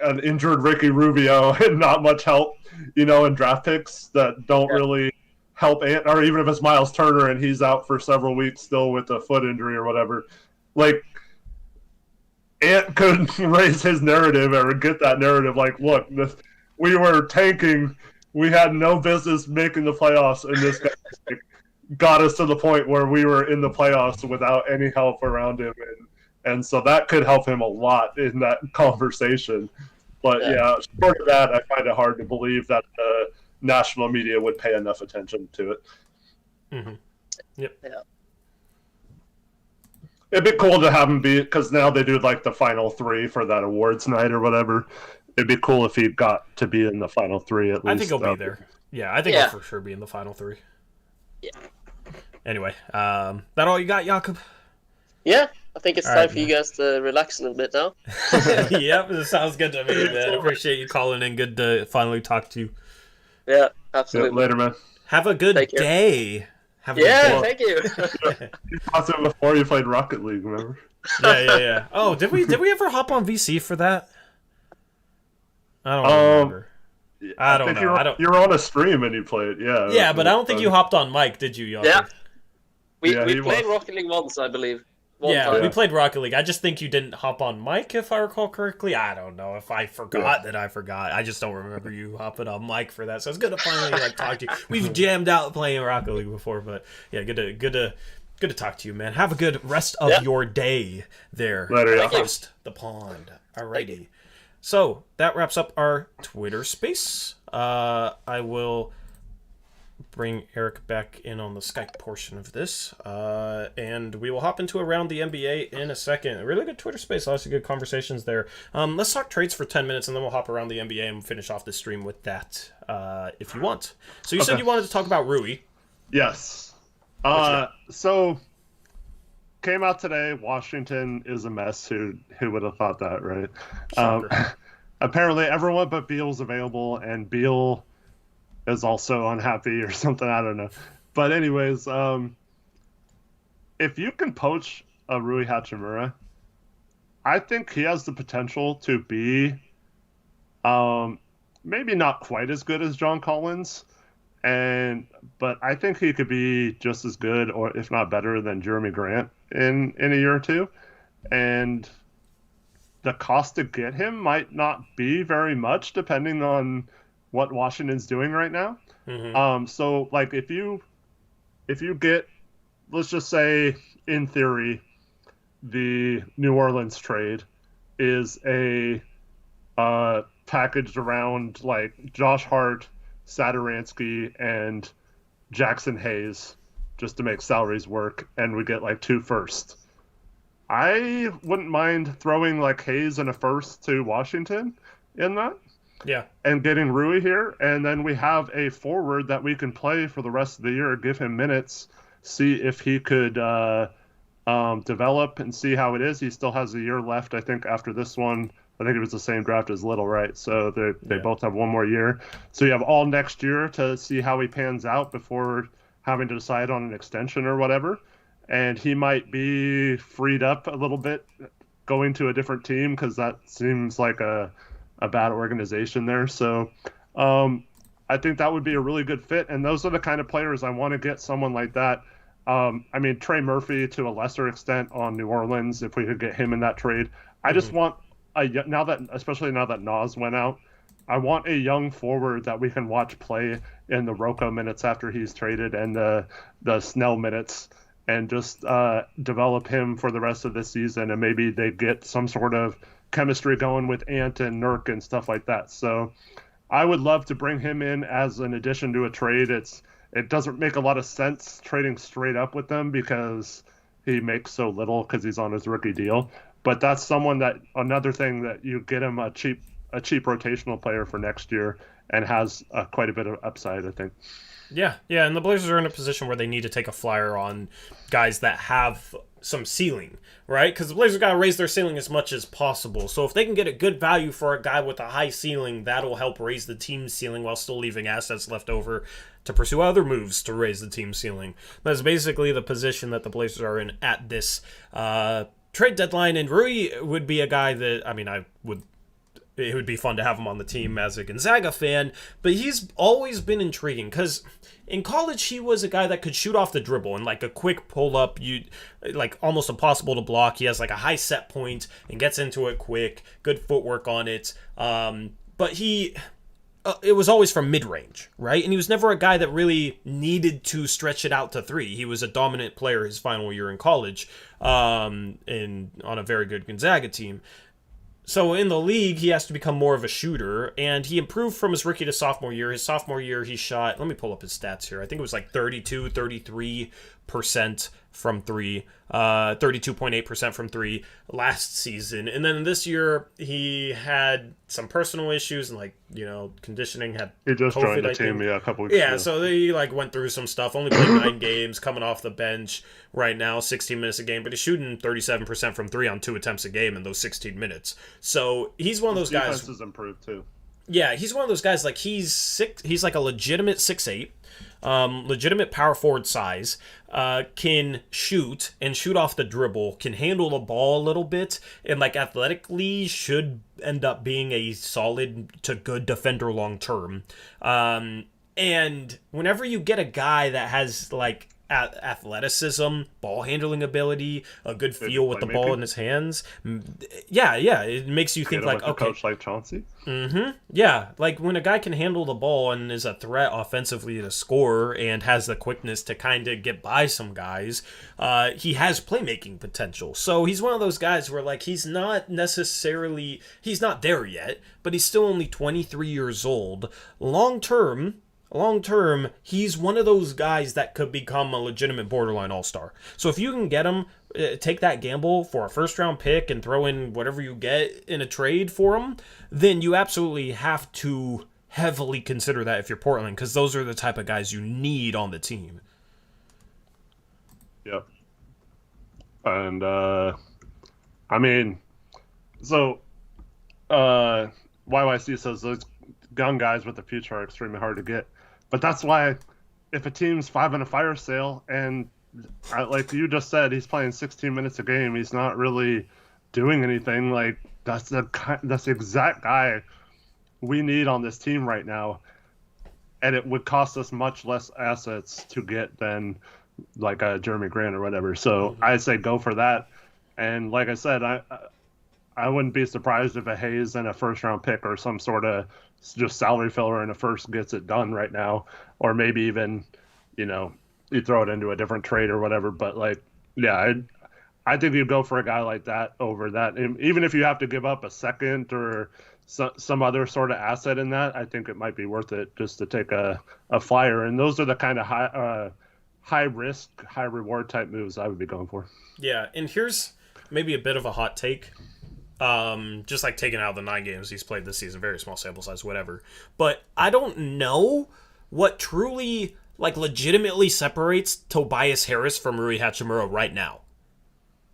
an injured Ricky Rubio and not much help, in draft picks that don't really help Ant, or even if it's Miles Turner and he's out for several weeks still with a foot injury or whatever, Ant could raise his narrative or get that narrative. Look, we were tanking. We had no business making the playoffs, and this guy got us to the point where we were in the playoffs without any help around him. And so that could help him a lot in that conversation. But short of that, I find it hard to believe that the national media would pay enough attention to it. Mm-hmm. Yep. Yeah. It'd be cool to have him be, because now they do the final three for that awards night or whatever. It'd be cool if he got to be in the final three at least. I think he'll be there. Yeah, I think he'll for sure be in the final three. Yeah. Anyway, that all you got, Jakob? Yeah, I think it's time for you guys to relax a little bit now. Yep, it sounds good to me, man. Appreciate you calling in. Good to finally talk to you. Yeah, absolutely. Yeah, later, man. Have a good day. Thank you. You talked to him before you played Rocket League, remember? Yeah. Oh, did we ever hop on VC for that? I don't remember. I don't know. You're on a stream and you played. Yeah. Yeah, but I don't think you hopped on mic, did you, Yocker? Yeah. We he played was. Rocket League once, I believe. Yeah, time. we played Rocket League. I just think you didn't hop on mic, if I recall correctly. I don't know. If I forgot, then I forgot. I just don't remember you hopping on mic for that. So it's good to finally talk to you. We've jammed out playing Rocket League before, but yeah, good to talk to you, man. Have a good rest of your day there across the pond. Alrighty. So that wraps up our Twitter space. I will bring Eric back in on the Skype portion of this, and we will hop into Around the NBA in a second. A really good Twitter space, lots of good conversations there. Let's talk trades for 10 minutes, and then we'll hop around the NBA and finish off the stream with that, if you want. So you said you wanted to talk about Rui. Yes. So came out today. Washington is a mess. Who would have thought that, right? Apparently, everyone but Beal's available, and Beal is also unhappy or something. I don't know. But anyways, if you can poach a Rui Hachimura, I think he has the potential to be maybe not quite as good as John Collins, but I think he could be just as good, or if not better, than Jeremy Grant in a year or two. And the cost to get him might not be very much, depending on what Washington's doing right now. Mm-hmm. So like if you get, let's just say in theory, the New Orleans trade is a packaged around like Josh Hart, Satoransky, and Jackson Hayes, just to make salaries work, and we get like 2 firsts. I wouldn't mind throwing like Hayes and a first to Washington in that. Yeah. And getting Rui here, and then we have a forward that we can play for the rest of the year, give him minutes, see if he could develop and see how it is. He still has a year left, I think, after this one. I think it was the same draft as Little, right? So they both have 1 more year. So you have all next year to see how he pans out before having to decide on an extension or whatever. And he might be freed up a little bit going to a different team, because that seems like a bad organization there. So I think that would be a really good fit. And those are the kind of players I want to get, someone like that. I mean, Trey Murphy to a lesser extent on New Orleans, if we could get him in that trade. I just want, especially now that Nas went out, I want a young forward that we can watch play in the Rocco minutes after he's traded, and the Snell minutes, and just develop him for the rest of this season. And maybe they get some sort of chemistry going with Ant and Nurk and stuff like that. So I would love to bring him in as an addition to a trade. It doesn't make a lot of sense trading straight up with them because he makes so little because he's on his rookie deal. But that's another thing that you get him a cheap rotational player for next year, and has quite a bit of upside, I think. Yeah, and the Blazers are in a position where they need to take a flyer on guys that have some ceiling, right? Because the Blazers got to raise their ceiling as much as possible. So if they can get a good value for a guy with a high ceiling, that'll help raise the team's ceiling while still leaving assets left over to pursue other moves to raise the team's ceiling. That's basically the position that the Blazers are in at this trade deadline. And Rui would be a guy that, it would be fun to have him on the team as a Gonzaga fan, but he's always been intriguing because in college he was a guy that could shoot off the dribble and like a quick pull up, almost impossible to block. He has like a high set point and gets into it quick, good footwork on it. But it was always from mid-range, right? And he was never a guy that really needed to stretch it out to 3. He was a dominant player his final year in college, on a very good Gonzaga team. So in the league, he has to become more of a shooter, and he improved from his rookie to sophomore year. His sophomore year, he shot, let me pull up his stats here. I think it was like 33% from 3, 32.8% from 3 last season. And then this year, he had some personal issues and conditioning. He just COVID, joined the team, a couple weeks ago. Yeah, so they went through some stuff. Only played 9 games, coming off the bench right now, 16 minutes a game, but he's shooting 37% from 3 on 2 attempts a game in those 16 minutes. So he's one of those guys. Defense has improved too. Yeah, he's one of those guys, like, he's like a legitimate 6'8", legitimate power forward size, can shoot and shoot off the dribble, can handle the ball a little bit, and like athletically should end up being a solid to good defender long term. And whenever you get a guy that has like athleticism, ball handling ability, a good feel with the ball in his hands, yeah, it makes you think like, a okay, coach like Chauncey. Yeah, like when a guy can handle the ball and is a threat offensively to score and has the quickness to kind of get by some guys, he has playmaking potential. So he's one of those guys where like he's not there yet, but he's still only 23 years old. Long term, he's one of those guys that could become a legitimate borderline all-star. So if you can get him, take that gamble for a first-round pick and throw in whatever you get in a trade for him, then you absolutely have to heavily consider that if you're Portland, because those are the type of guys you need on the team. Yep. And, I mean, so, YYC says those young guys with the future are extremely hard to get. But that's why if a team's 5 in a fire sale and like you just said, he's playing 16 minutes a game, he's not really doing anything, like that's the exact guy we need on this team right now. And it would cost us much less assets to get than like a Jeremy Grant or whatever. So I say go for that. And like I said, I wouldn't be surprised if a Hayes and a first round pick or some sort of just salary filler in a first gets it done right now, or maybe even, you throw it into a different trade or whatever. But like, yeah, I think you go for a guy like that over that. And even if you have to give up a second or some other sort of asset in that, I think it might be worth it just to take a flyer. And those are the kind of high risk, high reward type moves I would be going for. Yeah, and here's maybe a bit of a hot take. Just like taking out the 9 games he's played this season, very small sample size, whatever. But I don't know what truly, like, legitimately separates Tobias Harris from Rui Hachimura right now.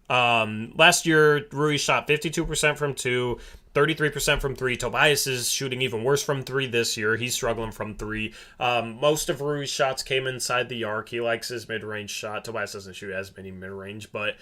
Last year, Rui shot 52% from 2, 33% from 3. Tobias is shooting even worse from 3 this year. He's struggling from 3. Most of Rui's shots came inside the arc. He likes his mid-range shot. Tobias doesn't shoot as many mid-range, but,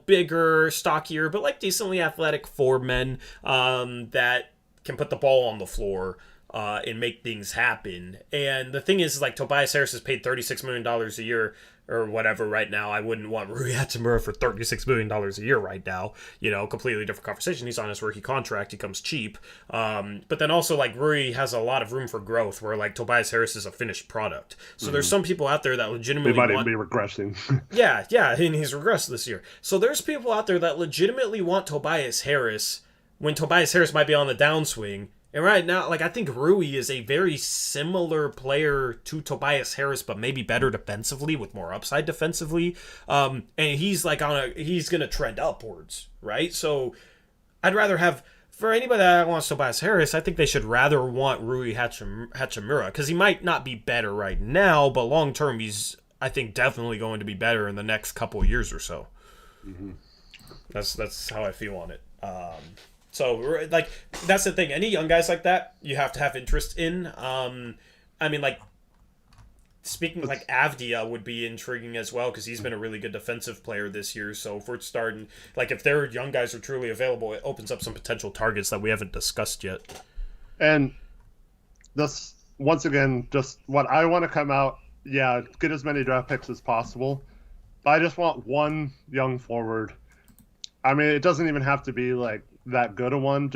bigger, stockier, but like decently athletic 4 men that can put the ball on the floor and make things happen. And the thing is, like, Tobias Harris is paid $36 million a year or whatever right now. I wouldn't want Rui Hachimura for $36 million a year right now. Completely different conversation. He's on his rookie contract. He comes cheap. But then also, like, Rui has a lot of room for growth where, like, Tobias Harris is a finished product. So there's some people out there that legitimately He might even be regressing. yeah, and he's regressed this year. So there's people out there that legitimately want Tobias Harris when Tobias Harris might be on the downswing. And right now, like, I think Rui is a very similar player to Tobias Harris, but maybe better defensively with more upside defensively. And he's like he's going to trend upwards, right? So I'd rather have, for anybody that wants Tobias Harris, I think they should rather want Rui Hachimura, because he might not be better right now, but long term, he's, I think, definitely going to be better in the next couple years or so. Mm-hmm. That's how I feel on it. So, like, that's the thing. Any young guys like that, you have to have interest in. I mean, like, speaking like Avdia would be intriguing as well, because he's been a really good defensive player this year. So if we're starting, like, if their young guys are truly available, it opens up some potential targets that we haven't discussed yet. And this, once again, just what I want to come out, get as many draft picks as possible. But I just want one young forward. I mean, it doesn't even have to be, like, that good a one.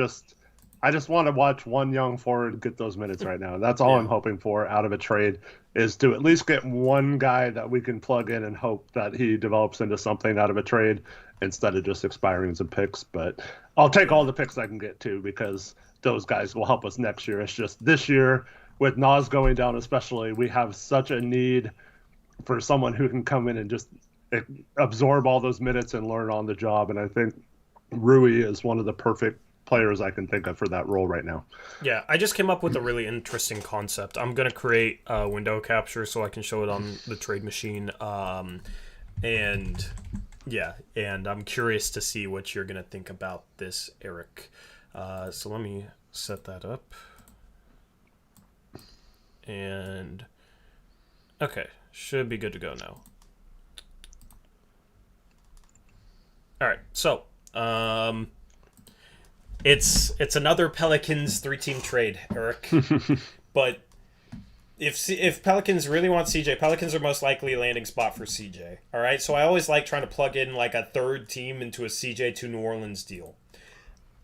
I just want to watch one young forward get those minutes right now. That's all I'm hoping for out of a trade, is to at least get one guy that we can plug in and hope that he develops into something out of a trade instead of just expiring some picks. But I'll take all the picks I can get too, because those guys will help us next year. It's just this year with Nas going down especially, we have such a need for someone who can come in and just absorb all those minutes and learn on the job. And I think Rui is one of the perfect players I can think of for that role right now. Yeah, I just came up with a really interesting concept. I'm going to create a window capture so I can show it on the trade machine. And I'm curious to see what you're going to think about this, Eric. So let me set that up. And okay, should be good to go now. All right, so it's another Pelicans 3-team trade, Eric. But if Pelicans really want CJ, Pelicans are most likely a landing spot for CJ. All right, so I always like trying to plug in like a third team into a CJ to New Orleans deal.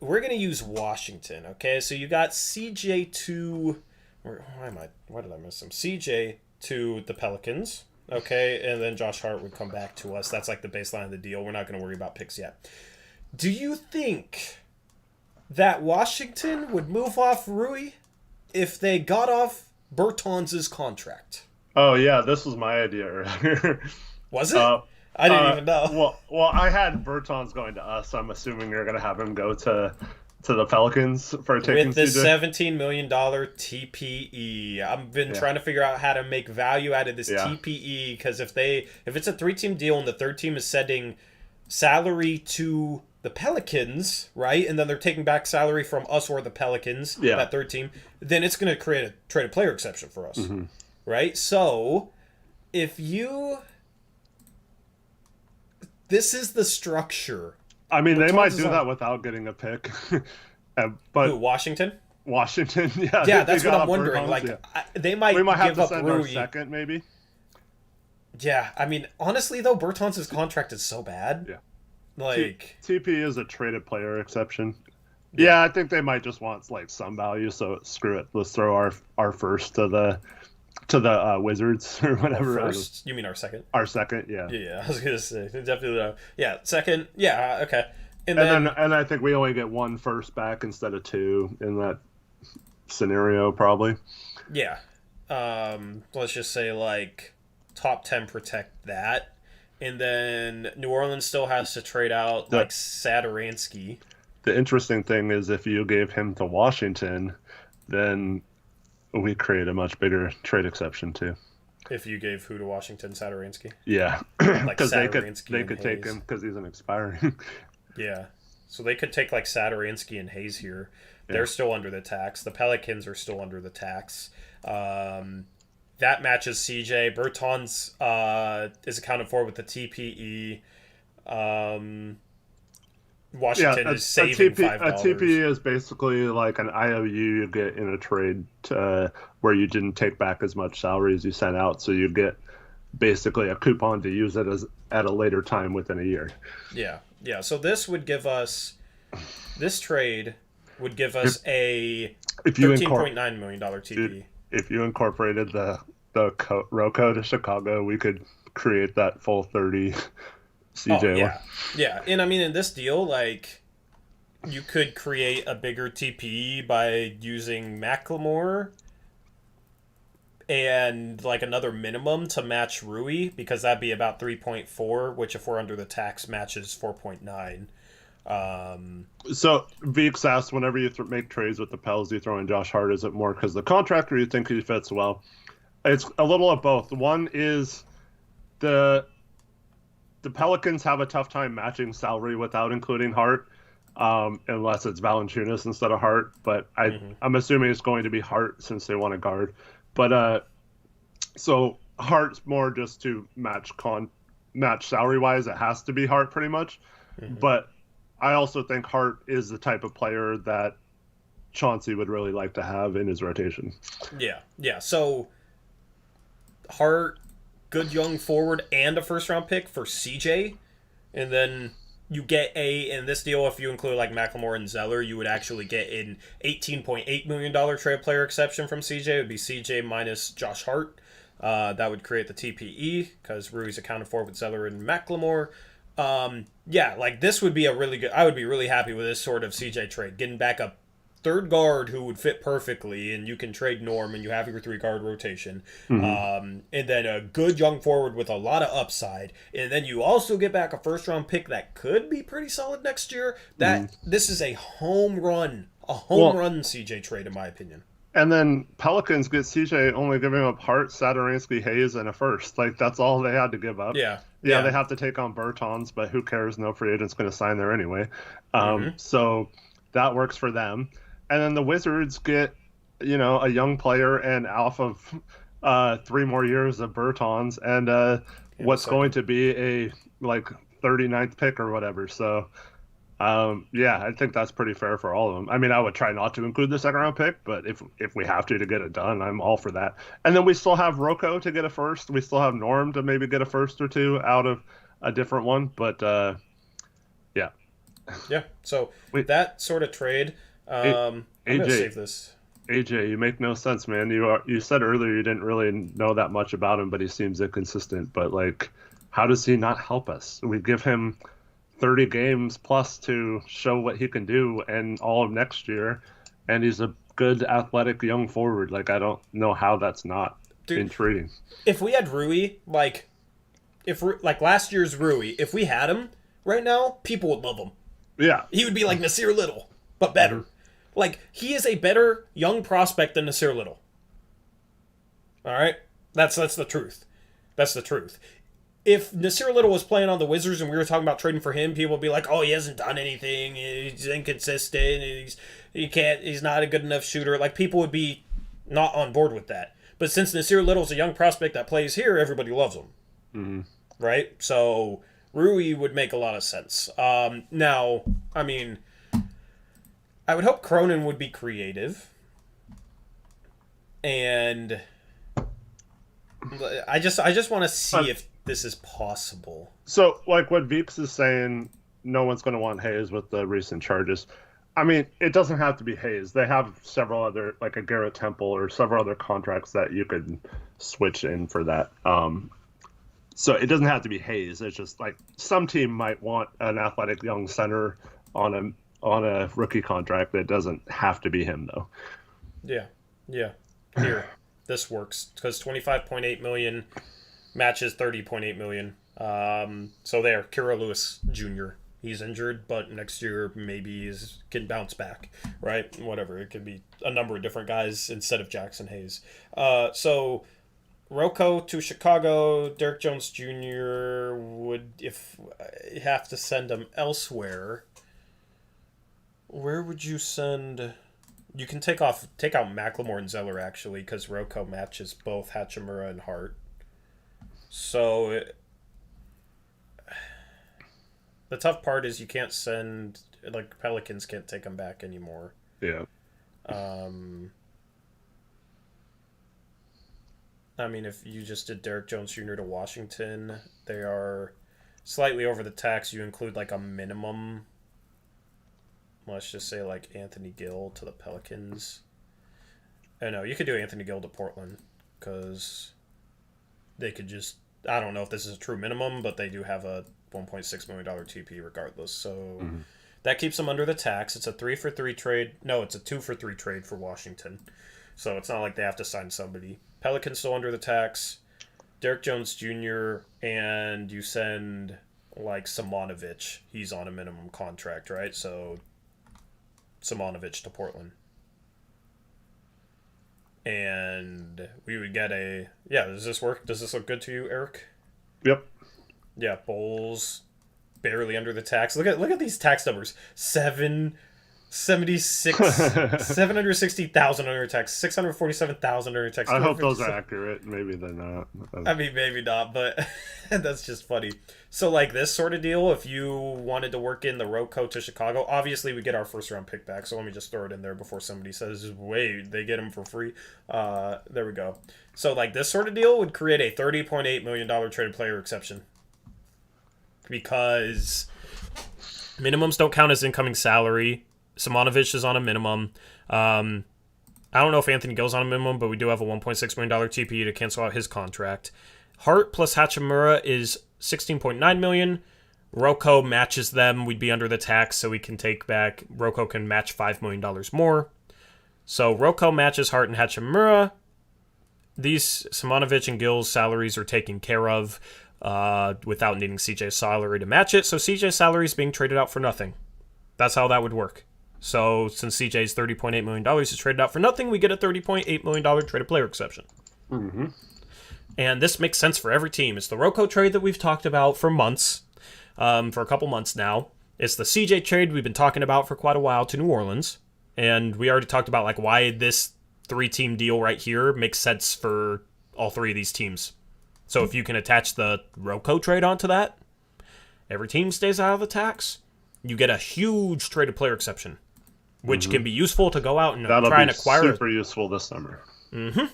We're gonna use Washington. Okay, so you got CJ to why did I miss him? CJ to the Pelicans. Okay, and then Josh Hart would come back to us. That's like the baseline of the deal. We're not going to worry about picks yet. Do you think that Washington would move off Rui if they got off Bertans' contract? Oh yeah, this was my idea earlier. Was it? I didn't even know. Well, I had Bertans going to us. So I'm assuming you're going to have him go to the Pelicans for taking with the CJ? $17 million TPE. I've been trying to figure out how to make value out of this TPE, because if it's a 3-team deal and the third team is sending salary to the Pelicans, right, and then they're taking back salary from us or the Pelicans, that third team, then it's going to create a trade a player exception for us, right? So if this is the structure. I mean, they might do that without getting a pick. But who, Washington? Washington, yeah, that's what I'm wondering. They might. We might have give to up send Rui. our second, maybe. Yeah, I mean, honestly though, Bertans' contract is so bad. Yeah, like TP is a traded player exception. Yeah, I think they might just want like some value. So screw it. Let's throw our first to the Wizards or whatever. First, you mean our second? Our second, yeah. Yeah, I was gonna say definitely. Yeah, second. Yeah, okay. And I think we only get one first back instead of two in that scenario, probably. Yeah. Let's just say like top 10 protect that, and then New Orleans still has to trade out like Sadaransky. The interesting thing is if you gave him to Washington, then we create a much bigger trade exception too. If you gave who to Washington? Sadaransky? Yeah, because they could take him because he's an expiring. Yeah, so they could take like Sadaransky and Hayes here. They're still under the tax. The Pelicans are still under the tax. That matches CJ. Bertans is accounted for with the TPE. Washington is saving $5. A TPE is basically like an IOU you get in a trade where you didn't take back as much salary as you sent out, so you get basically a coupon to use it at a later time within a year. Yeah. So this trade would give us a $13.9 million TPE. If you incorporated the Rocco to Chicago, we could create that full 30 CJ. Yeah. And I mean, in this deal, like, you could create a bigger TPE by using Macklemore and like another minimum to match Rui, because that'd be about 3.4, which if we're under the tax matches 4.9. So Veeks asked, whenever you make trades with the Pels, you throw in Josh Hart, is it more because the contract or you think he fits well? It's a little of both. One is the Pelicans have a tough time matching salary without including Hart, unless it's Valanciunas instead of Hart. But I'm assuming it's going to be Hart since they want a guard. But so Hart's more just to match salary wise. It has to be Hart pretty much. But I also think Hart is the type of player that Chauncey would really like to have in his rotation. Yeah. So Hart, good young forward, and a first-round pick for CJ, and then you get in this deal, if you include like Macklemore and Zeller, you would actually get an $18.8 million trade player exception from CJ. It would be CJ minus Josh Hart. That would create the TPE because Rui's accounted for with Zeller and Macklemore. Like this would be I would be really happy with this sort of CJ trade, getting back a third guard who would fit perfectly, and you can trade Norm and you have your 3-guard rotation. And then a good young forward with a lot of upside, and then you also get back a first-round pick that could be pretty solid next year. This is a home run CJ trade in my opinion. And then Pelicans get CJ only giving up Hart, Sadaransky, Hayes, and a first. Like, that's all they had to give up. Yeah, they have to take on Bertans, but who cares? No free agent's going to sign there anyway. So that works for them. And then the Wizards get a young player and off of 3 more years of Bertans and what's going to be a like 39th pick or whatever. So yeah, I think that's pretty fair for all of them. I mean, I would try not to include the second round pick, but if we have to get it done, I'm all for that. And then we still have Rocco to get a first. We still have Norm to maybe get a first or two out of a different one. But yeah. Yeah. So that sort of trade, I'm gonna save this. AJ, you make no sense, man. You said earlier you didn't really know that much about him, but he seems inconsistent. But like, how does he not help us? We give him 30 games plus to show what he can do and all of next year, and he's a good athletic young forward. Like, I don't know how that's not intriguing. If we had Rui, like last year's Rui, if we had him right now, people would love him. Yeah. He would be like Nasir Little, but better. Mm-hmm. Like, he is a better young prospect than Nasir Little. All right? That's the truth. That's the truth. If Nasir Little was playing on the Wizards and we were talking about trading for him, people would be like, "Oh, he hasn't done anything. He's inconsistent. He's not a good enough shooter." Like, people would be not on board with that. But since Nasir Little's a young prospect that plays here, everybody loves him. Mm-hmm. Right? So Rui would make a lot of sense. Now, I mean, I would hope Cronin would be creative. And I just want to see if this is possible. So, like what Veeps is saying, no one's going to want Hayes with the recent charges. I mean, it doesn't have to be Hayes. They have several other, like a Garrett Temple or several other contracts that you could switch in for that. So it doesn't have to be Hayes. It's just like some team might want an athletic young center on a rookie contract. That doesn't have to be him, though. Yeah. Here, this works because $25.8 million matches $30.8 million. So there, Kira Lewis Jr. He's injured, but next year maybe he can bounce back, right? Whatever. It could be a number of different guys instead of Jackson Hayes. So Rocco to Chicago. Derek Jones Jr. would, if you have to send him elsewhere, where would you send? You can take out Macklemore and Zeller, actually, because Rocco matches both Hachimura and Hart. So the tough part is you can't send, like, Pelicans can't take him back anymore. Yeah. I mean, if you just did Derek Jones Jr. to Washington, they are slightly over the tax. You include, like, a minimum. Let's just say, like, Anthony Gill to the Pelicans. Oh, no, you could do Anthony Gill to Portland, because they could just, I don't know if this is a true minimum, but they do have a $1.6 million TP regardless. So that keeps them under the tax. It's a 3-for-3 trade. No, it's a 2-for-3 trade for Washington. So it's not like they have to sign somebody. Pelicans still under the tax. Derek Jones Jr. and you send, like, Simonovic. He's on a minimum contract, right? So Simonovic to Portland. And we would get a... Yeah, does this work? Does this look good to you, Eric? Yep. Yeah, Bulls barely under the tax. Look at these tax numbers. 760,000 under tax, 647,000 under tax. I hope those are accurate. Maybe they're not. I mean, maybe not, but that's just funny. So, like, this sort of deal, if you wanted to work in the Rocco to Chicago, obviously we get our first round pick back. So let me just throw it in there before somebody says, "Wait, they get him for free." There we go. So, like, this sort of deal would create a $30.8 million traded player exception, because minimums don't count as incoming salary. Simonovic is on a minimum. I don't know if Anthony Gill's on a minimum, but we do have a $1.6 million TPE to cancel out his contract. Hart plus Hachimura is $16.9 million. Rocco matches them. We'd be under the tax, so we can take back. Rocco can match $5 million more. So Rocco matches Hart and Hachimura. These Simonovic and Gill's salaries are taken care of without needing CJ's salary to match it. So CJ's salary is being traded out for nothing. That's how that would work. So since CJ's $30.8 million is traded out for nothing, we get a $30.8 million traded player exception. Mm-hmm. And this makes sense for every team. It's the Rocco trade that we've talked about for months, for a couple months now. It's the CJ trade we've been talking about for quite a while to New Orleans. And we already talked about, like, why this 3-team deal right here makes sense for all 3 of these teams. So if you can attach the Roko trade onto that, every team stays out of the tax. You get a huge traded player exception, which can be useful to go out and try and acquire. That'll be super useful this summer. Mm-hmm.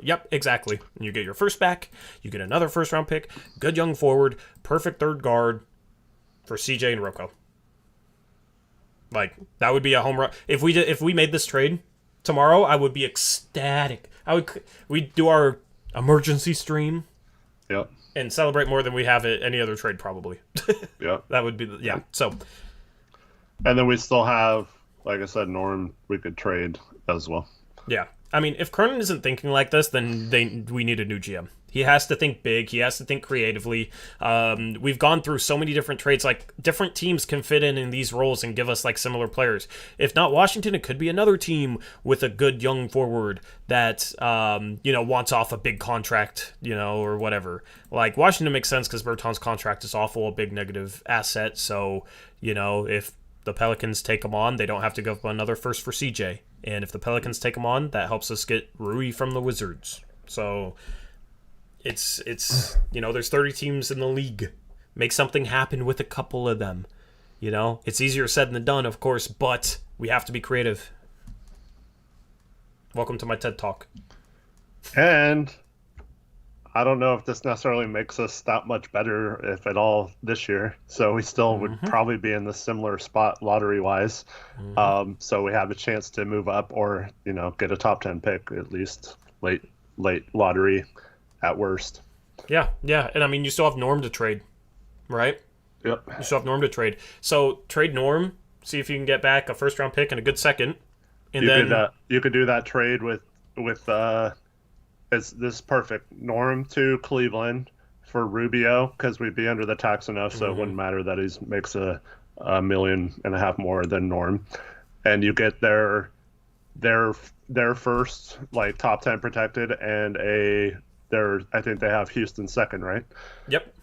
Yep, exactly. You get your first back, you get another first-round pick, good young forward, perfect third guard for CJ and Roko. Like, that would be a home run. If we made this trade tomorrow, I would be ecstatic. We'd do our emergency stream. Yep. And celebrate more than we have at any other trade, probably. Yep. That would be, so. And then we still have, like I said, Norm we could trade as well. Yeah. I mean, if Kernan isn't thinking like this, then we need a new GM. He has to think big. He has to think creatively. We've gone through so many different trades. Like, different teams can fit in these roles and give us, like, similar players. If not Washington, it could be another team with a good young forward that, wants off a big contract, or whatever. Like, Washington makes sense because Berton's contract is awful, a big negative asset. So, if the Pelicans take him on, they don't have to give up another first for CJ. And if the Pelicans take him on, that helps us get Rui from the Wizards. So it's there's 30 teams in the league. Make something happen with a couple of them. It's easier said than done, of course, but we have to be creative. Welcome to my TED Talk. And I don't know if this necessarily makes us that much better, if at all, this year. So we still would probably be in the similar spot lottery-wise. So we have a chance to move up or, get a top 10 pick, at least late lottery at worst. Yeah. And I mean, you still have Norm to trade, right? Yep. You still have Norm to trade. So trade Norm, see if you can get back a first-round pick and a good second. And you could do that trade with this is perfect. Norm to Cleveland for Rubio, because we'd be under the tax enough, so it wouldn't matter that he makes a $1.5 million more than Norm. And you get their first, like, top 10 protected, and I think they have Houston second, right? Yep.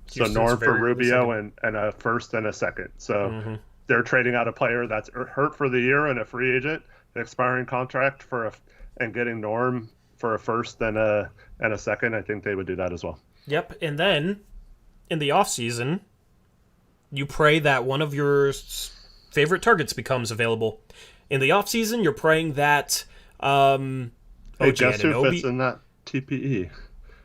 So Norm for Rubio and a first and a second. So they're trading out a player that's hurt for the year and a free agent, expiring contract and getting Norm for a first and a second. I think they would do that as well. Yep. And then in the offseason, you pray that one of your favorite targets becomes available. In the offseason, you're praying that guess who fits in that TPE?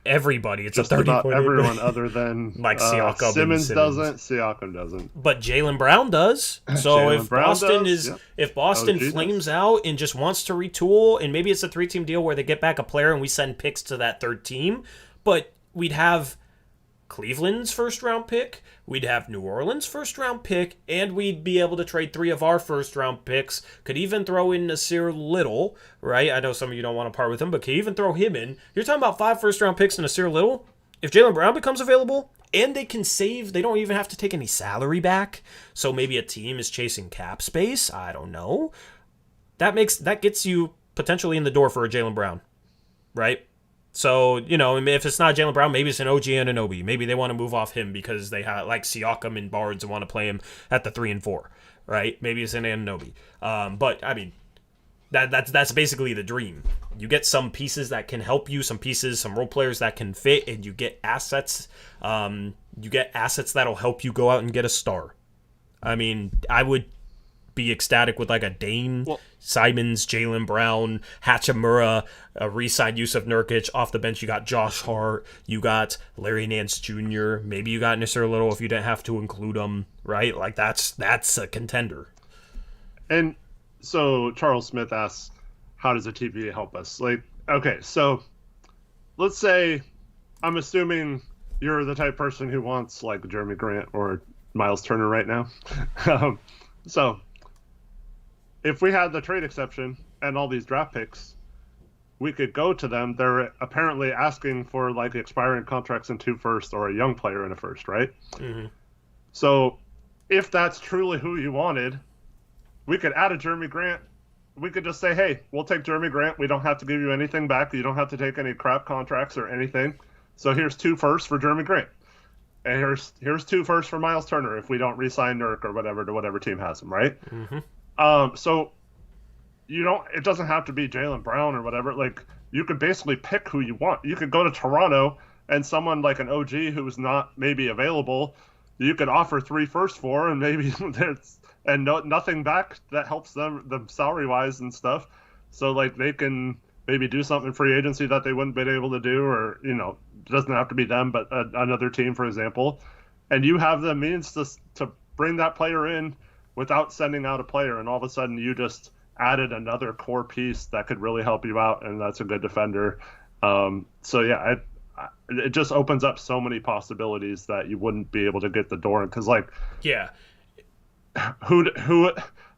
Everybody. It's just a 30 about point everyone other than like Siakam. Simmons doesn't. Siakam doesn't. But Jaylen Brown does. So if Boston flames out and just wants to retool, and maybe it's a 3-team deal where they get back a player and we send picks to that third team, but we'd have Cleveland's first-round pick, we'd have New Orleans' first-round pick, and we'd be able to trade 3 of our first-round picks. Could even throw in Nasir Little, right? I know some of you don't want to part with him, but could even throw him in. You're talking about 5 first-round picks and Nasir Little? If Jaylen Brown becomes available, and they can save, they don't even have to take any salary back, so maybe a team is chasing cap space, I don't know. That gets you potentially in the door for a Jaylen Brown, right? So, if it's not Jaylen Brown, maybe it's an OG Anunoby. Maybe they want to move off him because they like Siakam and Barnes and want to play him at the 3 and 4, right? Maybe it's an Anunoby. But, I mean, that's basically the dream. You get some pieces that can help you, some role players that can fit, and you get assets. You get assets that'll help you go out and get a star. I mean, I would be ecstatic with like a Dane Simons, Jaylen Brown, Hachimura, a re-signed Yusuf Nurkic. Off the bench, you got Josh Hart, you got Larry Nance Jr., maybe you got Nasir Little if you didn't have to include him, right? Like, that's a contender. And so Charles Smith asks, how does a TPA help us? Like, okay, so let's say, I'm assuming you're the type of person who wants like Jeremy Grant or Miles Turner right now. So if we had the trade exception and all these draft picks, we could go to them. They're apparently asking for like expiring contracts in 2 firsts or a young player in a first, right? Mm-hmm. So if that's truly who you wanted, we could add a Jeremy Grant. We could just say, hey, we'll take Jeremy Grant. We don't have to give you anything back. You don't have to take any crap contracts or anything. So here's 2 firsts for Jeremy Grant. And here's 2 firsts for Miles Turner if we don't re-sign Nurk or whatever to whatever team has him, right? Mm-hmm. So you don't. It doesn't have to be Jaylen Brown or whatever. Like, you could basically pick who you want. You could go to Toronto and someone like an OG who's not maybe available, you could offer 3 firsts for, and maybe there's nothing back that helps them salary wise and stuff. So like they can maybe do something in free agency that they wouldn't been able to do, or it doesn't have to be them, but another team, for example, and you have the means to bring that player in without sending out a player, and all of a sudden you just added another core piece that could really help you out, and that's a good defender. So yeah, it just opens up so many possibilities that you wouldn't be able to get the door, because who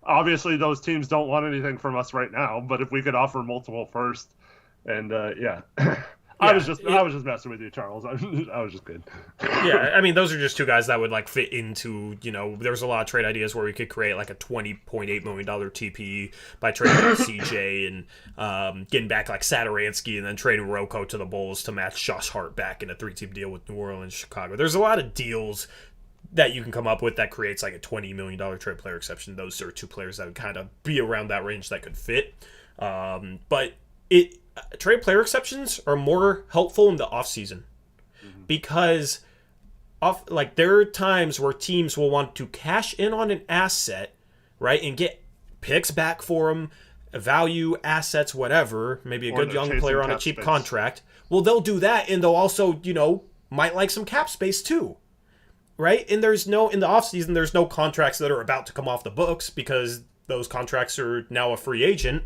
obviously those teams don't want anything from us right now, but if we could offer multiple first, and I was just messing with you, Charles. I was just good. Yeah, I mean, those are just two guys that would like fit into, there's a lot of trade ideas where we could create like a $20.8 million TPE by trading CJ and getting back like Satoransky, and then trading Rocco to the Bulls to match Josh Hart back in a 3-team deal with New Orleans, Chicago. There's a lot of deals that you can come up with that creates like a $20 million trade player exception. Those are two players that would kind of be around that range that could fit. But trade player exceptions are more helpful in the offseason because there are times where teams will want to cash in on an asset, right, and get picks back for them, value, assets, whatever, maybe a good young player on a cheap contract. Well, they'll do that, and they'll also, might like some cap space too. Right? And in the offseason, there's no contracts that are about to come off the books because those contracts are now a free agent.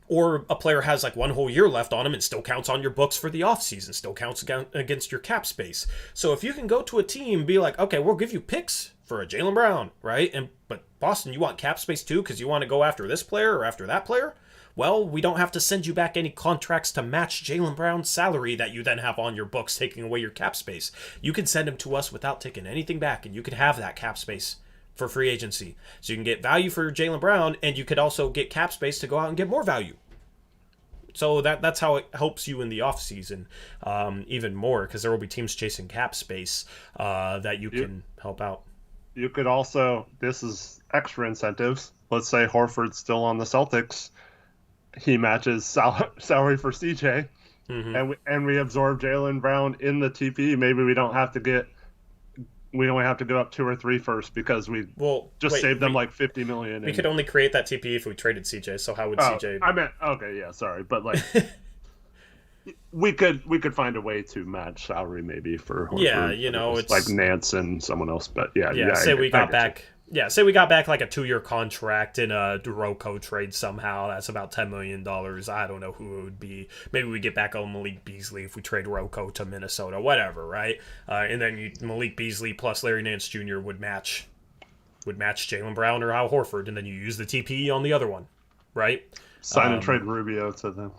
Or a player has like 1 whole year left on him and still counts on your books for the offseason, still counts against your cap space. So if you can go to a team and be like, okay, we'll give you picks for a Jaylen Brown, right? But Boston, you want cap space too because you want to go after this player or after that player? Well, we don't have to send you back any contracts to match Jaylen Brown's salary that you then have on your books, taking away your cap space. You can send him to us without taking anything back, and you can have that cap space for free agency. So you can get value for Jaylen Brown, and you could also get cap space to go out and get more value. So that's how it helps you in the offseason even more, because there will be teams chasing cap space that you can help out. You could also, this is extra incentives. Let's say Horford's still on the Celtics. He matches salary for CJ, and we absorb Jaylen Brown in the TP. Maybe we only have to go up 2 or 3 first because we saved them like $50 million. We could only create that TP if we traded CJ. So how would CJ? I meant sorry, but like we could find a way to match salary maybe for Horford. Yeah, it's like Nance and someone else, but say we got back. Yeah, say we got back like a 2-year contract in a Rocco trade somehow. That's about $10 million. I don't know who it would be. Maybe we get back on Malik Beasley if we trade Rocco to Minnesota, whatever, right? And then Malik Beasley plus Larry Nance Jr. would match Jaylen Brown or Al Horford, and then you use the TPE on the other one, right? Sign and trade Rubio to them.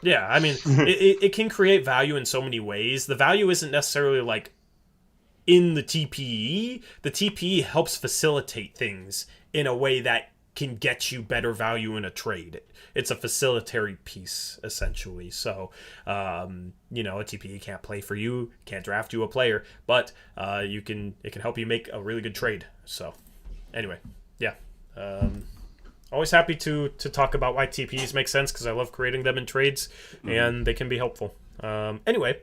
Yeah, I mean, it can create value in so many ways. The value isn't necessarily like in the TPE. The TPE helps facilitate things in a way that can get you better value in a trade. It's a facilitatory piece, essentially. So, a TPE can't play for you, can't draft you a player, but it can help you make a really good trade. So, anyway, yeah. Always happy to talk about why TPEs make sense because I love creating them in trades, and they can be helpful. Anyway,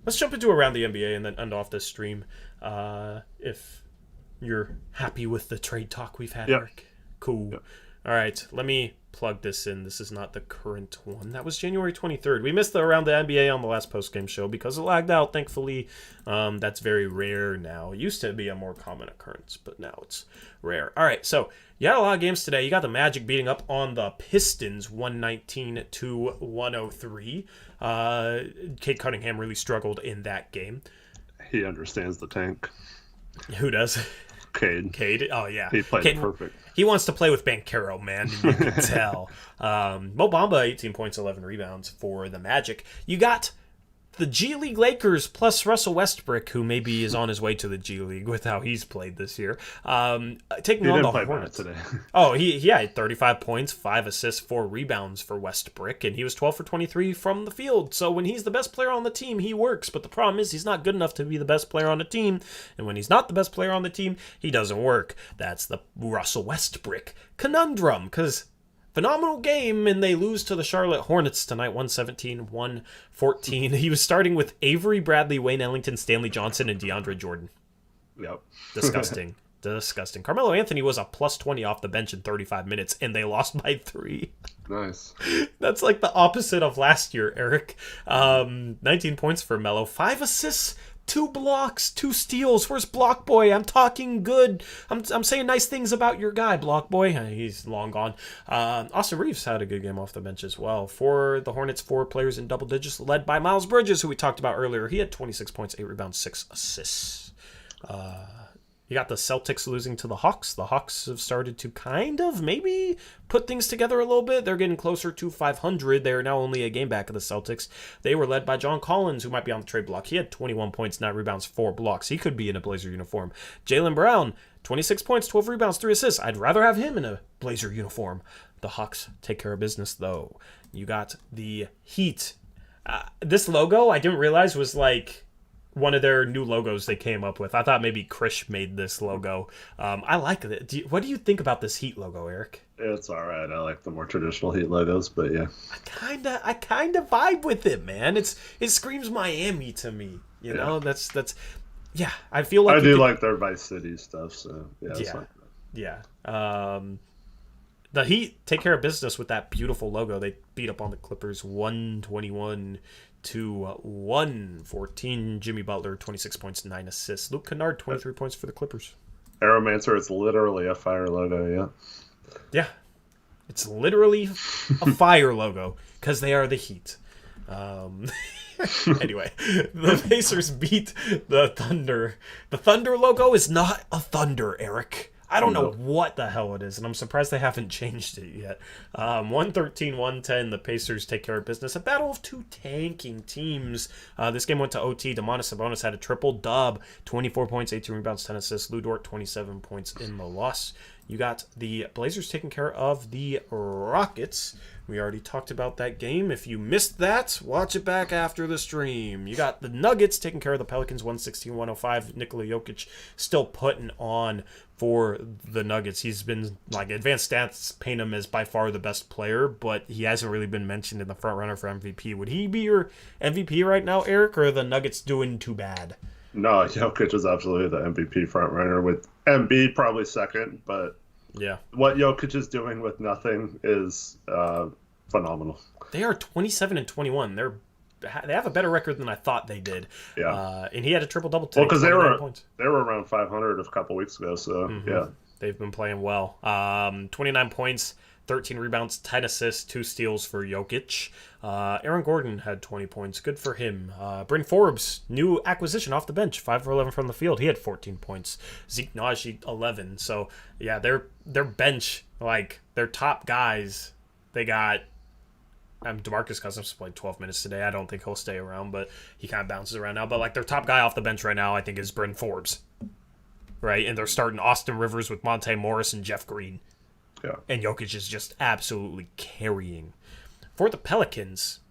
let's jump into around the NBA and then end off this stream. If you're happy with the trade talk we've had, Eric. Cool. Yep. All right, let me plug this in. This is not the current one. That was January 23rd. We missed the Around the NBA on the last postgame show because it lagged out, thankfully. That's very rare now. It used to be a more common occurrence, but now it's rare. All right, so you had a lot of games today. You got the Magic beating up on the Pistons 119-103. Cade Cunningham really struggled in that game. He understands the tank. Who does? Cade. Oh, yeah. He played perfect. He wants to play with Banchero, man. You can tell. Mo Bamba, 18 points, 11 rebounds for the Magic. You got the G League Lakers plus Russell Westbrook, who maybe is on his way to the G League with how he's played this year. Taking on the Hornets today. Oh, he had 35 points, 5 assists, 4 rebounds for Westbrook, and he was 12 for 23 from the field. So when he's the best player on the team, he works. But the problem is he's not good enough to be the best player on the team. And when he's not the best player on the team, he doesn't work. That's the Russell Westbrook conundrum, because phenomenal game, and they lose to the Charlotte Hornets tonight, 117-114. He was starting with Avery Bradley, Wayne Ellington, Stanley Johnson, and DeAndre Jordan. Yep. Disgusting. Disgusting. Carmelo Anthony was a plus 20 off the bench in 35 minutes, and they lost by 3. Nice. That's like the opposite of last year, Eric. 19 points for Melo, 5 assists, 2 blocks, 2 steals. Where's Block Boy? I'm talking good. I'm saying nice things about your guy, Block Boy. He's long gone. Austin Reeves had a good game off the bench as well. For the Hornets, 4 players in double digits, led by Miles Bridges, who we talked about earlier. He had 26 points, 8 rebounds, 6 assists. You got the Celtics losing to the Hawks. The Hawks have started to kind of maybe put things together a little bit. They're getting closer to 500. They're now only a game back of the Celtics. They were led by John Collins, who might be on the trade block. He had 21 points, 9 rebounds, 4 blocks. He could be in a Blazer uniform. Jaylen Brown, 26 points, 12 rebounds, 3 assists. I'd rather have him in a Blazer uniform. The Hawks take care of business, though. You got the Heat. This logo, I didn't realize was like one of their new logos they came up with. I thought maybe Krish made this logo. I like it. What do you think about this Heat logo, Eric? It's all right. I like the more traditional Heat logos, but yeah. I kind of vibe with it, man. It screams Miami to me. You know, that's yeah. I feel like I do like their Vice City stuff. So yeah, it's like that. Yeah. The Heat take care of business with that beautiful logo. They beat up on the Clippers 121-114. Jimmy Butler, 26 points, 9 assists. Luke Kennard, 23 points for the Clippers. Aeromancer, it's literally a fire logo, yeah. Yeah. It's literally a fire logo because they are the Heat. Anyway, the Pacers beat the Thunder. The Thunder logo is not a thunder, Eric. I don't know what the hell it is, and I'm surprised they haven't changed it yet. 113-110, the Pacers take care of business. A battle of 2 tanking teams. This game went to OT. Domantas Sabonis had a triple-dub, 24 points, 18 rebounds, 10 assists. Lou Dort, 27 points in the loss. You got the Blazers taking care of the Rockets. We already talked about that game. If you missed that, watch it back after the stream. You got the Nuggets taking care of the Pelicans, 116-105. Nikola Jokic still putting on for the Nuggets. He's been, like, advanced stats paint him as by far the best player, but he hasn't really been mentioned in the front runner for MVP. Would he be your MVP right now, Eric, or are the Nuggets doing too bad? No, Jokic is absolutely the MVP front runner, with Embiid probably second, but yeah, what Jokic is doing with nothing is phenomenal. They are 27-21. They have a better record than I thought they did. Yeah, and he had a triple double. Well, because they were around 500 a couple weeks ago. So yeah, they've been playing well. 29 points, 13 rebounds, 10 assists, 2 steals for Jokic. Aaron Gordon had 20 points. Good for him. Bryn Forbes, new acquisition off the bench, 5 for 11 from the field. He had 14 points. Zeke Naji, 11. So, yeah, their bench, like, their top guys, they got DeMarcus Cousins played 12 minutes today. I don't think he'll stay around, but he kind of bounces around now. But, like, their top guy off the bench right now, I think, is Bryn Forbes. Right? And they're starting Austin Rivers with Monte Morris and Jeff Green. Yeah. And Jokic is just absolutely carrying. For the Pelicans,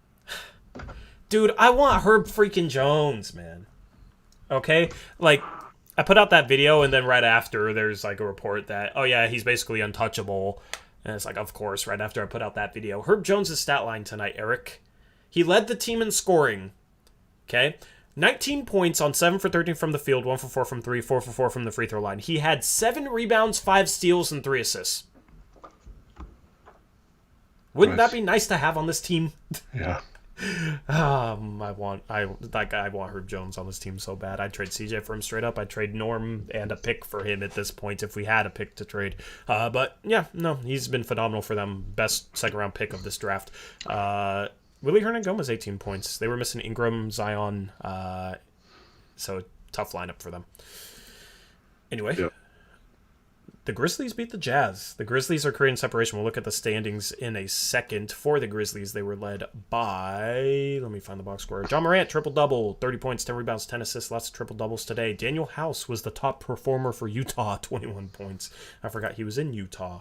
dude, I want Herb freaking Jones, man. Okay? Like, I put out that video, and then right after, there's, like, a report that, oh, yeah, he's basically untouchable. And it's like, of course, right after I put out that video. Herb Jones' stat line tonight, Eric. He led the team in scoring. Okay? 19 points on 7 for 13 from the field, 1 for 4 from 3, 4 for 4 from the free throw line. He had 7 rebounds, 5 steals, and 3 assists. Wouldn't that be nice to have on this team? Yeah. I want Herb Jones on this team so bad. I'd trade CJ for him straight up. I'd trade Norm and a pick for him at this point if we had a pick to trade. But yeah, no, he's been phenomenal for them. Best second round pick of this draft. Willie Hernangomez, 18 points. They were missing Ingram, Zion, so tough lineup for them. Anyway. Yep. The Grizzlies beat the Jazz. The Grizzlies are creating separation. We'll look at the standings in a second. For the Grizzlies, they were led by... Let me find the box score. John Morant, triple-double. 30 points, 10 rebounds, 10 assists. Lots of triple-doubles today. Daniel House was the top performer for Utah. 21 points. I forgot he was in Utah.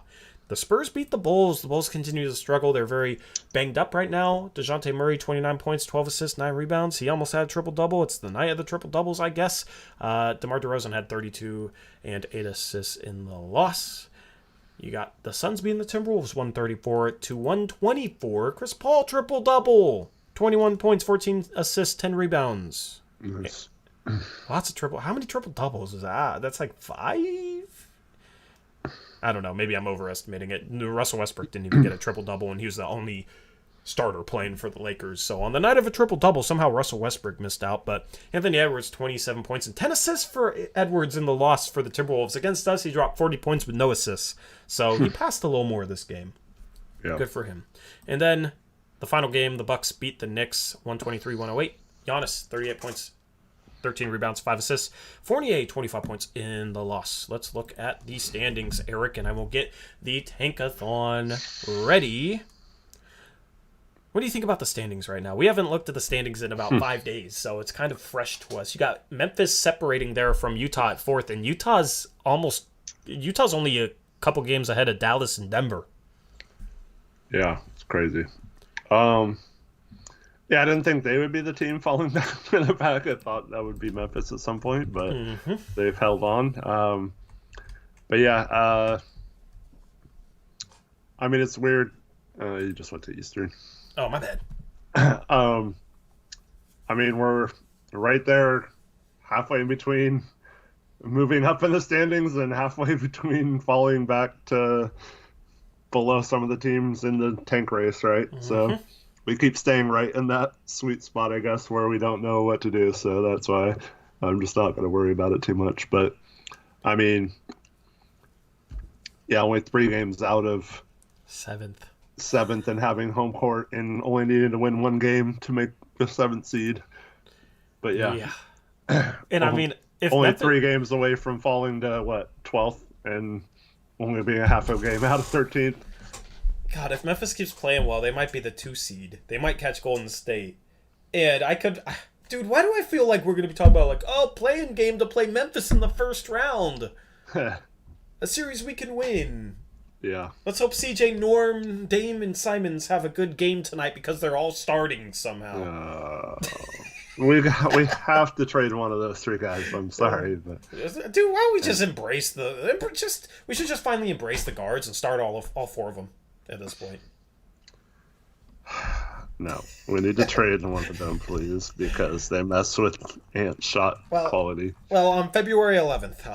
The Spurs beat the Bulls. The Bulls continue to struggle. They're very banged up right now. DeJounte Murray, 29 points, 12 assists, 9 rebounds. He almost had a triple-double. It's the night of the triple-doubles, I guess. DeMar DeRozan had 32 and 8 assists in the loss. You got the Suns beating the Timberwolves 134-124. Chris Paul triple-double. 21 points, 14 assists, 10 rebounds. Nice. Lots of triple. How many triple-doubles is that? That's like 5? I don't know. Maybe I'm overestimating it. Russell Westbrook didn't even get a triple-double, and he was the only starter playing for the Lakers. So on the night of a triple-double, somehow Russell Westbrook missed out. But Anthony Edwards, 27 points and 10 assists for Edwards in the loss for the Timberwolves. Against us, he dropped 40 points with no assists. So he passed a little more this game. Yeah. Good for him. And then the final game, the Bucks beat the Knicks 123-108. Giannis, 38 points, 13 rebounds, 5 assists. Fournier, 25 points in the loss. Let's look at the standings, Eric, and I will get the Tankathon ready. What do you think about the standings right now? We haven't looked at the standings in about 5 days, so it's kind of fresh to us. You got Memphis separating there from Utah at 4th, and Utah's only a couple games ahead of Dallas and Denver. Yeah, it's crazy. Yeah, I didn't think they would be the team falling down in the back. I thought that would be Memphis at some point, but they've held on. But yeah, I mean, it's weird. You just went to Eastern. Oh, my bad. I mean, we're right there, halfway in between moving up in the standings and halfway between falling back to below some of the teams in the tank race, right? So we keep staying right in that sweet spot, I guess, where we don't know what to do. So that's why I'm just not going to worry about it too much. But, I mean, yeah, only 3 games out of 7th and having home court and only needing to win 1 game to make the 7th seed. But yeah. And I mean, if only Memphis... 3 games away from falling to 12th and only being a half a game out of 13th. God, if Memphis keeps playing well, they might be the 2 seed. They might catch Golden State. And dude, why do I feel like we're going to be talking about playing game to play Memphis in the first round? A series we can win. Yeah. Let's hope CJ, Norm, Dame, and Simons have a good game tonight because they're all starting somehow. We have to trade one of those 3 guys. I'm sorry, but dude, why don't we just embrace we should just finally embrace the guards and start all 4 of them at this point. No, we need to trade one of them, please, because they mess with Ant's shot quality. Well, on February 11th,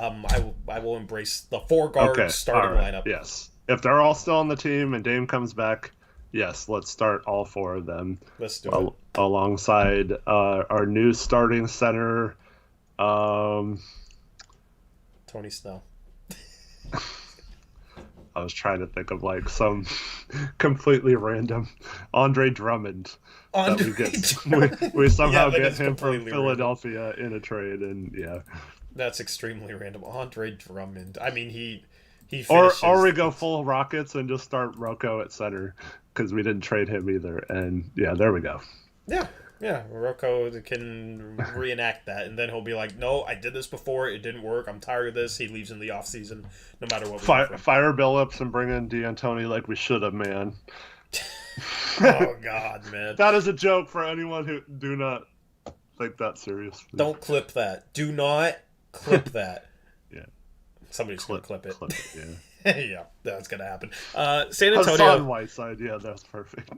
I will embrace the 4 guards starting lineup. Yes. If they're all still on the team and Dame comes back, yes, let's start all 4 of them. Let's do it. Alongside our new starting center, Tony Snell. I was trying to think of some completely random Andre Drummond. We somehow get him from Philadelphia in a trade, and yeah. That's extremely random. Andre Drummond. I mean, he finishes... or we go full Rockets and just start Rocco at center because we didn't trade him either, and yeah, there we go. Yeah, Rocco can reenact that, and then he'll be like, no, I did this before, it didn't work, I'm tired of this. He leaves in the offseason, no matter what. Fire Billups and bring in D'Antoni like we should have, man. Oh, God, man. That is a joke for anyone who do not take that seriously. Don't clip that. Do not clip that. Yeah. Somebody's going to clip it. Yeah. Yeah, that's going to happen. San Antonio. Hassan Whiteside, yeah, that's perfect.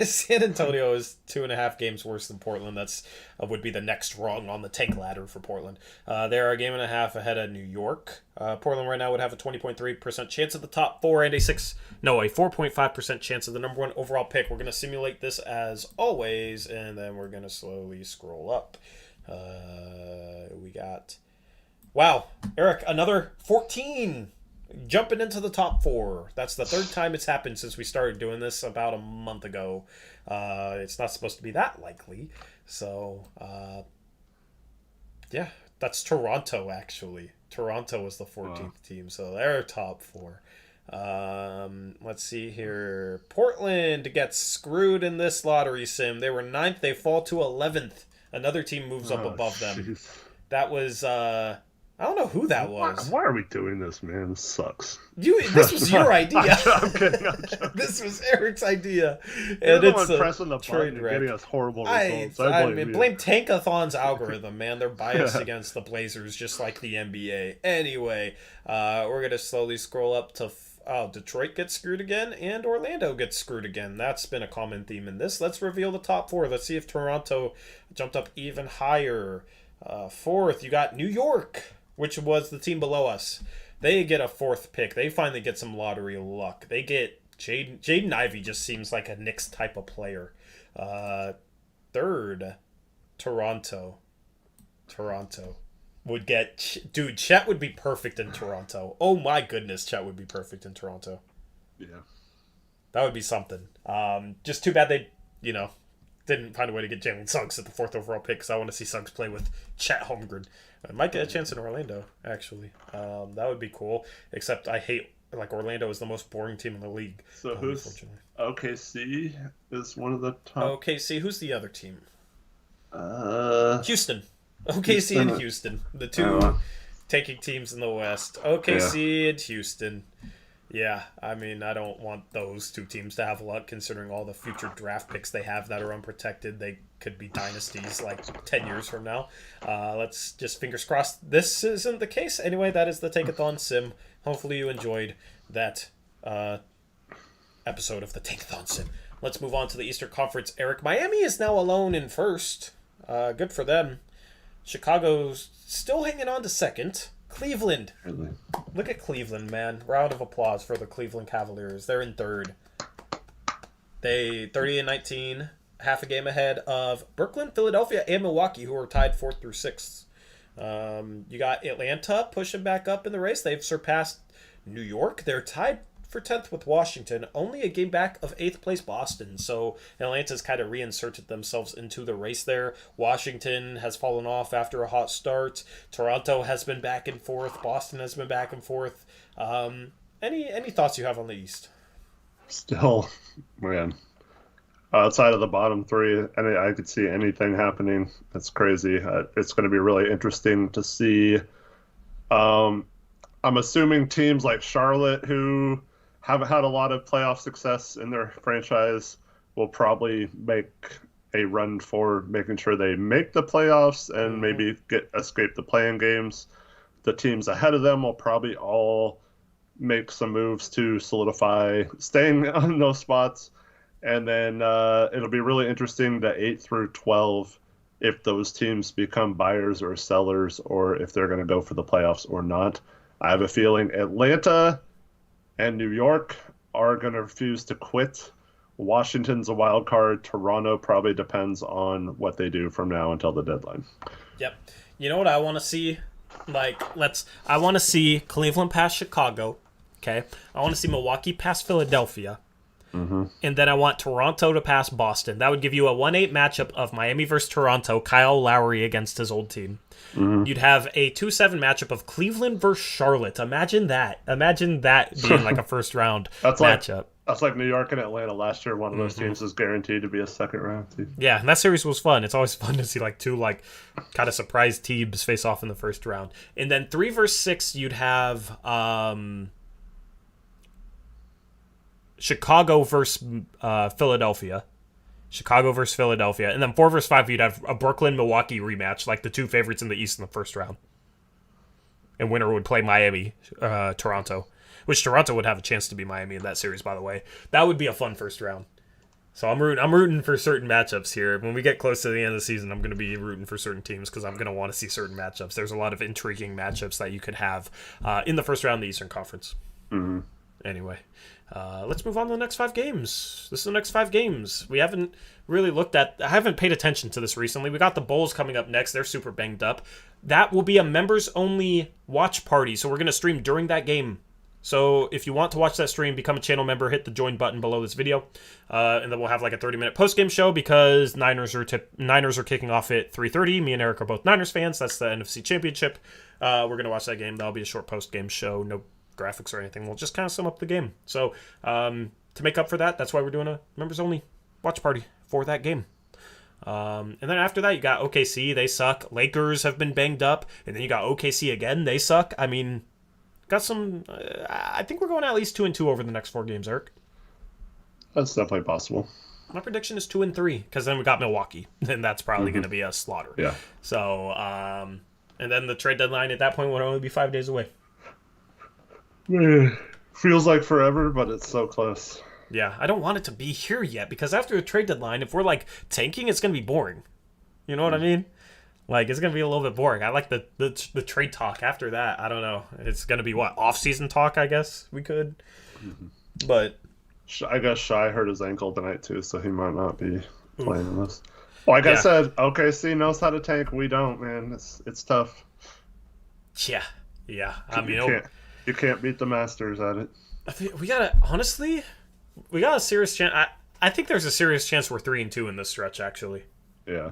San Antonio is 2.5 games worse than Portland. That's would be the next rung on the tank ladder for Portland. They're a 1.5 games ahead of New York. Portland right now would have a 20.3% chance of the top 4 and a 4.5% chance of the number 1 overall pick. We're going to simulate this as always, and then we're going to slowly scroll up. We got... Wow, Eric, another 14 jumping into the top 4. That's the 3rd time it's happened since we started doing this about a month ago. It's not supposed to be that likely. So, yeah, that's Toronto, actually. Toronto was the 14th team, so they're top 4. Let's see here. Portland gets screwed in this lottery sim. They were 9th. They fall to 11th. Another team moves up above them. That was... I don't know who that was. Why are we doing this, man? This sucks. This was your idea. I'm kidding. This was Eric's idea. And it's pressing the button and getting us horrible results. I blame Tankathon's algorithm, man. They're biased against the Blazers, just like the NBA. Anyway, we're going to slowly scroll up to... Detroit gets screwed again, and Orlando gets screwed again. That's been a common theme in this. Let's reveal the top 4. Let's see if Toronto jumped up even higher. 4th, you got New York, which was the team below us. They get a 4th pick. They finally get some lottery luck. They get Jaden Ivey. Just seems like a Knicks type of player. 3rd, Toronto would get... Dude, Chet would be perfect in Toronto. Oh my goodness, Chet would be perfect in Toronto. Yeah. That would be something. Just too bad they, didn't find a way to get Jalen Suggs at the 4th overall pick, because I want to see Suggs play with Chet Holmgren. I might get a chance in Orlando, actually. That would be cool, except I hate... Orlando is the most boring team in the league. So who's... OKC is one of the top... OKC, who's the other team? Houston. OKC and Houston. The two taking teams in the West. OKC and Houston. Yeah, I mean, I don't want those 2 teams to have luck, considering all the future draft picks they have that are unprotected. They could be dynasties 10 years from now. Let's just fingers crossed this isn't the case. Anyway, that is the Tankathon sim. Hopefully you enjoyed that episode of the Tankathon sim. Let's move on to the Eastern Conference. Eric, Miami is now alone in 1st. Good for them. Chicago's still hanging on to 2nd. Cleveland. Really? Look at Cleveland, man. Round of applause for the Cleveland Cavaliers. They're in 3rd. They 30-19, half a game ahead of Brooklyn, Philadelphia, and Milwaukee, who are tied 4th through 6th. You got Atlanta pushing back up in the race. They've surpassed New York. They're tied for 10th with Washington, only a game back of 8th place Boston. So Atlanta's kind of reinserted themselves into the race there. Washington has fallen off after a hot start. Toronto has been back and forth. Boston has been back and forth. Any thoughts you have on the East? Still, man, outside of the bottom 3, I could see anything happening. That's crazy. It's going to be really interesting to see. I'm assuming teams like Charlotte, who haven't had a lot of playoff success in their franchise, will probably make a run for making sure they make the playoffs and maybe escape the play-in games. The teams ahead of them will probably all make some moves to solidify staying on those spots. And then it'll be really interesting, the 8 through 12, if those teams become buyers or sellers, or if they're going to go for the playoffs or not. I have a feeling Atlanta and New York are going to refuse to quit. Washington's a wild card. Toronto probably depends on what they do from now until the deadline. Yep. You know what I want to see? I want to see Cleveland pass Chicago. Okay. I want to see Milwaukee pass Philadelphia. Mm-hmm. And then I want Toronto to pass Boston. That would give you a 1-8 matchup of Miami versus Toronto, Kyle Lowry against his old team. Mm-hmm. You'd have a 2-7 matchup of Cleveland versus Charlotte. Imagine that. Imagine that being like a first round matchup. That's like New York and Atlanta last year. One of those teams is guaranteed to be a second round team. Yeah, and that series was fun. It's always fun to see 2 kind of surprise teams face off in the first round. And then 3 versus 6, you'd have Chicago versus Philadelphia. Chicago versus Philadelphia. And then 4 versus 5, you'd have a Brooklyn-Milwaukee rematch, the 2 favorites in the East in the first round. And winner would play Miami, Toronto. Which Toronto would have a chance to be Miami in that series, by the way. That would be a fun first round. So I'm rooting for certain matchups here. When we get close to the end of the season, I'm going to be rooting for certain teams because I'm going to want to see certain matchups. There's a lot of intriguing matchups that you could have in the first round of the Eastern Conference. Mm-hmm. Anyway, let's move on to the next 5 games. This is the next 5 games. We haven't really I haven't paid attention to this recently. We got the Bulls coming up next. They're super banged up. That will be a members-only watch party, so we're going to stream during that game. So if you want to watch that stream, become a channel member, hit the join button below this video, and then we'll have a 30-minute post-game show because Niners are kicking off at 3:30. Me and Eric are both Niners fans. That's the NFC Championship. We're going to watch that game. That'll be a short post-game show. No graphics or anything. We'll just kind of sum up the game. So to make up for that, that's why we're doing a members-only watch party for that game. And then after that, you got OKC. They suck. Lakers have been banged up. And then you got OKC again. They suck. I mean, got some... I think we're going at least 2-2 over the next 4 games, Eric. That's definitely possible. My prediction is 2-3, because then we got Milwaukee. And that's probably going to be a slaughter. Yeah. So, and then the trade deadline at that point would only be 5 days away. Feels like forever, but it's so close. Yeah, I don't want it to be here yet because after the trade deadline, if we're like tanking, it's gonna be boring. You know what I mean? Like it's gonna be a little bit boring. I like the trade talk after that. I don't know. It's gonna be what off-season talk. I guess we could, but I guess Shy hurt his ankle tonight too, so he might not be playing in this. Like I said, OKC knows how to tank. We don't, man. It's tough. Yeah. I mean, you can't beat the Masters at it. We got a serious chance. I think there's a serious chance we're 3-2 in this stretch. Actually, yeah.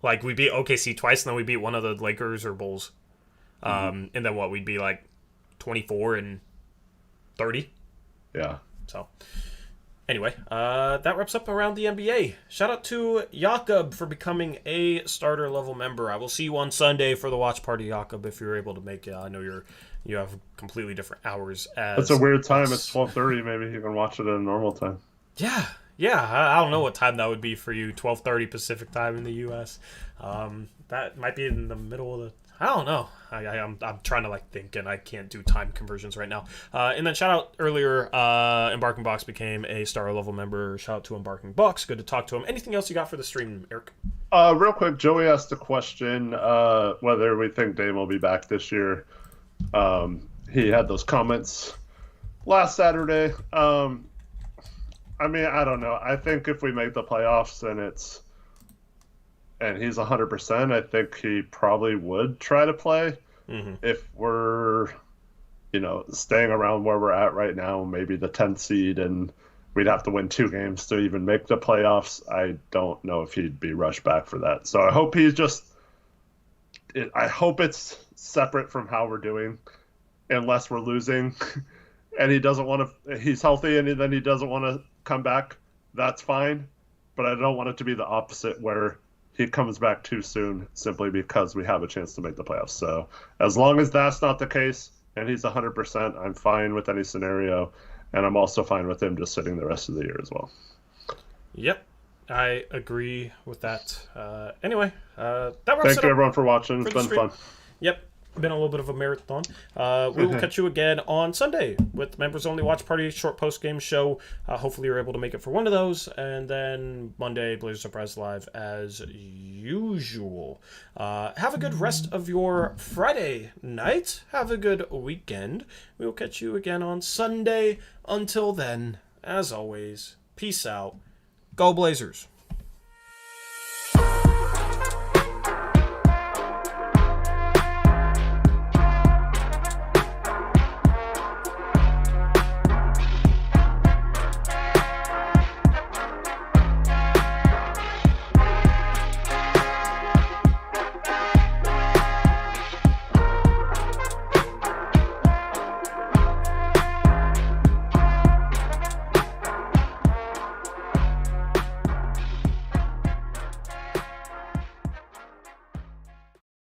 Like we beat OKC twice, and then we beat one of the Lakers or Bulls. And then what? We'd be like 24 and 30. Yeah. So, anyway, that wraps up around the NBA. Shout out to Jakob for becoming a starter level member. I will see you on Sunday for the watch party, Jakob, if you're able to make it. I know you have completely different hours. It's a weird time. It's 12:30. Maybe you can watch it at a normal time. Yeah. I don't know what time that would be for you. 12:30 Pacific time in the U.S. That might be in the middle of the. I don't know. I'm trying to think, and I can't do time conversions right now. And then shout out earlier, Embarking Box became a star level member. Shout out to Embarking Box. Good to talk to him. Anything else you got for the stream, Eric? Real quick, Joey asked a question whether we think Dame will be back this year. He had those comments last Saturday. I mean, I don't know. I think if we make the playoffs and he's 100%, I think he probably would try to play. If we're, staying around where we're at right now, maybe the 10th seed, and we'd have to win 2 games to even make the playoffs. I don't know if he'd be rushed back for that. So I hope I hope it's separate from how we're doing, unless we're losing and he's healthy and then he doesn't want to come back. That's fine. But I don't want it to be the opposite where he comes back too soon simply because we have a chance to make the playoffs. So as long as that's not the case and he's 100%, I'm fine with any scenario. And I'm also fine with him just sitting the rest of the year as well. Yep. I agree with that. Anyway, that wraps Thank you everyone for watching. It's been fun. Yep. Been a little bit of a marathon. We will catch you again on Sunday with members only watch party, short post game show. Hopefully you're able to make it for one of those, and then Monday Blazers Surprise Live as usual. Have a good rest of your Friday night. Have a good weekend. We will catch you again on Sunday. Until then, as always, peace out. Go Blazers.